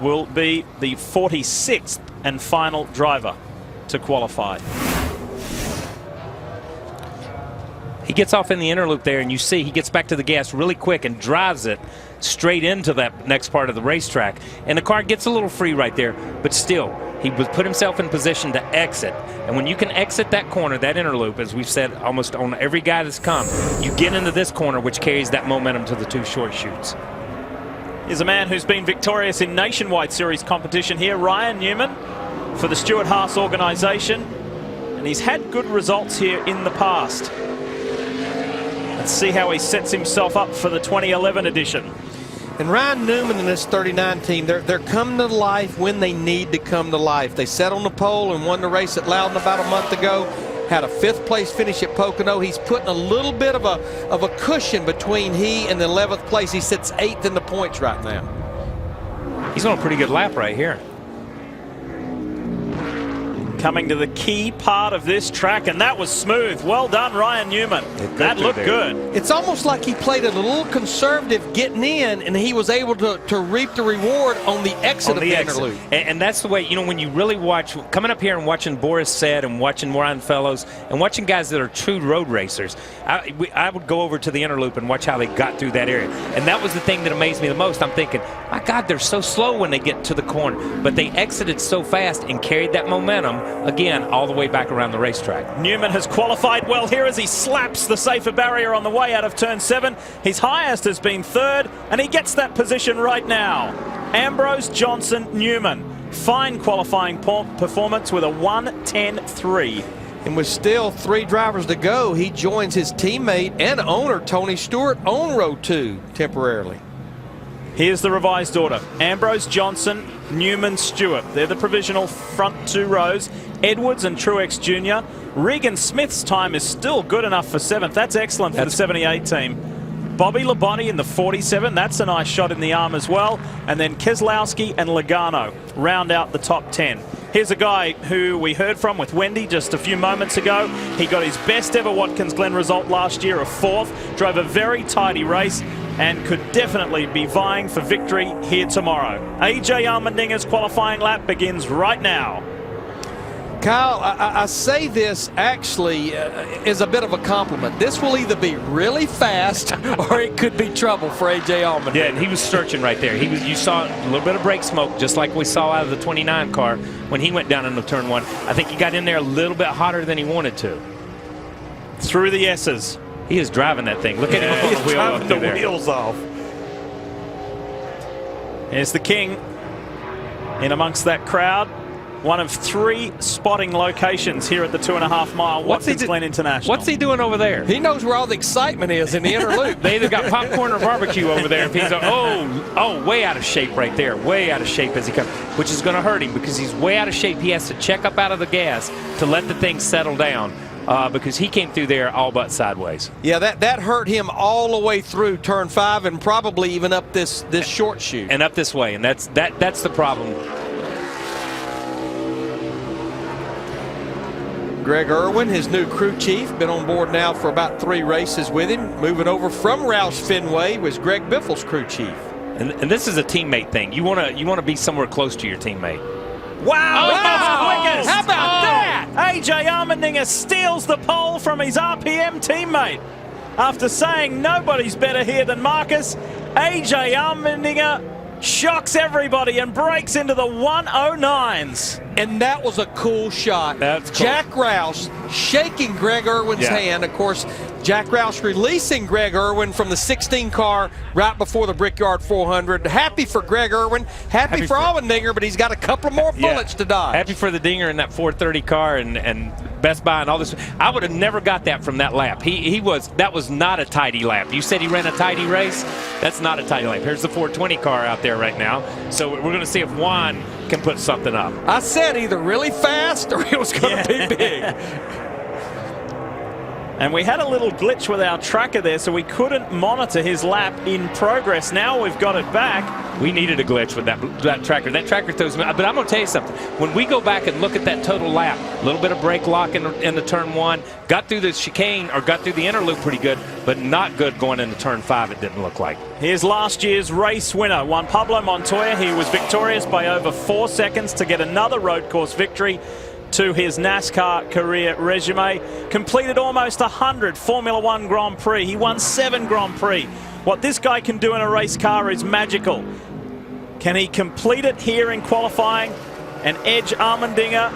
will be the 46th and final driver to qualify. He gets off in the inner loop there, and you see he gets back to the gas really quick and drives it straight into that next part of the racetrack. And the car gets a little free right there, but still, he put himself in position to exit. And when you can exit that corner, that inner loop, as we've said almost on every guy that's come, you get into this corner, which carries that momentum to the 2 short chutes. Here's a man who's been victorious in Nationwide Series competition here, Ryan Newman, for the Stewart-Haas organization. And he's had good results here in the past. Let's see how he sets himself up for the 2011 edition. And Ryan Newman and this 39 team, they're coming to life when they need to come to life. They sat on the pole and won the race at Loudon about a month ago. Had a 5th place finish at Pocono. He's putting a little bit of a cushion between he and the 11th place. He sits 8th in the points right now. He's on a pretty good lap right here. Coming to the key part of this track, and that was smooth. Well done, Ryan Newman. That looked good. It's almost like he played a little conservative getting in, and he was able to reap the reward on the exit of the inner loop. And that's the way, you know, when you really watch, coming up here and watching Boris Said and watching Ryan Fellows and watching guys that are true road racers, I would go over to the inner loop and watch how they got through that area. And that was the thing that amazed me the most. I'm thinking, my God, they're so slow when they get to the corner. But they exited so fast and carried that momentum again all the way back around the racetrack. Newman has qualified well here as he slaps the safer barrier on the way out of turn 7. His highest has been 3rd, and he gets that position right now. Ambrose, Johnson, Newman. Fine qualifying performance with a 1:10.3. And with still 3 drivers to go, he joins his teammate and owner Tony Stewart on row 2 temporarily. Here's the revised order. Ambrose, Johnson, Newman, Stewart. They're the provisional front 2 rows. Edwards and Truex Jr. Regan Smith's time is still good enough for 7th. That's excellent for the 78 team. Bobby Labonte in the 47. That's a nice shot in the arm as well. And then Keselowski and Logano round out the top 10. Here's a guy who we heard from with Wendy just a few moments ago. He got his best ever Watkins Glen result last year, a 4th. Drove a very tidy race and could definitely be vying for victory here tomorrow. AJ Allmendinger's qualifying lap begins right now. Kyle, I say this actually is a bit of a compliment. This will either be really fast or it could be trouble for A.J. Allman. Yeah, and he was searching right there. You saw a little bit of brake smoke, just like we saw out of the 29 car when he went down into turn 1. I think he got in there a little bit hotter than he wanted to. Through the S's. He is driving that thing. Look at him up on the wheel. Driving the wheels off. Here's the King in amongst that crowd. One of 3 spotting locations here at the 2.5 mile Watkins Glen International. What's he doing over there? He knows where all the excitement is in the inner loop. They either got popcorn or barbecue over there. If he's way out of shape right there. Way out of shape as he comes, which is going to hurt him because he's way out of shape. He has to check up out of the gas to let the thing settle down because he came through there all but sideways. Yeah, that hurt him all the way through turn 5 and probably even up this short chute. And up this way, and that's the problem. Greg Irwin, his new crew chief, been on board now for about 3 races with him. Moving over from Roush Fenway was Greg Biffle's crew chief. And this is a teammate thing. You want to be somewhere close to your teammate. Wow! Wow. How about that? A.J. Allmendinger steals the pole from his RPM teammate. After saying nobody's better here than Marcus, A.J. Allmendinger shocks everybody and breaks into the 109s. And that was a cool shot. That's cool. Jack Roush shaking Greg Irwin's hand. Of course, Jack Roush releasing Greg Irwin from the 16 car right before the Brickyard 400. Happy for Greg Irwin. Happy for Allmendinger, but he's got a couple more bullets to dodge. Happy for the Dinger in that 430 car and Best Buy and all this. I would have never got that from that lap. That was not a tidy lap. You said he ran a tidy race. That's not a tidy lap. Here's the 420 car out there right now. So we're going to see if Juan can put something up. I said either really fast or it was going to be big. And we had a little glitch with our tracker there, so we couldn't monitor his lap in progress. Now we've got it back. We needed a glitch with that tracker. That tracker throws me. But I'm going to tell you something. When we go back and look at that total lap, a little bit of brake lock in the turn 1, got through the chicane or got through the inner loop pretty good, but not good going into turn 5, it didn't look like. Here's last year's race winner, Juan Pablo Montoya. He was victorious by over 4 seconds to get another road course victory to his NASCAR career resume. Completed almost 100 Formula One Grand Prix. He won 7 Grand Prix. What this guy can do in a race car is magical. Can he complete it here in qualifying and edge Allmendinger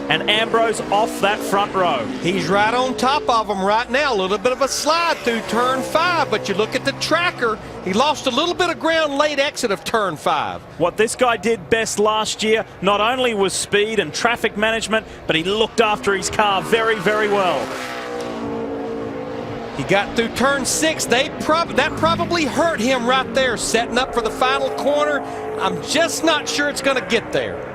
and Ambrose off that front row? He's right on top of him right now. A little bit of a slide through turn 5, but you look at the tracker, he lost a little bit of ground late exit of turn 5. What this guy did best last year not only was speed and traffic management, but he looked after his car very, very well. He got through turn 6. That probably hurt him right there, setting up for the final corner. I'm just not sure it's going to get there.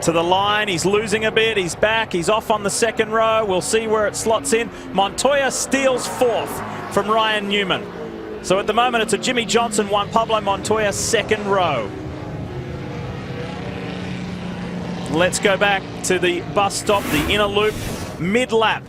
To the line, he's losing a bit, he's back, he's off on the second row. We'll see where it slots in. Montoya steals 4th from Ryan Newman. So at the moment it's a Jimmy Johnson, Juan Pablo Montoya second row. Let's go back to the bus stop, the inner loop, mid-lap.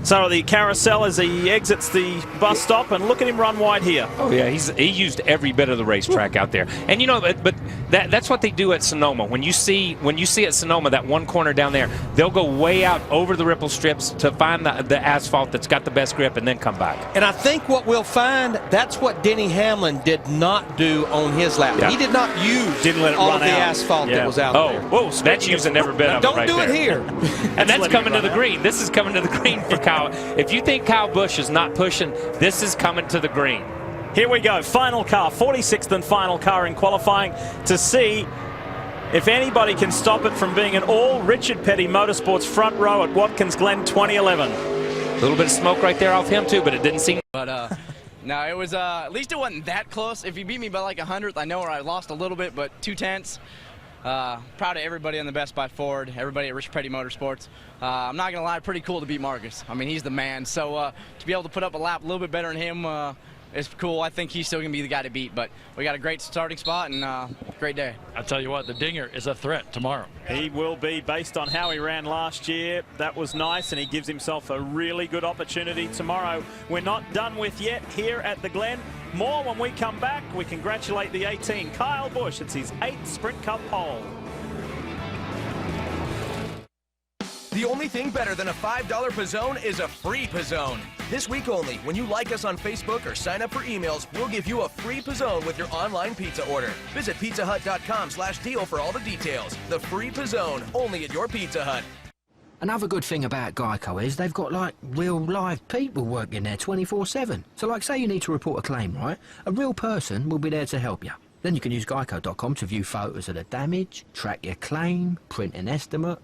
So the carousel as he exits the bus stop, and look at him run wide here. Oh yeah, he used every bit of the racetrack out there. And you know, but that's what they do at Sonoma. When you see at Sonoma that one corner down there, they'll go way out over the ripple strips to find the asphalt that's got the best grip and then come back. And I think what we'll find, that's what Denny Hamlin did not do on his lap. Yeah. He did not use all of the asphalt that was out there. Oh, that's using every bit of it right there. Don't do it here. And that's coming to the green. This is coming to the green for Kyle. If you think Kyle Busch is not pushing, this is coming to the green. Here we go, final car, 46th and final car in qualifying to see if anybody can stop it from being an all Richard Petty Motorsports front row at Watkins Glen 2011. A little bit of smoke right there off him too, but it didn't seem. But no, it was at least it wasn't that close. If you beat me by like 100th, I know where I lost a little bit, but 2/10. Proud of everybody on the Best Buy Ford, everybody at Richard Petty Motorsports. I'm not gonna lie, pretty cool to beat Marcus. I mean, he's the man. So to be able to put up a lap a little bit better than him is cool. I think he's still gonna be the guy to beat. But we got a great starting spot and great day. I tell you what, the Dinger is a threat tomorrow. He will be, based on how he ran last year. That was nice, and he gives himself a really good opportunity tomorrow. We're not done with yet here at the Glen. More when we come back. We congratulate the 18, Kyle Busch. It's his 8th Sprint Cup pole. The only thing better than a $5 Pizzone is a free Pizzone. This week only, when you like us on Facebook or sign up for emails, we'll give you a free Pizzone with your online pizza order. Visit pizzahut.com/deal for all the details. The free Pizzone, only at your Pizza Hut. Another good thing about Geico is they've got, like, real live people working there 24/7. So, like, say you need to report a claim, right? A real person will be there to help you. Then you can use geico.com to view photos of the damage, track your claim, print an estimate.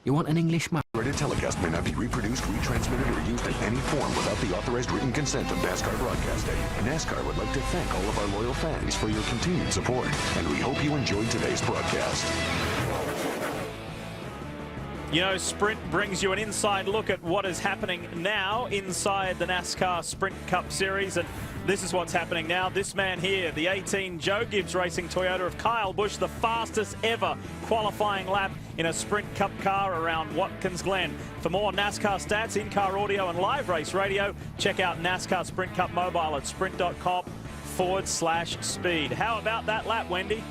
You want an English mug? Rated telecast may not be reproduced, retransmitted, or used in any form without the authorized written consent of NASCAR Broadcasting. NASCAR would like to thank all of our loyal fans for your continued support, and we hope you enjoyed today's broadcast. You know, Sprint brings you an inside look at what is happening now inside the NASCAR Sprint Cup Series, and this is what's happening now. This man here, the 18 Joe Gibbs Racing Toyota of Kyle Busch, the fastest ever qualifying lap in a Sprint Cup car around Watkins Glen. For more NASCAR stats, in-car audio and live race radio, check out NASCAR Sprint Cup mobile at sprint.com/speed. How about that lap, Wendy?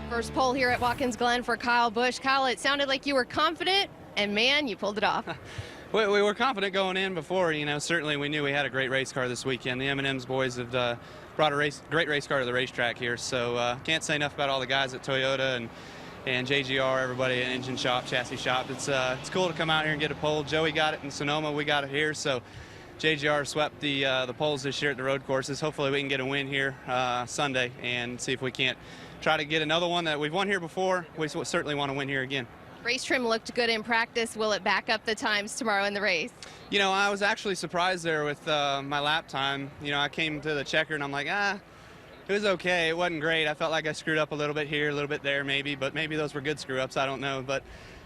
First pole here at Watkins Glen for Kyle Busch. Kyle, it sounded like you were confident, and man, you pulled it off. We were confident going in before. You know, certainly we knew we had a great race car this weekend. The M&M's boys have brought a great race car to the racetrack here. So can't say enough about all the guys at Toyota and JGR, everybody at Engine Shop, Chassis Shop. It's cool to come out here and get a pole. Joey got it in Sonoma. We got it here. So JGR swept the poles this year at the road courses. Hopefully we can get a win here Sunday and see if we can't try to get another one that we've won here before. We certainly want to win here again. Race trim looked good in practice. Will it back up the times tomorrow in the race? You know, I was actually surprised there with my lap time. You know, I came to the checker and I'm like, it was okay. It wasn't great. I felt like I screwed up a little bit here, a little bit there maybe, but maybe those were good screw-ups. I don't know. But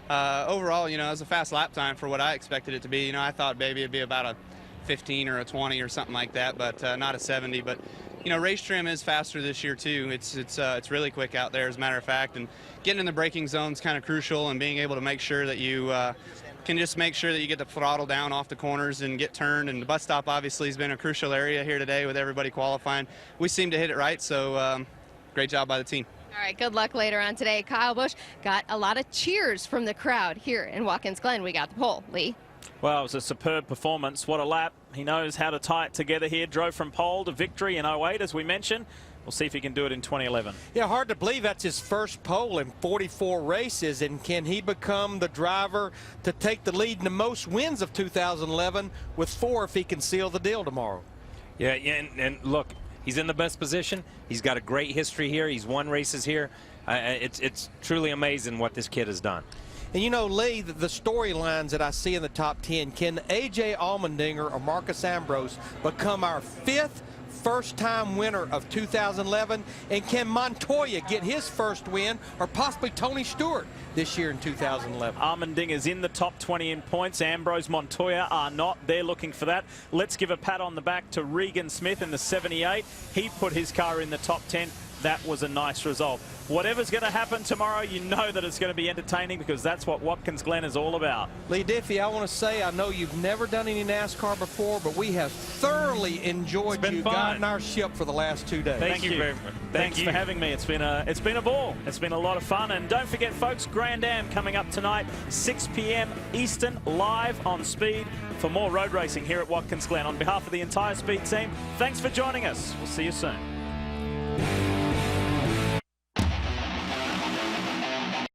overall, you know, it was a fast lap time for what I expected it to be. You know, I thought maybe it'd be about a 15 or a 20 or something like that, but not a 70. But you know, race trim is faster this year too. It's really quick out there, as a matter of fact, and getting in the braking zone is kind of crucial, and being able to make sure that you can just make sure that you get the throttle down off the corners and get turned. And the bus stop obviously has been a crucial area here today with everybody qualifying. We seem to hit it right, so great job by the team. All right, good luck later on today. Kyle Busch got a lot of cheers from the crowd here in Watkins Glen. We got the pole. Lee? Well, it was a superb performance. What a lap. He knows how to tie it together here. Drove from pole to victory in 08, as we mentioned. We'll see if he can do it in 2011. Yeah, hard to believe that's his first pole in 44 races. And can he become the driver to take the lead in the most wins of 2011 with 4 if he can seal the deal tomorrow? Yeah, and look, he's in the best position. He's got a great history here. He's won races here. It's truly amazing what this kid has done. And you know, Lee, the storylines that I see in the top 10, can A.J. Allmendinger or Marcus Ambrose become our 5th first-time winner of 2011? And can Montoya get his first win, or possibly Tony Stewart this year in 2011? Allmendinger's in the top 20 in points. Ambrose, Montoya are not. They're looking for that. Let's give a pat on the back to Regan Smith in the 78. He put his car in the top 10. That was a nice result. Whatever's going to happen tomorrow, you know that it's going to be entertaining, because that's what Watkins Glen is all about. Lee Diffie, I want to say, I know you've never done any NASCAR before, but we have thoroughly enjoyed you guiding our ship for the last 2 days. Thank you very much. Thanks for having me. It's been a ball. It's been a lot of fun. And don't forget, folks, Grand Am coming up tonight, 6 p.m. Eastern, live on Speed for more road racing here at Watkins Glen. On behalf of the entire Speed team, thanks for joining us. We'll see you soon.